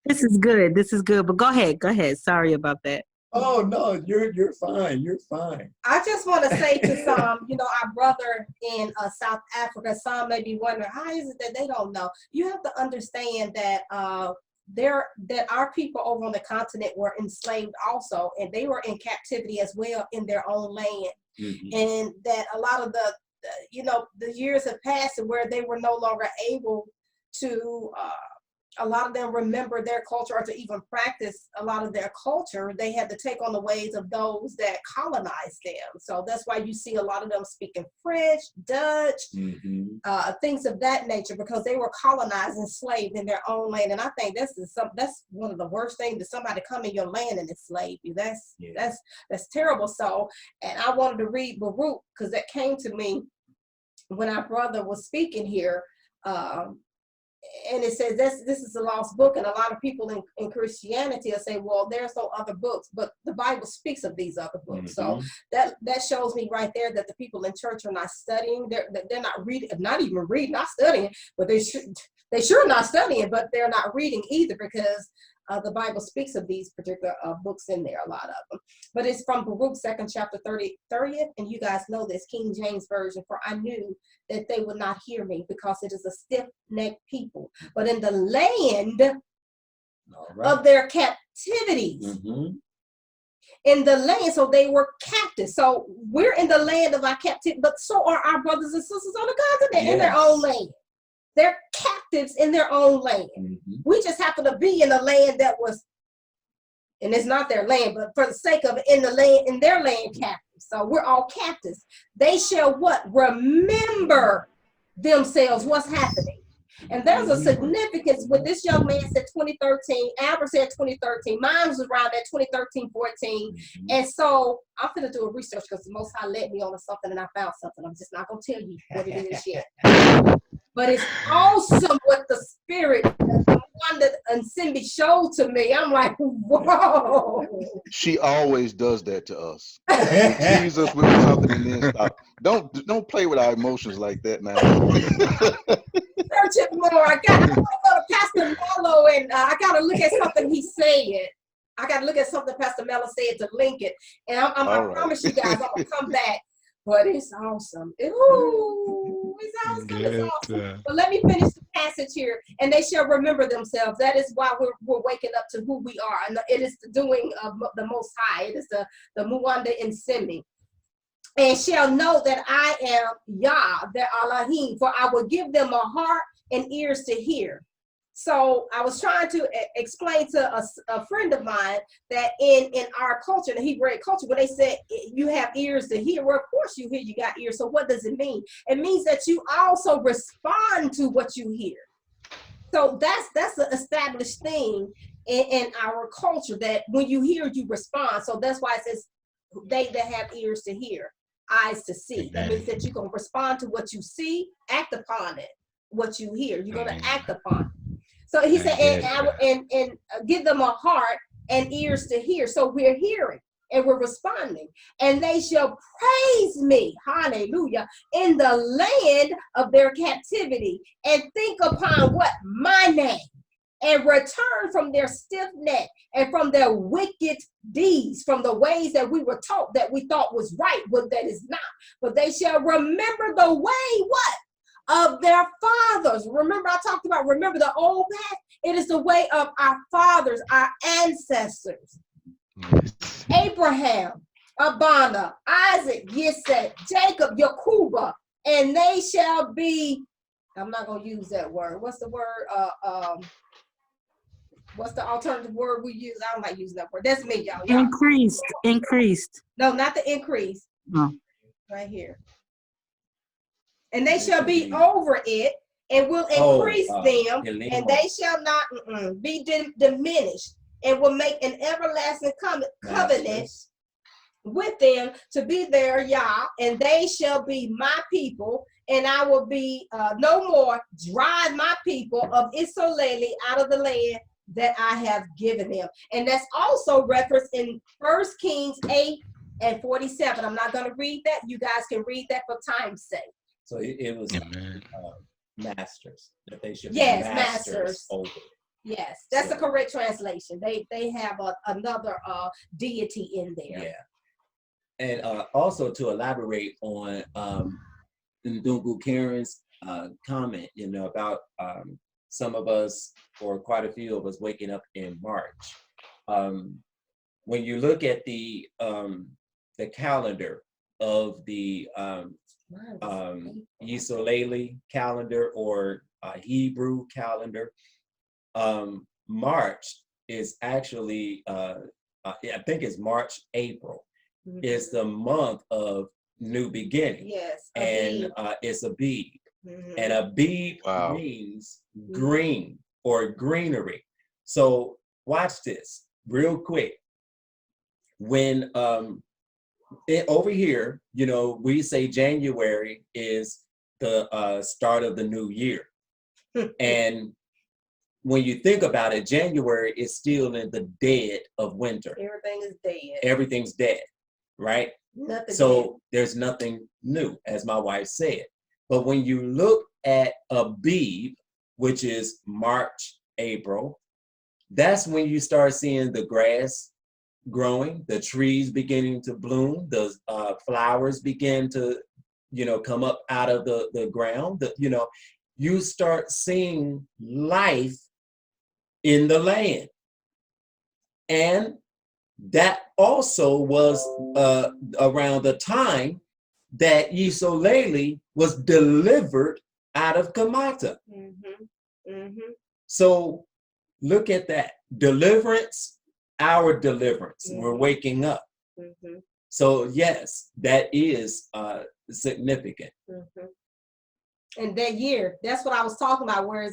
this is good. This is good. But go ahead. Sorry about that. Oh no, you're fine. You're fine. I just want to say to some, you know, our brother in South Africa, some may be wondering, how is it that they don't know? You have to understand that that our people over on the continent were enslaved also, and they were in captivity as well in their own land. And that a lot of the years have passed where they were no longer able to a lot of them remember their culture or to even practice a lot of their culture. They had to take on the ways of those that colonized them. So that's why you see a lot of them speaking French, Dutch, things of that nature, because they were colonized, enslaved in their own land. And I think that's one of the worst things, that somebody come in your land and enslave you. That's terrible. So, and I wanted to read Baruch because that came to me when our brother was speaking here. And it says this is a lost book, and a lot of people in Christianity will say, well, there's no other books, but the Bible speaks of these other books. So that shows me right there that the people in church are not studying. They're not reading, not even reading, not studying, but they sure not studying, but they're not reading either, because the Bible speaks of these particular books in there, a lot of them. But it's from Baruch 2nd chapter 30th, and you guys know this, King James Version. For I knew that they would not hear me, because it is a stiff-necked people. But in the land of their captivity, in the land, so they were captive. So we're in the land of our captivity, but so are our brothers and sisters on the continent in their own land. They're captives in their own land. We just happen to be in a land that was, and it's not their land, but for the sake of it, in their land captives. So we're all captives. They shall what? Remember themselves, what's happening. And there's a significance with this young man said 2013, Albert said 2013, mine was around that 2013, 14. And so I'm gonna do a research because the Most High led me on to something and I found something. I'm just not gonna tell you what it is yet. But it's awesome what the Spirit, the one that Simbi showed to me. I'm like, whoa. She always does that to us. She teases us with something and then stop. Don't play with our emotions like that now. Search it more. I gotta go to Pastor Mello and I gotta look at something he said. I gotta look at something Pastor Mello said to link it. And I promise you guys, I'm gonna come back. But it's awesome. It's awesome. It's awesome. But let me finish the passage here. And they shall remember themselves. That is why we're waking up to who we are. And it is the doing of the Most High. It is the Muwanda in Simi. And shall know that I am Yah, the Elohim, for I will give them a heart and ears to hear. So I was trying to explain to a friend of mine that in our culture, the Hebrew culture, when they said you have ears to hear, well, of course you hear, you got ears. So what does it mean? It means that you also respond to what you hear. So that's an established thing in our culture, that when you hear, you respond. So that's why it says they that have ears to hear, eyes to see. That means that you're going to respond to what you see, act upon it, what you hear. You're going to act upon it. So he said, and give them a heart and ears to hear. So we're hearing and we're responding. And they shall praise me, hallelujah, in the land of their captivity, and think upon what? My name, and return from their stiff neck and from their wicked deeds, from the ways that we were taught that we thought was right, but that is not. But they shall remember the way, what? Of their fathers. Remember, I talked about, remember the old path? It is the way of our fathers, our ancestors. Abraham, Abana, Isaac, Yitzhak, Jacob, Yakuba, and they shall be, I'm not going to use that word. What's the word? What's the alternative word we use? I don't like using that word. That's me, y'all. Increased. No, not the increase. No. Right here. And they shall be over it, and will increase them, and they shall not be diminished, and will make an everlasting covenant with them to be their Yah, and they shall be my people, and I will be no more drive my people of Israel out of the land that I have given them. And that's also referenced in 1 Kings 8:47. I'm not going to read that. You guys can read that for time's sake. So it was masters, that they should be masters over. Yes, that's the correct translation. They have another deity in there. Yeah. And also to elaborate on Ndungu Karen's comment, about some of us, or quite a few of us, waking up in March. When you look at the calendar of the Yisoleli calendar, or Hebrew calendar, March is actually, I think it's March, April, is the month of new beginning. Yes. And it's a bead. And a bead means green or greenery. So watch this real quick. When over here, we say January is the start of the new year. And when you think about it, January is still in the dead of winter. Everything is dead. Everything's dead, right? Nothing so dead. There's nothing new, as my wife said. But when you look at Abib, which is March, April, that's when you start seeing the grass growing, the trees beginning to bloom, the flowers begin to, come up out of the ground. You start seeing life in the land. And that also was around the time that Yisoleli was delivered out of Kamata. So look at that. Deliverance, our deliverance. We're waking up. So yes, that is significant. And that year, that's what I was talking about, where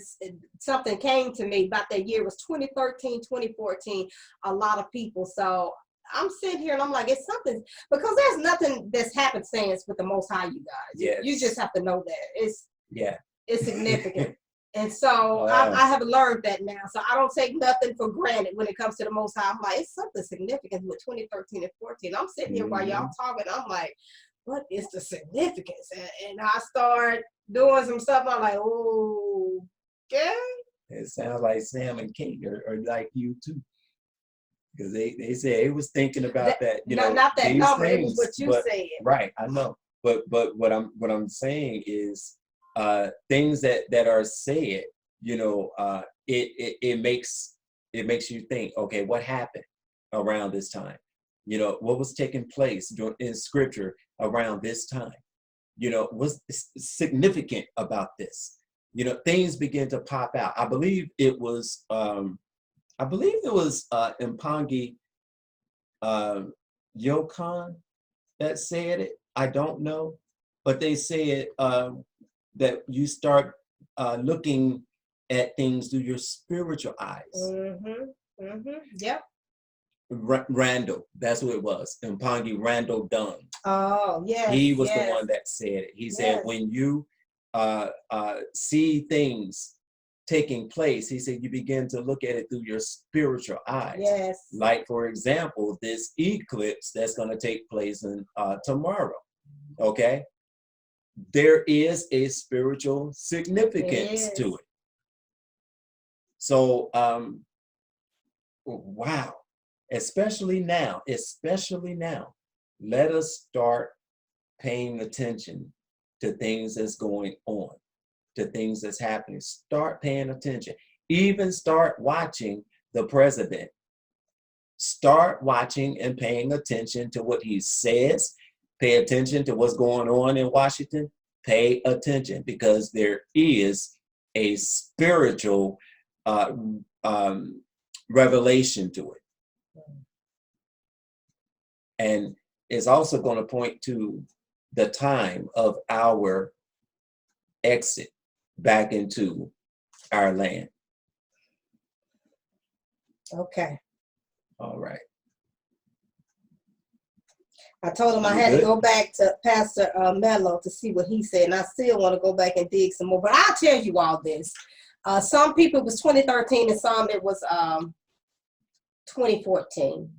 something came to me about that year. It was 2013, 2014, a lot of people. So I'm sitting here and I'm like, it's something, because there's nothing that's happenstance with the Most High, you guys. Yes. You just have to know that. It's significant. And so I have learned that now. So I don't take nothing for granted when it comes to the Most High. I'm like, it's something significant with 2013 and 14. I'm sitting here while y'all talking. I'm like, what is the significance? And I start doing some stuff. I'm like, oh, yeah. It sounds like Sam and King are like you too. Because they said they was thinking about that. Not that number, it was what you said. Right, I know. But what I'm saying is things that are said, it makes you think, okay, what happened around this time? What was taking place in scripture around this time? What's significant about this? Things begin to pop out. I believe it was Mpangi Yokan that said it. I don't know, but they said that you start looking at things through your spiritual eyes. Yep. Randall, that's who it was. Mpangi Randall Dunn. Oh, yes. He was the one that said it. He said, when you see things taking place, he said, you begin to look at it through your spiritual eyes. Yes. Like, for example, this eclipse that's going to take place in tomorrow. Okay. There is a spiritual significance to it. So, wow, especially now, let us start paying attention to things that's going on, to things that's happening. Start paying attention. Even start watching the president. Start watching and paying attention to what he says. Pay attention to what's going on in Washington. Pay attention, because there is a spiritual revelation to it. And it's also going to point to the time of our exit back into our land. Okay. All right. I told him I had to go back to Pastor Mello to see what he said, and I still want to go back and dig some more. But I'll tell you all this. Some people it was 2013, and some it was 2014.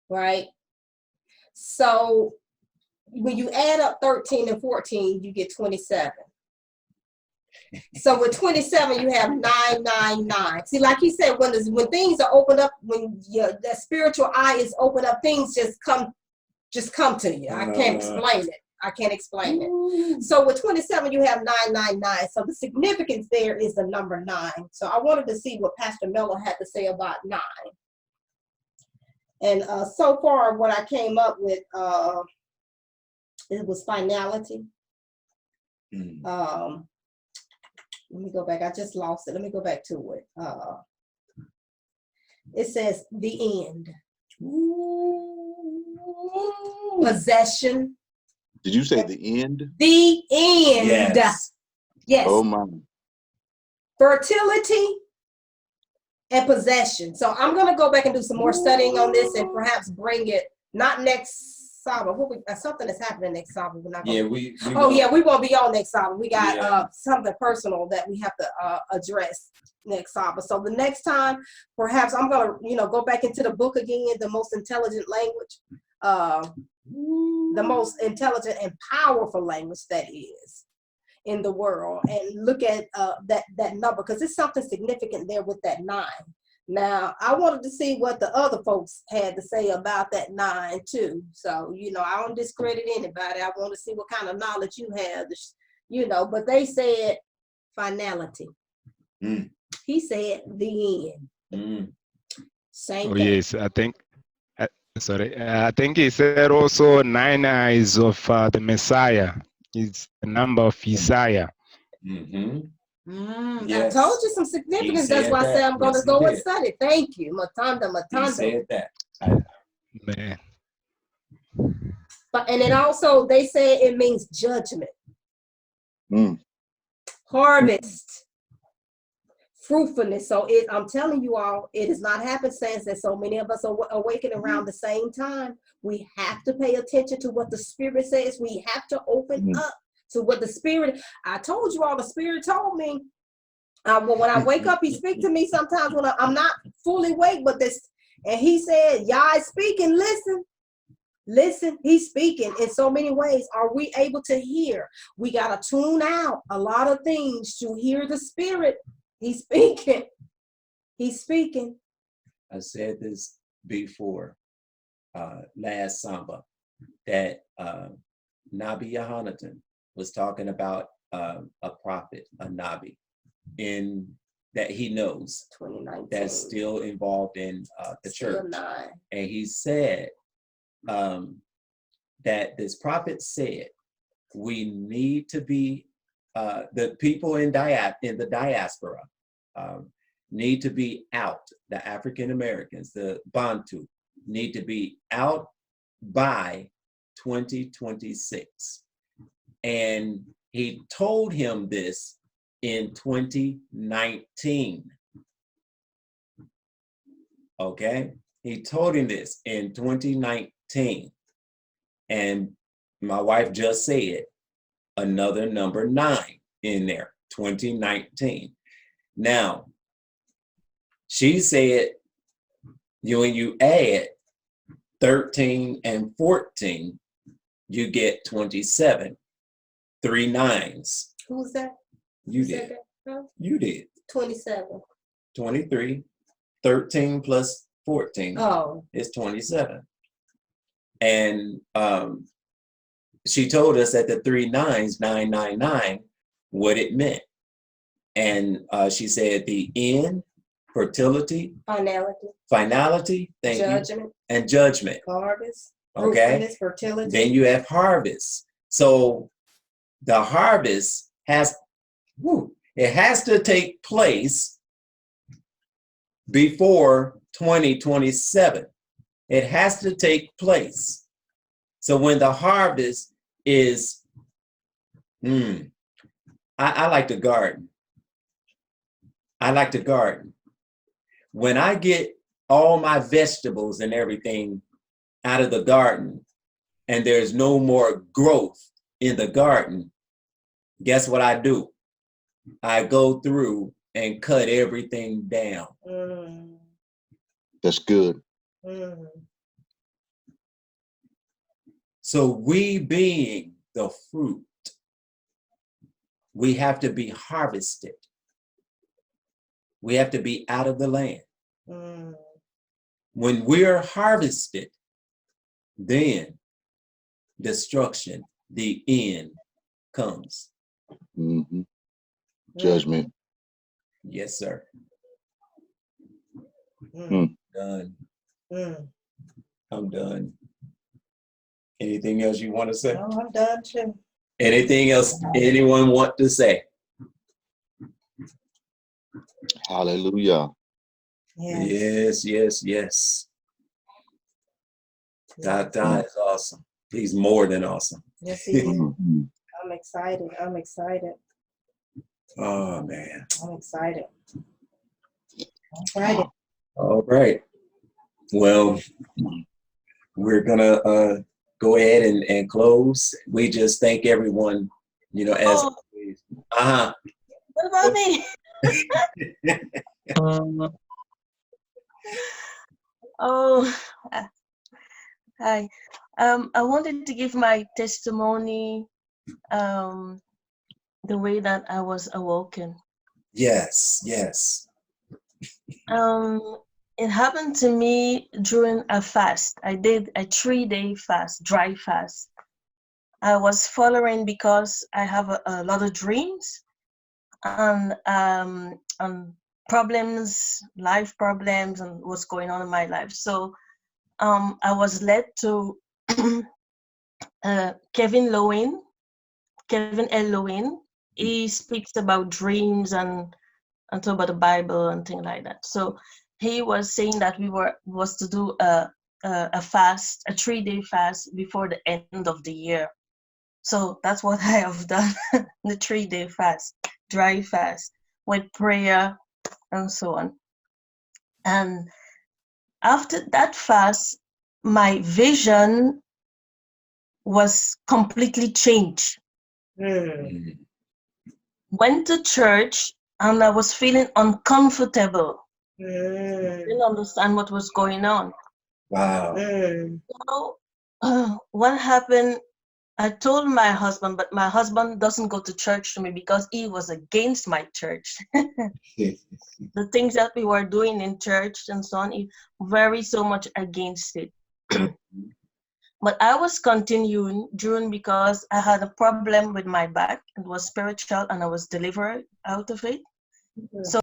Right? So when you add up 13 and 14, you get 27. So with 27, you have 999. See, like he said, when things are opened up, when the spiritual eye is opened up, things just come to you. I can't explain it. I can't explain it. So with 27, you have 999. So the significance there is the number 9. So I wanted to see what Pastor Mello had to say about 9. And so far, what I came up with, it was finality. Let me go back. I just lost it. Let me go back to it. It says the end. Possession. Did you say the end? The end. Yes. Yes. Oh my. Fertility and possession. So I'm going to go back and do some more studying on this and perhaps bring it, not next Sabbath. Something that's happening next Sabbath. We're not gonna, we won't be on next Sabbath. We got something personal that we have to address next Sabbath. So the next time, perhaps I'm going to, go back into the book again, the most intelligent language, the most intelligent and powerful language that is in the world, and look at that number, because it's something significant there with that 9. Now, I wanted to see what the other folks had to say about that 9 too. So, I don't discredit anybody. I want to see what kind of knowledge you have, but they said finality. He said the end. Same thing. Yes, I think, I think he said also 9 is of the Messiah. It's the number of Isaiah. I told you some significance. That's why I said I'm going to go and study. Thank you. Matanda. He said that. Man. And it also, they say it means judgment. Harvest. Fruitfulness. So I'm telling you all, it is not happenstance that so many of us are awakening around the same time. We have to pay attention to what the Spirit says. We have to open up to what the Spirit. I told you all, the Spirit told me. When I wake up, He speaks to me sometimes when I'm not fully awake. But and He said, "Yah is speaking. Listen. He's speaking in so many ways. Are we able to hear? We gotta tune out a lot of things to hear the Spirit. He's speaking. He's speaking." I said this before, last Samba, that Nabi Yohanatan was talking about a prophet, a Nabi, in that he knows that's still involved in the church. And he said that this prophet said, we need to be, the people in the diaspora need to be out, the African Americans, the Bantu, need to be out by 2026. And he told him this in 2019. Okay? He told him this in 2019. And my wife just said another number 9 in there, 2019. Now, she said when you add 13 and 14, you get 27. 3 9s. Who's that? You Who said did. that? Huh? You did. 27. 23. 13 plus 14 is 27. And she told us that the 3 9s, 999, what it meant. And she said the end, fertility, finality, thank judgment, you, and judgment. harvest, Okay. fertility. Then you have harvest. So the harvest has to take place before 2027. It has to take place. So when the harvest is, I like to garden. I like to garden. When I get all my vegetables and everything out of the garden and there's no more growth in the garden, guess what I do? I go through and cut everything down. That's good. So we being the fruit, we have to be harvested. We have to be out of the land. When we're harvested, then destruction, the end comes. Judgment. Yes, sir. Done. I'm done. Anything else you want to say? No, I'm done too. Anything else anyone want to say? Hallelujah. Yes. Tata is awesome. He's more than awesome. Yes, he is. I'm excited. Oh, man. I'm excited. Excited. All right. Well, we're going to go ahead and close. We just thank everyone, as always. What about me? Hi. I wanted to give my testimony the way that I was awoken. Yes. It happened to me during a fast. I did a 3-day fast, dry fast. I was following because I have a lot of dreams and problems, life problems, and what's going on in my life. So I was led to Kevin L. Lewin. He speaks about dreams and talk about the Bible and things like that. So he was saying that we was to do a fast, a 3-day fast before the end of the year. So that's what I have done, the 3-day fast, dry fast, with prayer and so on. And after that fast, my vision was completely changed. Went to church and I was feeling uncomfortable. Didn't understand what was going on. Wow. So what happened, I told my husband, but my husband doesn't go to church to me because he was against my church. The things that we were doing in church and so on, he very so much against it. But I was continuing because I had a problem with my back. It was spiritual and I was delivered out of it. So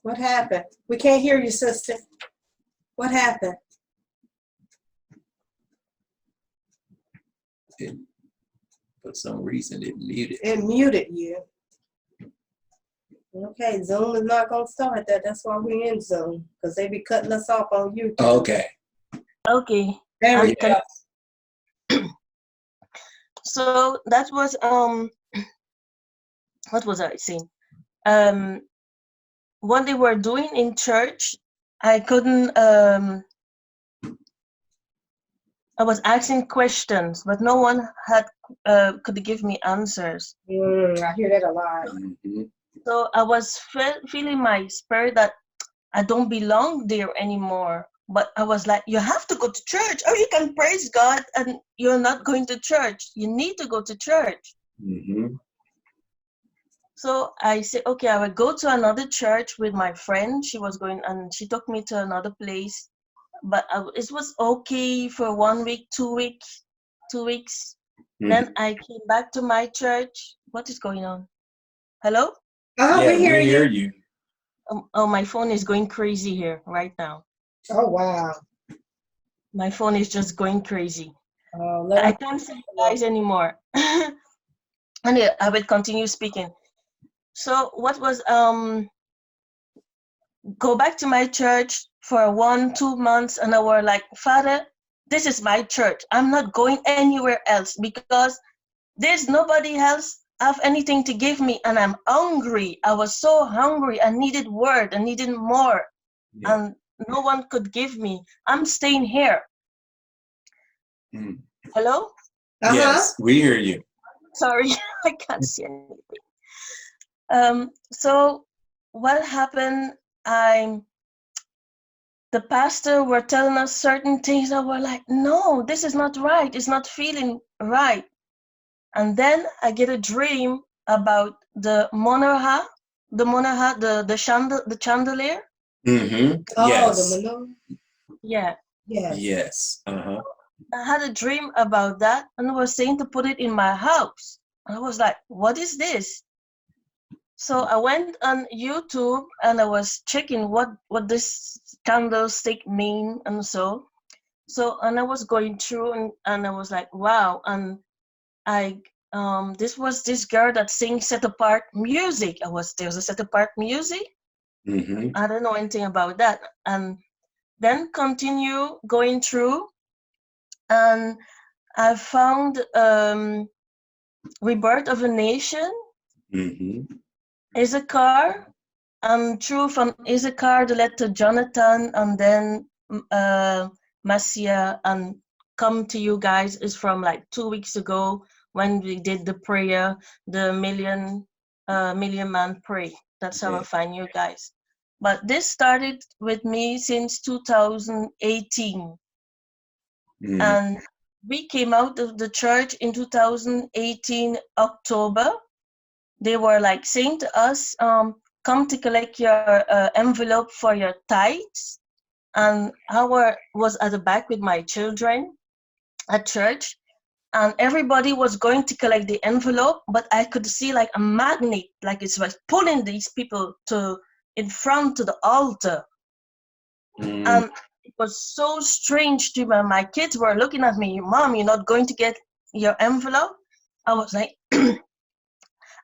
what happened? We can't hear you, sister. What happened? For some reason, it muted. It muted you. Okay, Zoom is not going to start that. That's why we're in Zoom, because they be cutting us off on YouTube. Okay. There we go. So that was what was I saying? What they were doing in church, I couldn't I was asking questions, but no one had could give me answers. I hear that a lot. Mhm. So I was feeling my spirit that I don't belong there anymore. But I was like, you have to go to church, or you can praise God and you're not going to church. You need to go to church. Mhm. So I said, okay, I will go to another church with my friend. She was going, and she took me to another place. But it was okay for 1 week, 2 weeks, 2 weeks. Then I came back to my church. What is going on? Hello? Oh, Yeah, we hear we hear you. you. Oh, my phone is going crazy here right now. Oh, wow. My phone is just going crazy. Let I him- can't see you guys anymore. And I will continue speaking. So what was go back to my church for 1-2 months, and I were like, Father, this is my church. I'm not going anywhere else because there's nobody else have anything to give me, and I'm hungry. I was so hungry. I needed word. I needed more, Yeah. and no one could give me. I'm staying here. Mm. Hello? Yes, we hear you. Sorry, I can't see anything. So what happened? The pastor were telling us certain things that were like, no, this is not right. It's not feeling right. And then I get a dream about the monoha, the chandelier. Mm-hmm. Oh, Yes. the Malone. Yeah. Yes. Yes. Uh-huh. I had a dream about that and I was saying to put it in my house. And I was like, what is this? So I went on YouTube and I was checking what this candlestick mean and so. And I was going through and I was like, wow. And this was this girl that sings set apart music. There's a set apart music. Mm-hmm. I don't know anything about that. And then continue going through and I found Rebirth of a Nation, Mm-hmm. Issachar, and through from Issachar the letter Jonathan, and then Messiah, and Come to You Guys is from like 2 weeks ago when we did the prayer, the million man pray. That's how I find you guys. But this started with me since 2018. Mm-hmm. And we came out of the church in 2018 October. They were like saying to us, come to collect your envelope for your tithes. And I was at the back with my children at church, and everybody was going to collect the envelope, but I could see like a magnet, like it's like pulling these people in front to the altar. And it was so strange to me. My kids were looking at me, Mom, you're not going to get your envelope? I was like,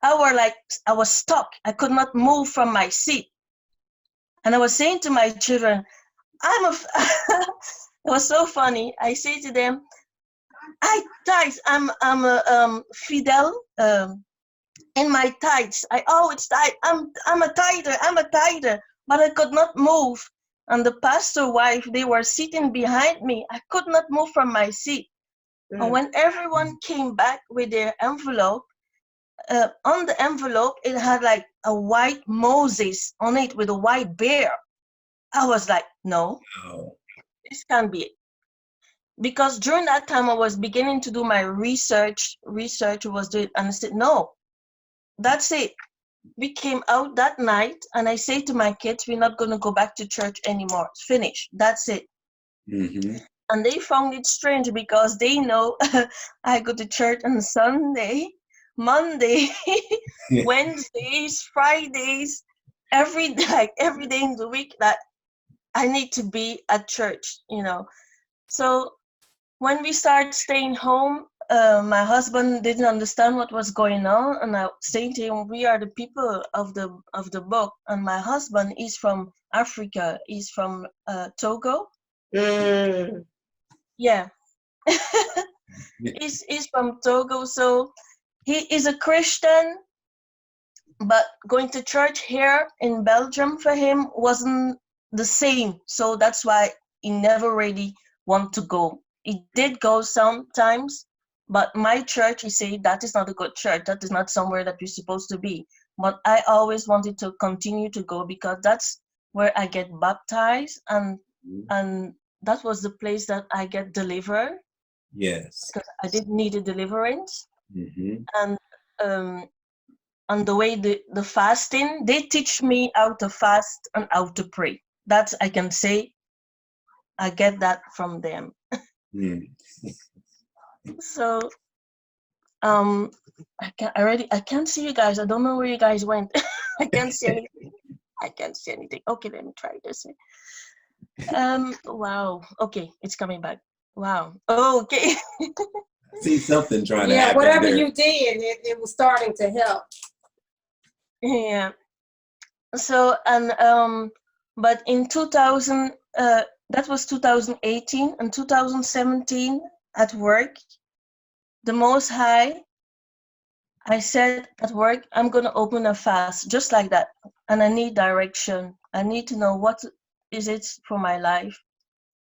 I was stuck. I could not move from my seat. And I was saying to my children, it was so funny. I say to them, I'm a fidel in my tithes. I always tithe. I'm a tither, but I could not move. And the pastor wife, they were sitting behind me. I could not move from my seat. And when everyone came back with their envelope, on the envelope, it had like a white Moses on it with a white bear. I was like, no, this can't be it. Because during that time, I was beginning to do my research was doing, and I said, no, that's it. We came out that night, and I say to my kids, we're not going to go back to church anymore. It's finished. That's it. Mm-hmm. And they found it strange because they know I go to church on Sunday, Monday, Wednesdays, Fridays, every day in the week that I need to be at church, So when we started staying home, my husband didn't understand what was going on, and I said to him, "We are the people of the book." And my husband is from Africa. He's from Togo. Yeah, he's from Togo. So he is a Christian, but going to church here in Belgium for him wasn't the same. So that's why he never really want to go. He did go sometimes, but my church, he said, that is not a good church. That is not somewhere that you're supposed to be. But I always wanted to continue to go because that's where I get baptized, and that was the place that I get delivered. Yes. Because I did need a deliverance. Mm-hmm. And the way the fasting, they teach me how to fast and how to pray. That's, I can say, I get that from them. So I can't see you guys. I don't know where you guys went. I can't see anything. I can't see anything. Okay, let me try this. Wow. Okay, it's coming back. Wow. Okay. See something trying to Yeah, happen whatever there. you did, it was starting to help. Yeah. So, and but in 2000, that was 2018, and 2017 at work, the Most High, I said at work, I'm going to open a fast, just like that. And I need direction. I need to know what is it for my life,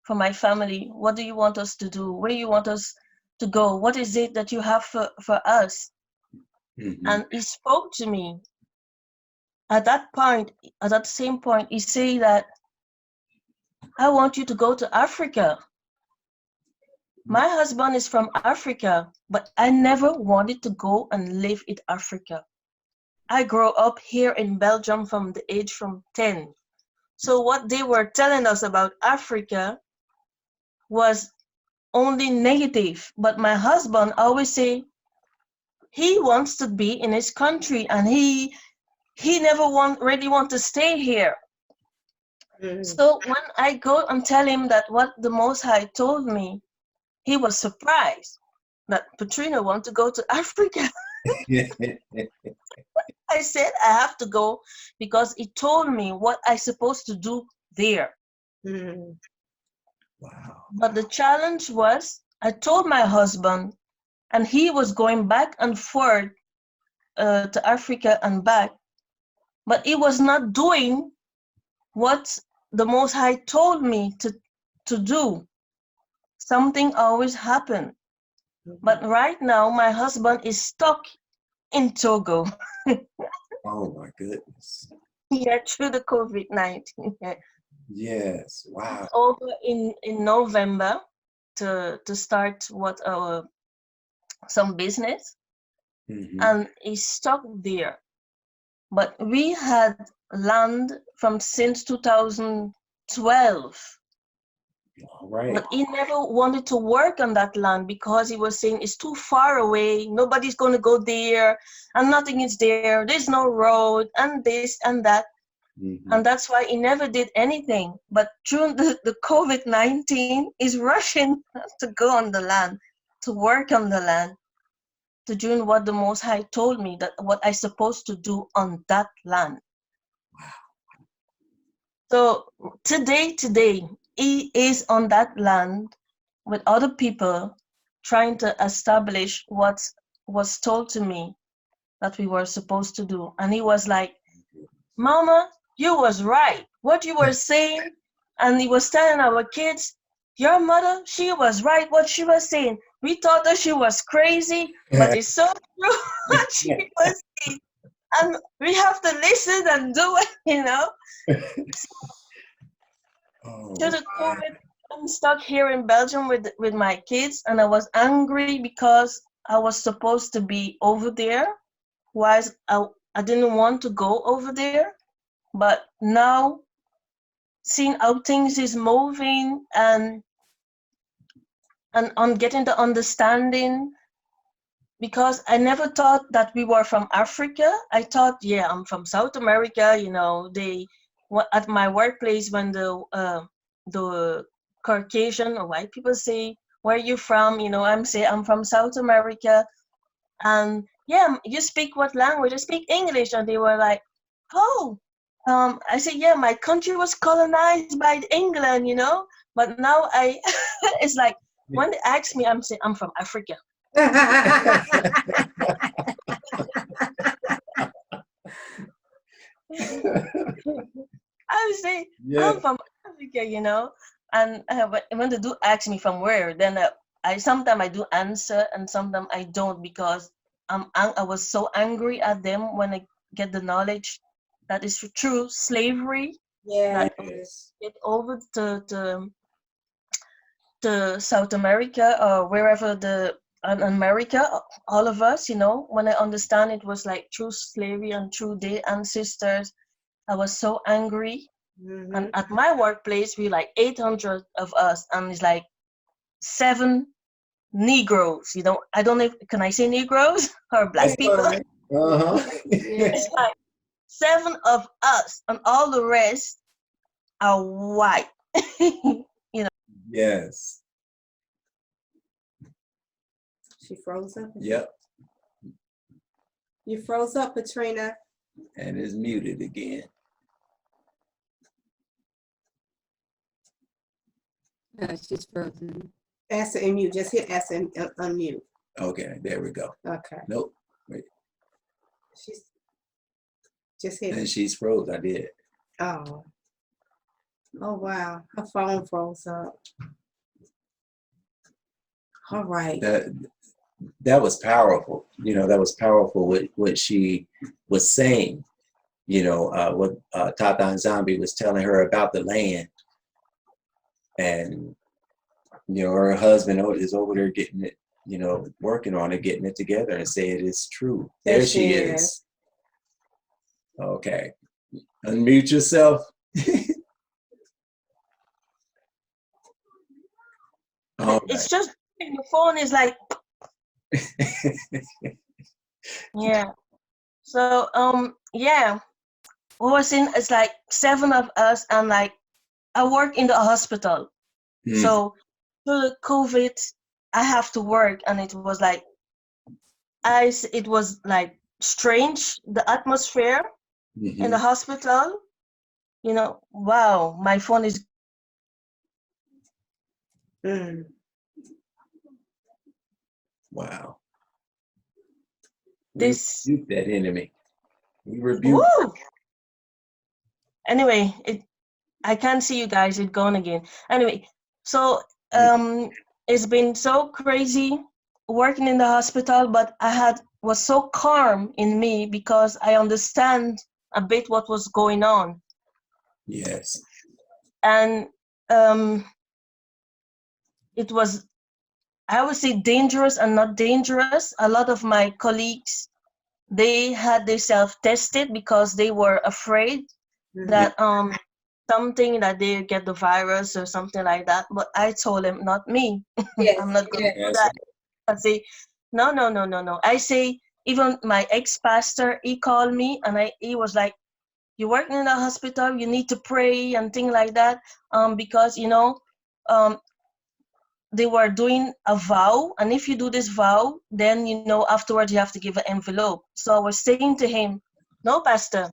for my family. What do you want us to do? Where do you want us to go? What is it that you have for us? And he spoke to me. At that point, at that same point, he said that I want you to go to Africa. My husband is from Africa, but I never wanted to go and live in Africa. I grew up here in Belgium from the age from 10. So what they were telling us about Africa was only negative. But my husband always say he wants to be in his country, and he never really want to stay here. So when I go and tell him that what the Most High told me, he was surprised that Petrina want to go to Africa. I said I have to go because he told me what I supposed to do there. Wow. But the challenge was, I told my husband, and he was going back and forth to Africa and back, but he was not doing what the Most High told me to do. Something always happened. But right now, my husband is stuck in Togo. Oh my goodness. Yeah, through the COVID-19. Yes. Wow. Over in November to start some business, and he's stuck there. But we had land from since 2012. All right. But he never wanted to work on that land because he was saying it's too far away. Nobody's going to go there, and nothing is there. There's no road, and this and that. And that's why he never did anything. But through the COVID-19, he's rushing to go on the land, to work on the land, to do what the Most High told me, that what I supposed to do on that land. So today, he is on that land with other people trying to establish what was told to me that we were supposed to do. And he was like, Mama, you was right. What you were saying, and he was telling our kids, your mother, she was right what she was saying. We thought that she was crazy, but it's so true what she was saying. And we have to listen and do it, you know? To the COVID, I'm stuck here in Belgium with my kids, and I was angry because I was supposed to be over there. Whereas I didn't want to go over there. But now, seeing how things is moving and on getting the understanding, because I never thought that we were from Africa. I thought, yeah, I'm from South America. You know, at my workplace when the Caucasian or white people say, "Where are you from?" You know, I'm from South America, and yeah, you speak what language? I speak English, and they were like, "Oh." I said, yeah, my country was colonized by England, you know, but now it's like, when they ask me, I'm saying, I'm from Africa. I would say, I'm from Africa, you know, And when they do ask me from where, then I sometimes I do answer and sometimes I don't, because I was so angry at them when I get the knowledge that is true slavery. Yeah. That get over to South America or wherever in America, all of us, you know, when I understand it was like true slavery and true their ancestors, I was so angry. Mm-hmm. And at my workplace, we like 800 of us, and it's like 7 Negroes. You know, I don't know if, can I say Negroes or black That's people? fine. Uh-huh. It's like 7 of us, and all the rest are white. You know. Yes. She froze up. Yep. You froze up, Patrina. And it's muted again. She's frozen. S and mute. Just hit S and unmute. Okay, there we go. Okay. Nope. Wait. She's just hit. And she's froze. I did. Oh. Oh wow. Her phone froze up. All right. That was powerful. You know, that was powerful what she was saying. You know, what Tata and Zombie was telling her about the land. And, you know, her husband is over there getting it, you know, working on it, getting it together and say it is true. There she is. Okay. Unmute yourself. It's just the phone is like yeah. So yeah, what was in it's like 7 of us, and like I work in the hospital. So through COVID I have to work, and it was like it was like strange, the atmosphere in the hospital. You know, wow, my phone is Wow. this We rebuke that enemy. We rebuke. Woo! Anyway, I can't see you guys, it's gone again. Anyway, so it's been so crazy working in the hospital, but I was so calm in me because I understand a bit what was going on. Yes. And it was, I would say, dangerous and not dangerous. A lot of my colleagues, they had themselves tested because they were afraid that something that they get the virus or something like that. But I told them, not me. Yes. I'm not going to do that. I say, no. I say, even my ex-pastor, he called me and he was like, you're working in a hospital, you need to pray and things like that. Because, you know, they were doing a vow. And if you do this vow, then, you know, afterwards you have to give an envelope. So I was saying to him, no, Pastor,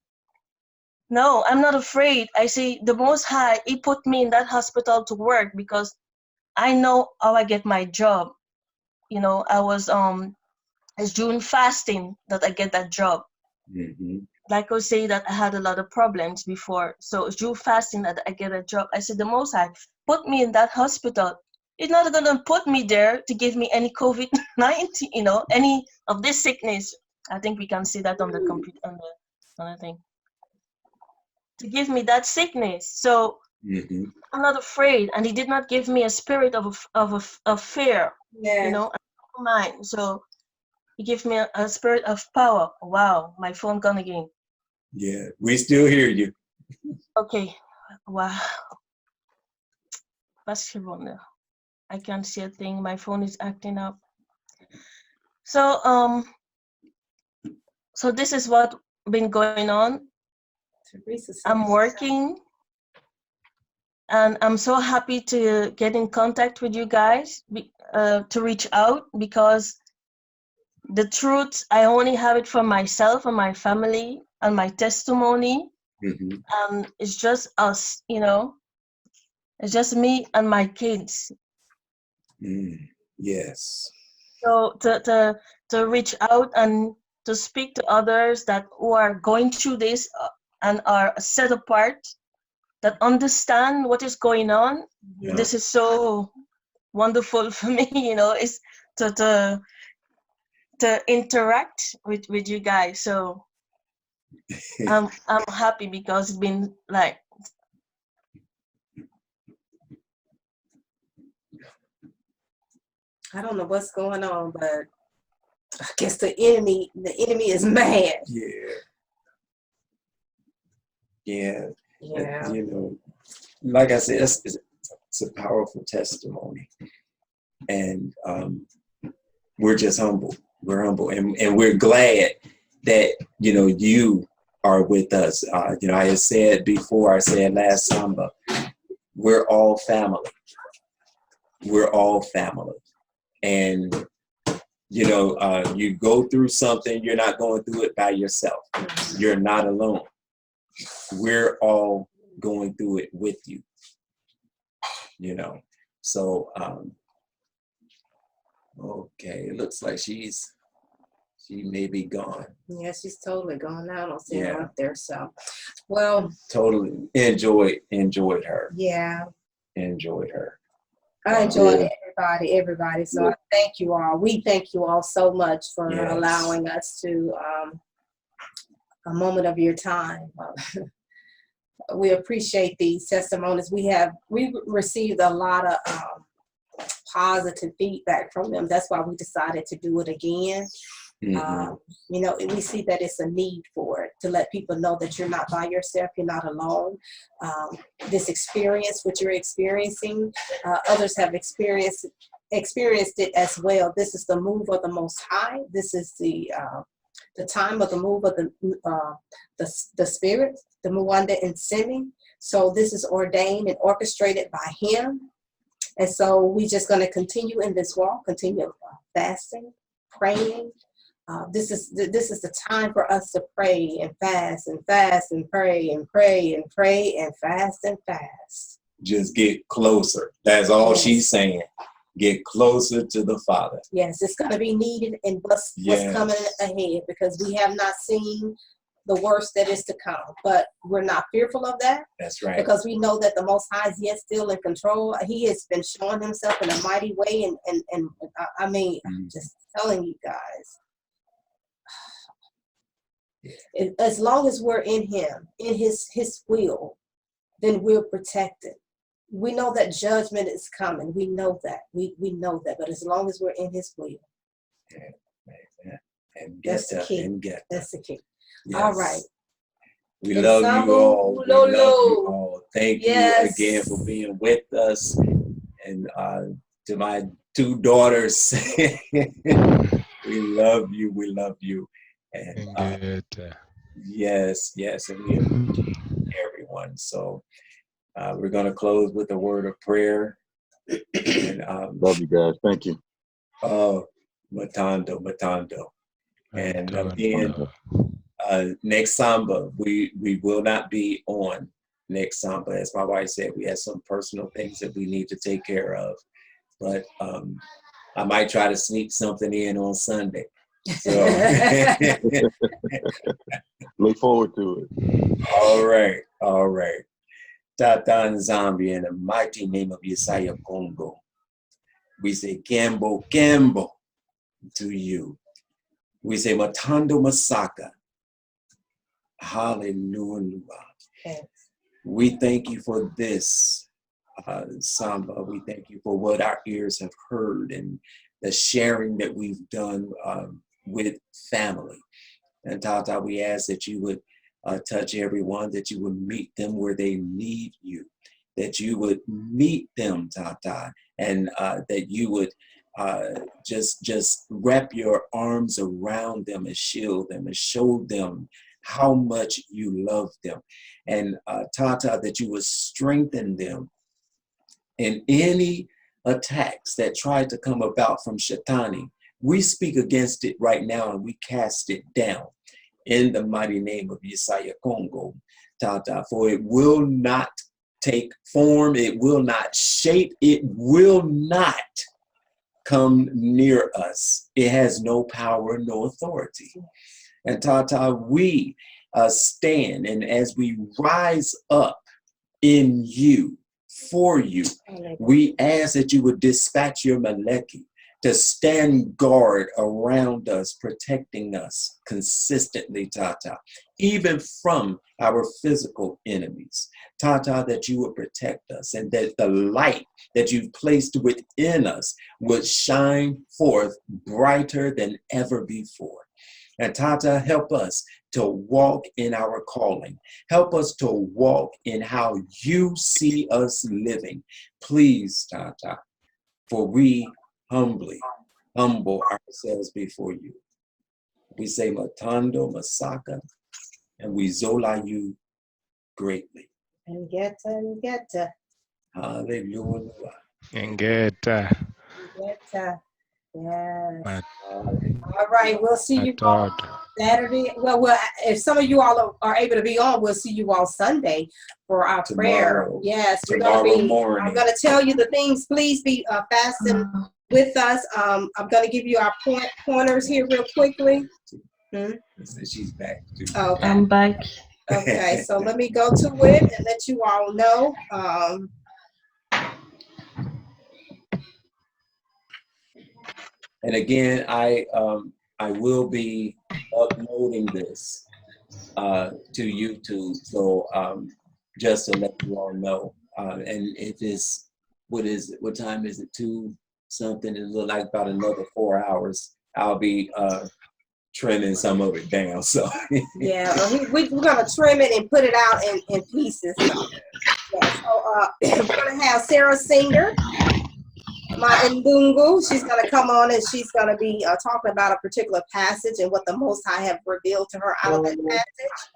no, I'm not afraid. I say, the Most High, he put me in that hospital to work because I know how I get my job. You know, I was it's doing fasting that I get that job. Like I was saying that I had a lot of problems before. So it's through fasting that I get a job. I said, the Most High put me in that hospital. He's not going to put me there to give me any COVID-19, you know, any of this sickness. I think we can see that on the computer, on the thing. To give me that sickness. So I'm not afraid. And he did not give me a spirit of fear, you know, mind. So he gave me a spirit of power. Wow, my phone gone again. Yeah, we still hear you. Okay, wow. I can't see a thing. My phone is acting up. So so this is what been going on. I'm working, and I'm so happy to get in contact with you guys, to reach out, because the truth, I only have it for myself and my family and my testimony. And it's just us, you know. It's just me and my kids. Yes. So to reach out and to speak to others that who are going through this and are set apart, that understand what is going on. Yeah. This is so wonderful for me, you know, is to interact with you guys. So I'm happy because it's been like, I don't know what's going on, but I guess the enemy is mad. Yeah. Yeah. Yeah. You know, like I said, it's a powerful testimony. And we're just humble. We're humble. And we're glad that, you know, you are with us. You know, I had said before, I said last summer, we're all family. We're all family. And, you know, you go through something, you're not going through it by yourself. You're not alone. We're all going through it with you, you know. So, okay, it looks like she may be gone. Yeah, she's totally gone now. I don't see her Yeah. up there. So, well, Totally enjoyed her. yeah, Enjoyed her. I enjoyed Yeah. everybody. So I thank you all. We thank you all so much for Yes. allowing us to a moment of your time. We appreciate these testimonies. We received a lot of positive feedback from them. That's why we decided to do it again. Mm-hmm. You know, we see that it's a need for it, to let people know that you're not by yourself, you're not alone. This experience, what you're experiencing, others have experienced it as well. This is the move of the Most High. This is the time of the move of the Spirit, the Muwanda and Semi. So this is ordained and orchestrated by Him. And so we're just going to continue in this walk, continue fasting, praying. This is the time for us to pray and fast and fast and pray and pray and pray and fast and fast. Just get closer. That's all Yes. she's saying. Get closer to the Father. Yes, it's going to be needed in what's coming ahead, because we have not seen the worst that is to come. But we're not fearful of that. That's right. Because we know that the Most High is yet still in control. He has been showing Himself in a mighty way. And I mean, I'm just telling you guys, as long as we're in Him, in His will, then we're protected. We know that judgment is coming. We know that. We know that. But as long as we're in His will. And That's the key. That's the key. Yes. All right. We love you all. We love you all. Thank you again for being with us. And to my two daughters, we love you. We love you. And yes, and we appreciate everyone. So we're going to close with a word of prayer. And, love you guys. Thank you. Matando. And again, next Samba, we will not be on next Samba. As my wife said, we have some personal things that we need to take care of. But I might try to sneak something in on Sunday. So look forward to it. All right. Tata Nzambi, in the mighty name of Yesaya Congo, we say Gambo to you. We say Matando Masaka. Hallelujah. Yes. We thank you for this Samba. We thank you for what our ears have heard and the sharing that we've done with family. And Tata, we ask that you would touch everyone, that you would meet them where they need you, that you would meet them, Tata, and that you would just wrap your arms around them and shield them and show them how much you love them. And Tata, that you would strengthen them in any attacks that try to come about from Shaitani. We speak against it right now and we cast it down in the mighty name of Yesaya Congo, Tata, for it will not take form, it will not shape, it will not come near us. It has no power, no authority. And Tata, we stand, and as we rise up in you, for you. We ask that you would dispatch your Maleki to stand guard around us, protecting us consistently, Tata, even from our physical enemies. Tata, that you would protect us and that the light that you've placed within us would shine forth brighter than ever before. And Tata, help us to walk in our calling. Help us to walk in how you see us living. Please, Tata, for we humble ourselves before you. We say Matando, Masaka, and we zola you greatly. And get. Hallelujah. Ingeta. Yes. All right, we'll see you all Saturday. Well, if some of you all are able to be on, we'll see you all Sunday for our prayer. Yes, we're gonna be. Morning. I'm gonna tell you the things. Please be fasting with us. I'm gonna give you our pointers here real quickly. She's back too. Okay. I'm back. Okay, so let me go to it and let you all know. And again, I will be uploading this to YouTube. So just to let you all know. And if it's what time is it? 2 something. It look like about another 4 hours. I'll be trimming some of it down. So yeah, we're gonna trim it and put it out in pieces. So, yeah, so we're gonna have Sarah Singer, my Ndungu. She's gonna come on and she's gonna be talking about a particular passage and what the Most High have revealed to her out of that passage.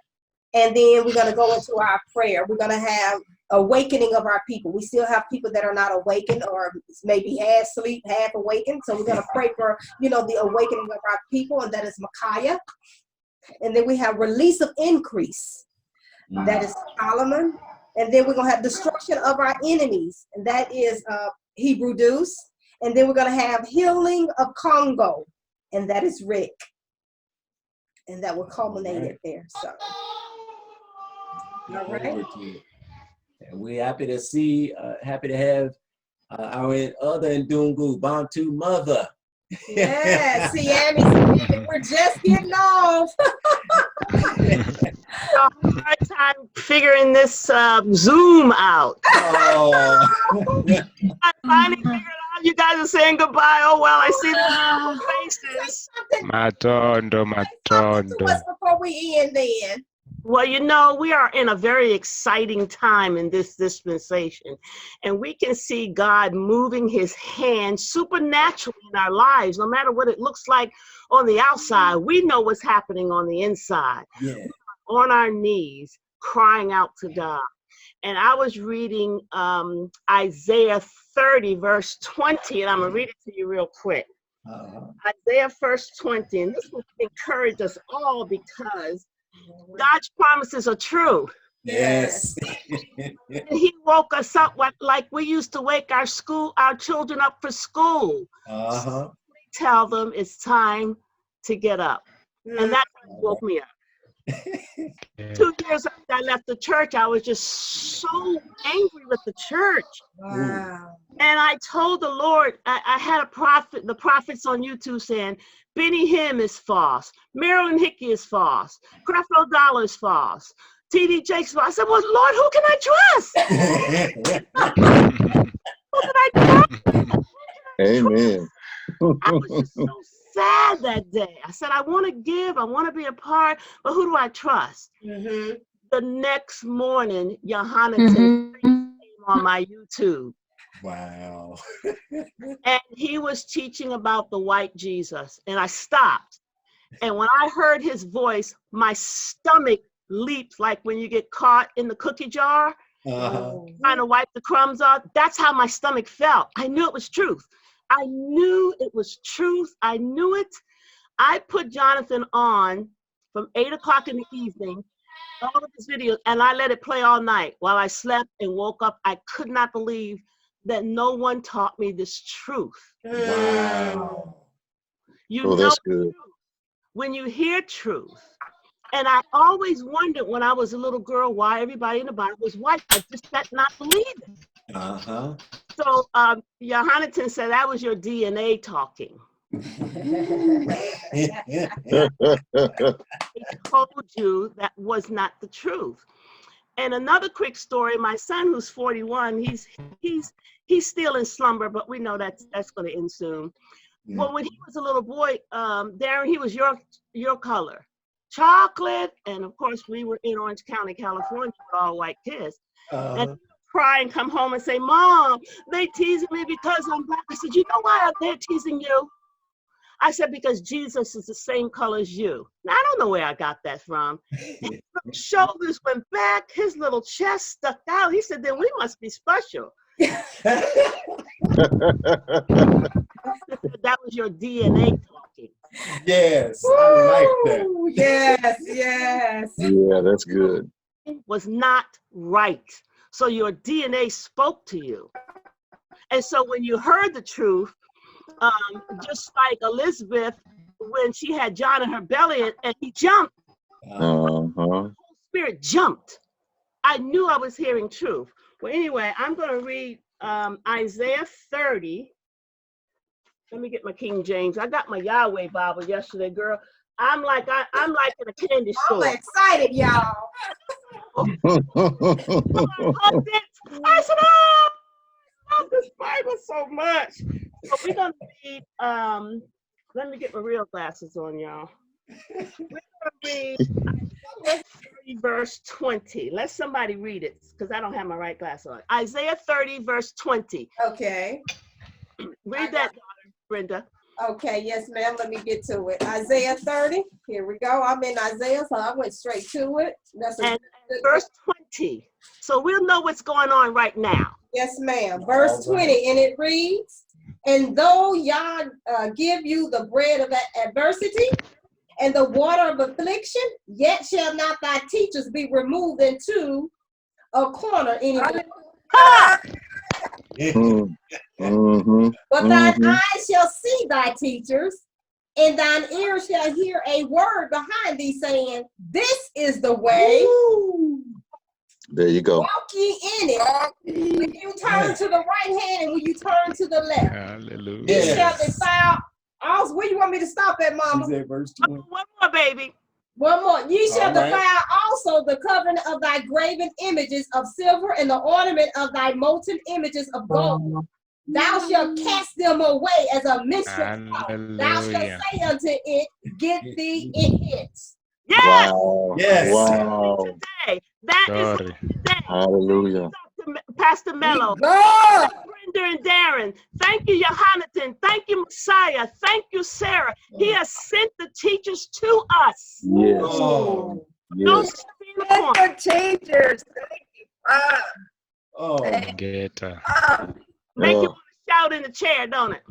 And then we're gonna go into our prayer. We're gonna have awakening of our people. We still have people that are not awakened or maybe half asleep, half awakened. So we're gonna pray for, the awakening of our people, and that is Micaiah. And then we have release of increase. That is Solomon. And then we're gonna have destruction of our enemies, and that is Hebrew Deuce. And then we're gonna have healing of Congo, and that is Rick. And that will culminate it there. So all right. And we're happy to see, happy to have our other Ndungu, Bantu mother. Yeah, Siami, we're just getting off. Hard time figuring this Zoom out. Oh. I finally figured out you guys are saying goodbye. Oh, well, I see the faces. Matondo. To us before we end then. Well, we are in a very exciting time in this dispensation, and we can see God moving his hand supernaturally in our lives. No matter what it looks like on the outside, we know what's happening on the inside. Yeah. On our knees, crying out to God. And I was reading Isaiah 30, verse 20, and I'm going to read it to you real quick. Isaiah verse 20, and this will encourage us all because God's promises are true. Yes. And he woke us up like we used to wake our children up for school. So we tell them it's time to get up. And that's what woke me up. 2 years after I left the church, I was just so angry with the church. Wow. And I told the Lord, I had the prophets on YouTube saying, Benny Hinn is false. Marilyn Hickey is false. Creflo Dollar is false. T.D. Jakes is false. I said, well, Lord, who can I trust? Who can I trust? Amen. I was just so sad that day. I said, I want to give. I want to be a part. But who do I trust? Mm-hmm. The next morning, Yohanan came on my YouTube. Wow. And he was teaching about the white Jesus. And I stopped. And when I heard his voice, my stomach leaped like when you get caught in the cookie jar, trying to wipe the crumbs off. That's how my stomach felt. I knew it was truth. I knew it was truth. I knew it. I put Jonathan on from 8 o'clock in the evening, all of his videos, and I let it play all night while I slept and woke up. I could not believe that no one taught me this truth. Wow. You know, that's good. when you hear truth And I always wondered when I was a little girl why everybody in the Bible was white. I just did not believe it. Uh-huh. So Johannaton said that was your DNA talking. He told you that was not the truth. And another quick story, my son who's 41, he's still in slumber, but we know that's going to end soon. Well, when he was a little boy, Darren, he was your color, chocolate, and of course we were in Orange County, California, with all white kids. And he would cry and come home and say, "Mom, they teasing me because I'm black." I said, "You know why they're teasing you?" I said, "Because Jesus is the same color as you." Now, I don't know where I got that from. His shoulders went back, his little chest stuck out. He said, "Then we must be special." That was your DNA talking. Yes, I like that. Yes, yes. Yeah, that's good. Was not right. So your DNA spoke to you. And so when you heard the truth, just like Elizabeth, when she had John in her belly and he jumped, the Holy Spirit jumped. I knew I was hearing truth. Well, anyway, I'm going to read Isaiah 30. Let me get my King James. I got my Yahweh Bible yesterday, girl. I'm like in a candy store. I'm excited, y'all. I said, "Oh, I love this Bible so much." So we're gonna read. Let me get my real glasses on, y'all. We're gonna read Isaiah 30, verse 20. Let somebody read it, because I don't have my right glass on. Isaiah 30, verse 20. Okay. Read that, Brenda. Okay, yes, ma'am. Let me get to it. Isaiah 30. Here we go. I'm in Isaiah, so I went straight to it. That's and verse 20. So we'll know what's going on right now. Yes, ma'am. Verse 20, and it reads, "And though Yah give you the bread of adversity and the water of affliction, yet shall not thy teachers be removed into a corner anymore. But thine eyes shall see thy teachers, and thine ears shall hear a word behind thee saying, This is the way. There you go. Walk ye in it. When you turn to the right hand and when you turn to the left. Hallelujah. You shall defile. Also, where you want me to stop at, Mama? Verse 20. One more, baby. One more. Ye shall All right. defile also the covering of thy graven images of silver and the ornament of thy molten images of gold. Thou shalt cast them away as a minstrel. Thou shalt say unto it, Get thee in hence. Yes. Wow. Yes. Wow. Today. That is today. Hallelujah. Pastor Mello, God. Brenda and Darren, thank you, Johannaton, thank you, Messiah, thank you, Sarah. He has sent the teachers to us. Yes. Oh. Yes. The teachers. Thank you. Oh. Get Make you want to shout in the chair, don't it?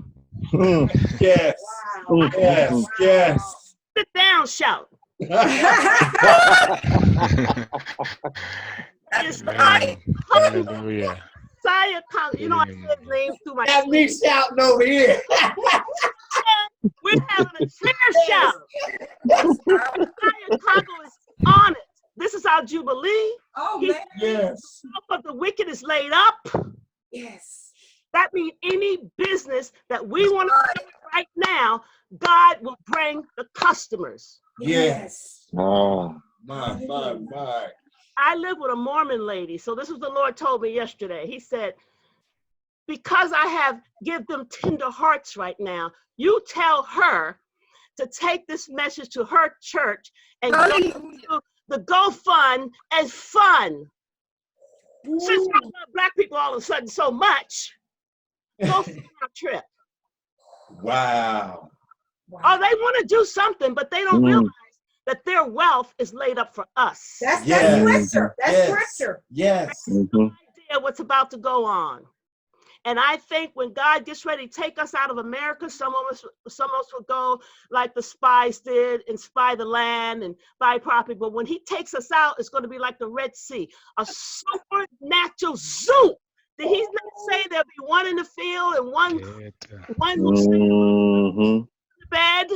Yes. Wow. Yes. Yes. Sit down, shout. It's right. Hallelujah. Messiah, you know I said his name through my. Got me shouting over here. We're having a chair shout. Messiah Congo is on it. This is our Jubilee. Oh, man. Yes. But the wicked is laid up. Yes. That means any business that we want to do right now, God will bring the customers. Yes. Oh. My. I live with a Mormon lady. So this is what the Lord told me yesterday. He said, because I have give them tender hearts right now, you tell her to take this message to her church and go to the GoFund and fund. Since I love Black people all of a sudden so much, go fund our trip. Wow. Oh, they want to do something, but they don't realize that their wealth is laid up for us. That's scripture. That's scripture. Yes. No idea what's about to go on. And I think when God gets ready to take us out of America, some of us will go like the spies did and spy the land and buy property. But when he takes us out, it's going to be like the Red Sea, a supernatural zoo. Did he not say there'll be one in the field and one will stay in the bed?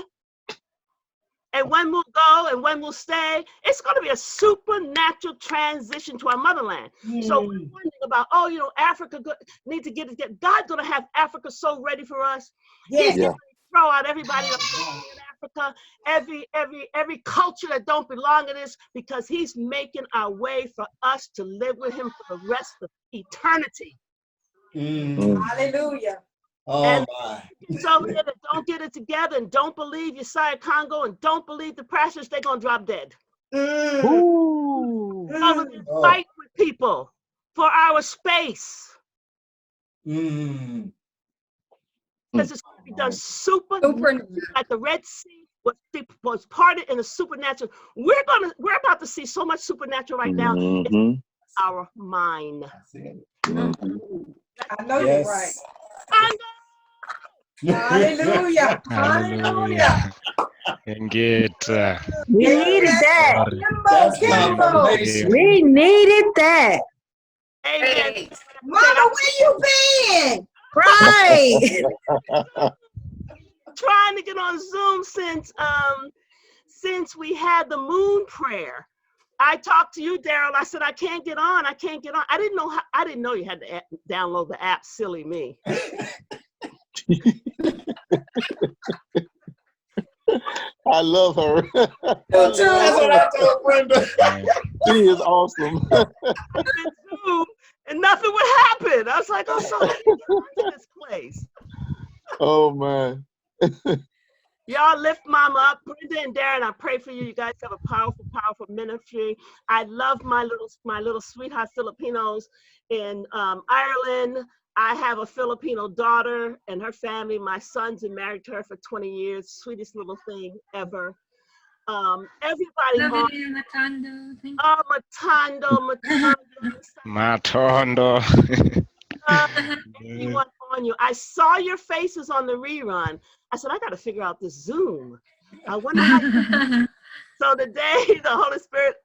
and when we'll go and when we'll stay. It's going to be a supernatural transition to our motherland. So we're wondering about, oh, you know, Africa needs to get it. God's going to have Africa so ready for us. He's going to throw out everybody in Africa, every culture that don't belong in this, because he's making our way for us to live with him for the rest of eternity. Hallelujah. Oh and my. So that don't get it together and don't believe Yesiah Congo and don't believe the pastors, they're going to drop dead. Fight with people for our space. Because it's going to be done super like the Red Sea was parted in the supernatural. We're about to see so much supernatural right now. It's our mind. I know you're right. Hallelujah. Hallelujah. And get We needed that. We needed that. Amen. Mama, where you been? Right. Trying to get on Zoom since we had the moon prayer. I talked to you, Daryl. I said I can't get on. I can't get on. I didn't know you had to download the app. Silly me. I love her. That's what I told Brenda. She is awesome. And nothing would happen. I was like, oh, so let me get into this place. Oh man. Y'all lift Mama up. Brenda and Darren, I pray for you. You guys have a powerful, powerful ministry. I love my little sweetheart Filipinos in Ireland. I have a Filipino daughter and her family. My son's been married to her for 20 years. Sweetest little thing ever. Everybody. Love you, Matondo. Thank Matondo. Everyone on you. I saw your faces on the rerun. I said, I got to figure out this Zoom. I wonder how. So today, the Holy Spirit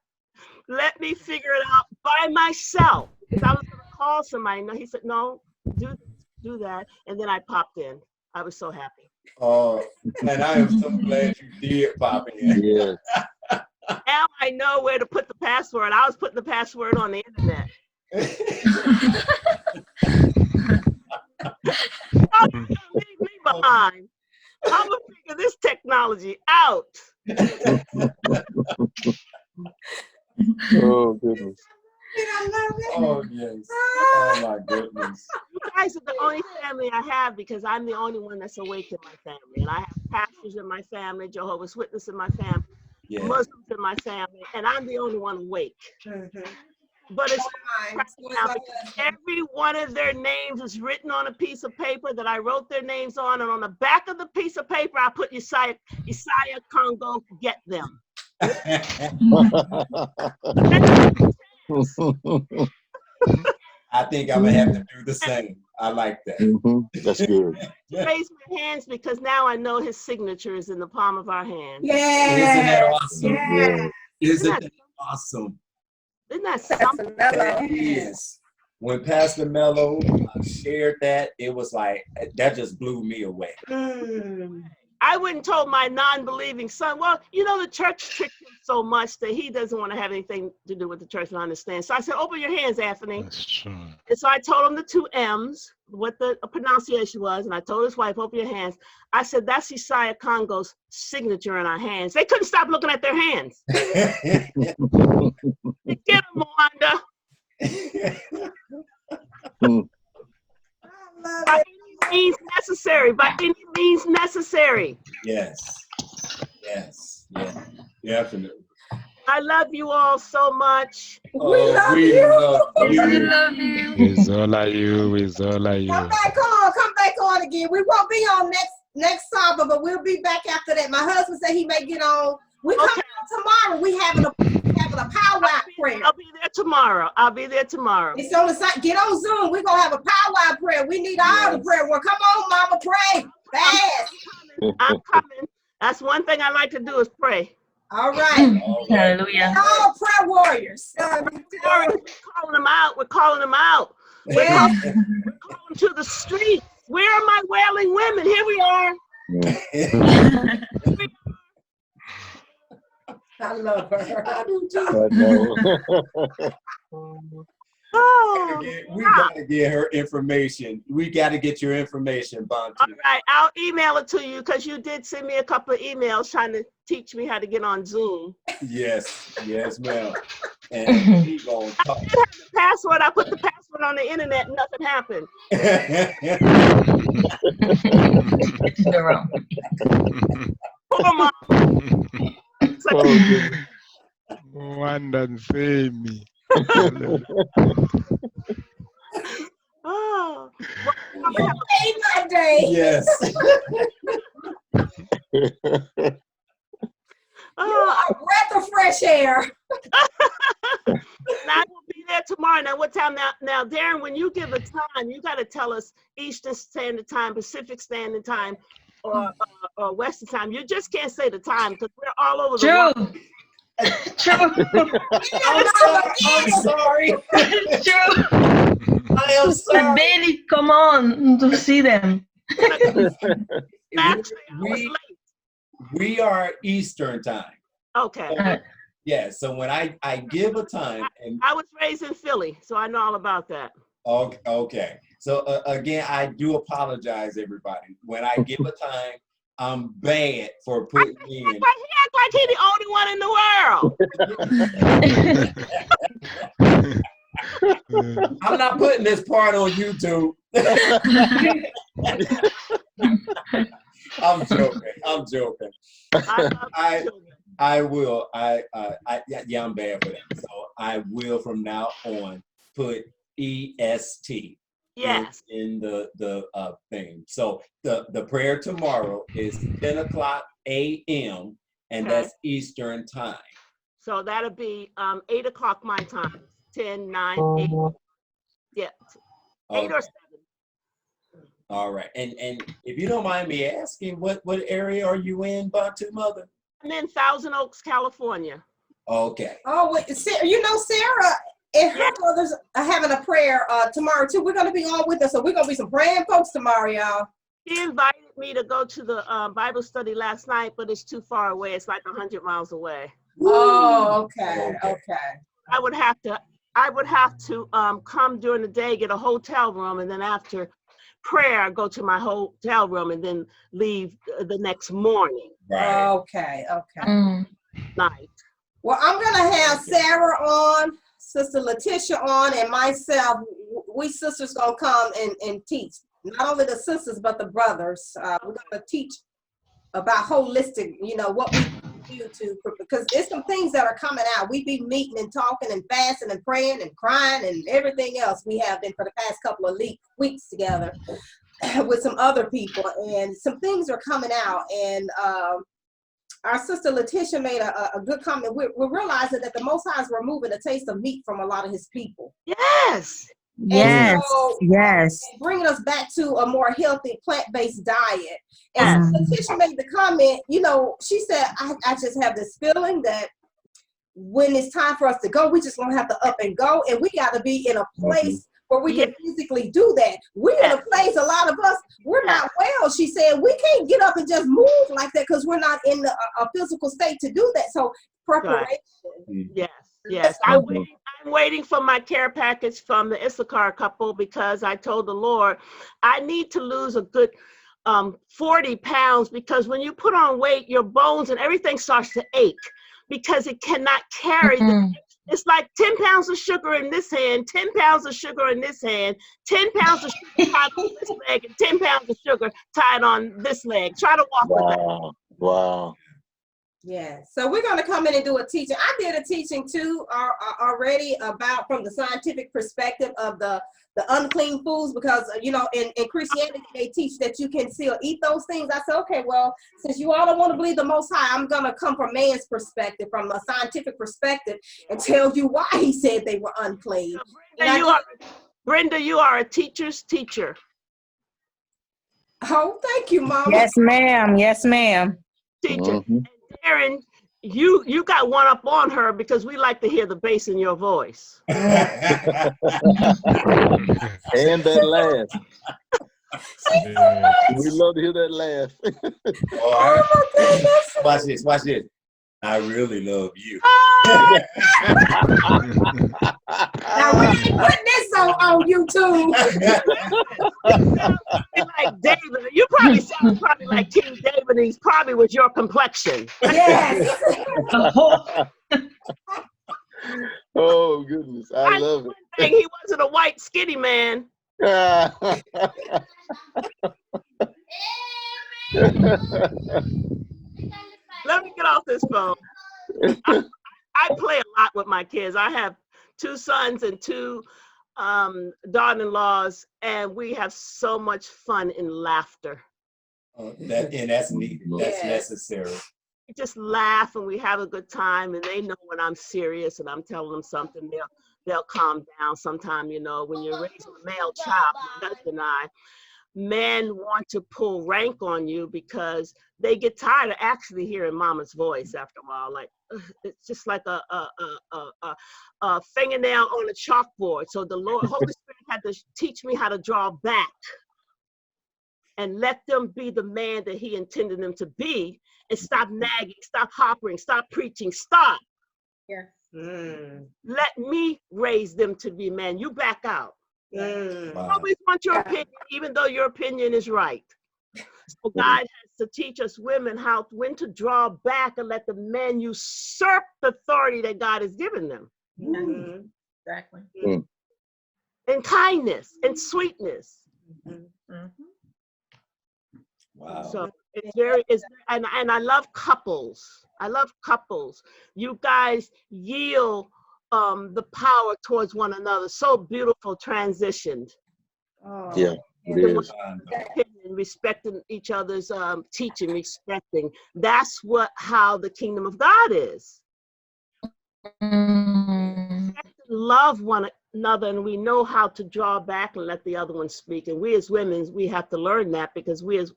let me figure it out by myself. I was going to call somebody. No, he said, no, do that. And then I popped in. I was so happy. Oh, and I am so glad you did pop in. Yes. Now I know where to put the password. I was putting the password on the internet. Leave me behind. I'm gonna figure this technology out. Oh goodness. Oh yes. Oh my goodness. You guys are the only family I have because I'm the only one that's awake in my family. And I have pastors in my family, Jehovah's Witnesses in my family, Muslims in my family, and I'm the only one awake. But it's every one of their names is written on a piece of paper that I wrote their names on, and on the back of the piece of paper I put Yesiah Congo, get them. I think I'm gonna have to do the same. I like that. That's good. Raise my hands because now I know his signature is in the palm of our hand. Yeah. Isn't that awesome? Yeah. Isn't that awesome? Isn't that something? It is. When Pastor Mello shared that, it was like, that just blew me away. I wouldn't told my non-believing son, well, you know, the church tricked him so much that he doesn't want to have anything to do with the church, I understand. So I said, open your hands, Anthony. That's true. And so I told him the 2 M's, what the pronunciation was, and I told his wife, open your hands. I said, that's Yesiah Congo's signature in our hands. They couldn't stop looking at their hands. Get him, Wanda. By any means necessary. By any means necessary. Yes. Yes. Yeah. Definitely. I love you all so much. We love you. We love you. It's all of you. It's all of you. Come back on again. We won't be on next Sabbath, but we'll be back after that. My husband said he may get on. We come on tomorrow. We having a powwow prayer. I'll be there tomorrow. It's on the site. Get on Zoom. We're gonna have a powwow prayer. We need all the prayer. Well, come on, Mama, pray fast. I'm coming. That's one thing I like to do is pray. All right. Hallelujah. All prayer warriors. We're calling them out. We're calling them out. Yeah. We're calling to the streets. Where are my wailing women? Here we are. I love her. I do too. I know. Oh, We gotta get her information. We gotta get your information, Bantu. all right, I'll email it to you because you did send me a couple of emails trying to teach me how to get on Zoom. Yes, yes, ma'am. And we gonna talk. I did have the password. I put the password on the internet and nothing happened. Poor mom. One done say me. Oh, You made my day. Yes. oh, A breath of fresh air. and I will be there tomorrow. Now, what time? Now, Darren, when you give a time, you got to tell us Eastern Standard Time, Pacific Standard Time, or Western Time. You just can't say the time because we're all over the world. True. I'm sorry. True. I am But sorry. Bailey, come on to see them. Actually, I was late. We are Eastern time. Okay. Yeah, so when I give a time, and I was raised in Philly, so I know all about that. okay. So again, I do apologize, everybody. When I give a time, I'm bad for putting in. He act like he's the only one in the world. I'm not putting this part on YouTube. I'm joking. I'm joking. I will. Yeah, I'm bad for that. So I will from now on put EST. Yes. In the thing. So the prayer tomorrow is 10 o'clock a.m. and Okay. that's Eastern time. So that'll be 8 o'clock my time. 10, 9, 8. Yeah. 8 or 7. All right. And if you don't mind me asking, what area are you in, Bantu Mother? I'm in Thousand Oaks, California. Okay. Oh, wait, Sarah, Sarah and her brothers are having a prayer tomorrow too. We're gonna be on with us, so we're gonna be some praying folks tomorrow, y'all. She invited me to go to the Bible study last night, but it's too far away. It's like 100 miles away. Oh, okay. I would have to come during the day, get a hotel room, and then after prayer, go to my hotel room and then leave the next morning. Right. Okay. Night. Well, I'm gonna have Sarah on, Sister Letitia on, and myself. We sisters gonna come and teach. Not only the sisters, but the brothers. We're gonna teach about holistic, what we do because there's some things that are coming out. We be meeting and talking and fasting and praying and crying and everything else we have been for the past couple of weeks together with some other people, and some things are coming out. And our sister Letitia made a good comment. We're realizing that the Most High is removing the taste of meat from a lot of his people. Yes. Yes. So, Yes. bringing us back to a more healthy plant-based diet. And so Letitia made the comment, she said, I just have this feeling that when it's time for us to go, we just gonna have to up and go, and we got to be in a place where we can physically do that. We're in a place, a lot of us, we're not well. She said, we can't get up and just move like that because we're not in a physical state to do that. So preparation. Right. Yes. I'm waiting for my care package from the Issachar couple because I told the Lord I need to lose a good 40 pounds because when you put on weight, your bones and everything starts to ache because it cannot carry it's like 10 pounds of sugar in this hand, 10 pounds of sugar in this hand, 10 pounds of sugar tied on this leg, and 10 pounds of sugar tied on this leg. Try to walk with that. Wow. Yeah, so we're going to come in and do a teaching. I did a teaching too already about from the scientific perspective of the unclean foods because, in Christianity, they teach that you can still eat those things. I said, okay, well, since you all don't want to believe the Most High, I'm going to come from man's perspective, from a scientific perspective, and tell you why he said they were unclean. Brenda, you are a teacher's teacher. Oh, thank you, Mama. Yes, ma'am. Yes, ma'am. Teacher. And Darren, you got one up on her because we like to hear the bass in your voice. And that laugh. We love to hear that laugh. Oh my goodness. Watch this. I really love you. Now we ain't putting this on YouTube. Like David, you probably sound probably like King David, and he's probably with your complexion. Yes. Oh goodness, I love it. Thing, he wasn't a white skinny man. Let me get off this phone. I play a lot with my kids. I have 2 sons and 2 daughter-in-laws, and we have so much fun and laughter. That's neat. That's necessary. We just laugh and we have a good time, and they know when I'm serious and I'm telling them something, they'll calm down. Sometime, you know, when you're raising a male child, my husband and I, men want to pull rank on you because they get tired of actually hearing mama's voice after a while. Like, it's just like a fingernail on a chalkboard. So the Holy Spirit had to teach me how to draw back and let them be the man that he intended them to be, and stop nagging, stop hoppering, stop preaching, stop. Yeah. Let me raise them to be men. You back out. Wow. Always want your opinion, even though your opinion is right. So God has to teach us women when to draw back and let the men usurp the authority that God has given them. Exactly. And kindness and sweetness. Wow. So and I love couples. I love couples. You guys yield the power towards one another. So beautiful transitioned. Oh. Yeah, it is. Respecting each other's teaching, respecting. That's how the kingdom of God is. Love one another, and we know how to draw back and let the other one speak. And we as women, we have to learn that, because we as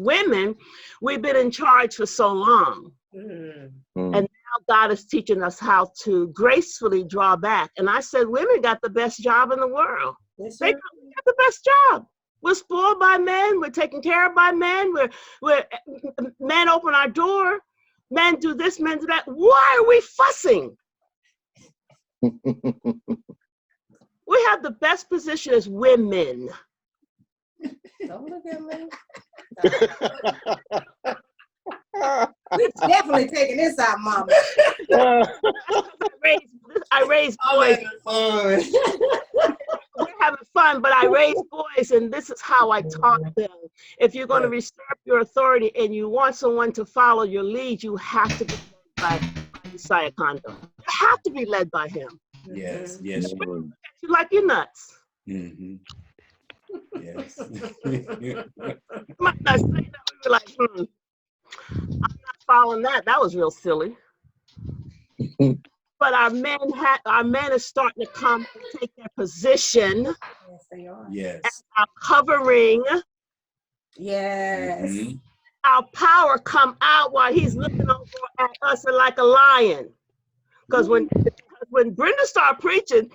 women, we've been in charge for so long. And now God is teaching us how to gracefully draw back. And I said, women got the best job in the world. They got the best job. We're spoiled by men. We're taken care of by men. We're men open our door. Men do this, men do that. Why are we fussing? We have the best position as women. Don't look at me. We're definitely taking this out, Mama. I raised boys. We're having fun, but I raise boys, and this is how I taught them. If you're going to usurp your authority and you want someone to follow your lead, you have to be led by Josiah Kondo. You have to be led by him. Yes, yes. You like your nuts. Yes. My nuts, we were like, I'm not following that. That was real silly. But our men are starting to come and take their position. Yes, they are. Yes. As our covering. Yes. Our power come out while he's looking over at us like a lion. Because when Brenda started preaching,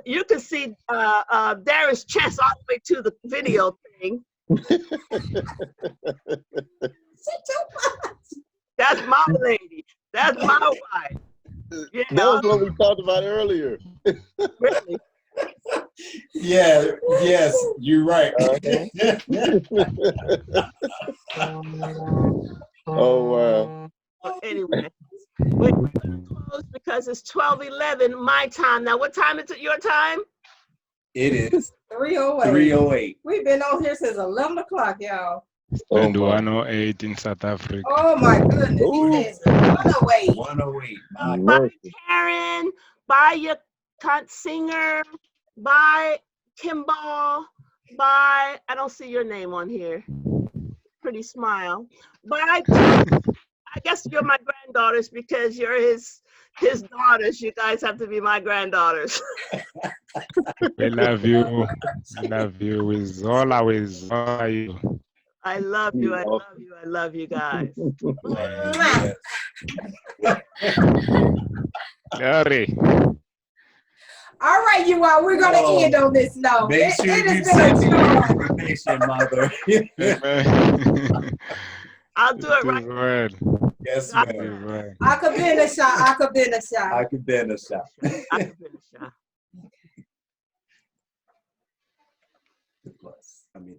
you can see Darren's chest all the way to the video thing. That's my lady. That's my wife. Yeah. That was what we talked about earlier. Really? Yeah, yes, you're right. Oh, wow. Anyway, we're going to close because it's 12:11 my time. Now, what time is it your time? It is 3:08. 3:08. We've been on here since 11 o'clock, y'all. And 108 in South Africa. Oh my goodness. He says 108. 108. Bye, Karen. Bye, your cunt singer. Bye, Kimball. Bye. I don't see your name on here. Pretty smile. Bye. I guess you're my granddaughters because you're his daughters. You guys have to be my granddaughters. We love you. We love you with all our ways. I love you. I love you. I love you guys. Glory. All right, you all. We're going to end on this note. Make sure it you has send been me a joy. information, Mother. I'll do it right. Yes, God ma'am. Amen. I could be in the shot. I could be in the shot. I could be in the shop. I could finish, yeah. The plus. I mean,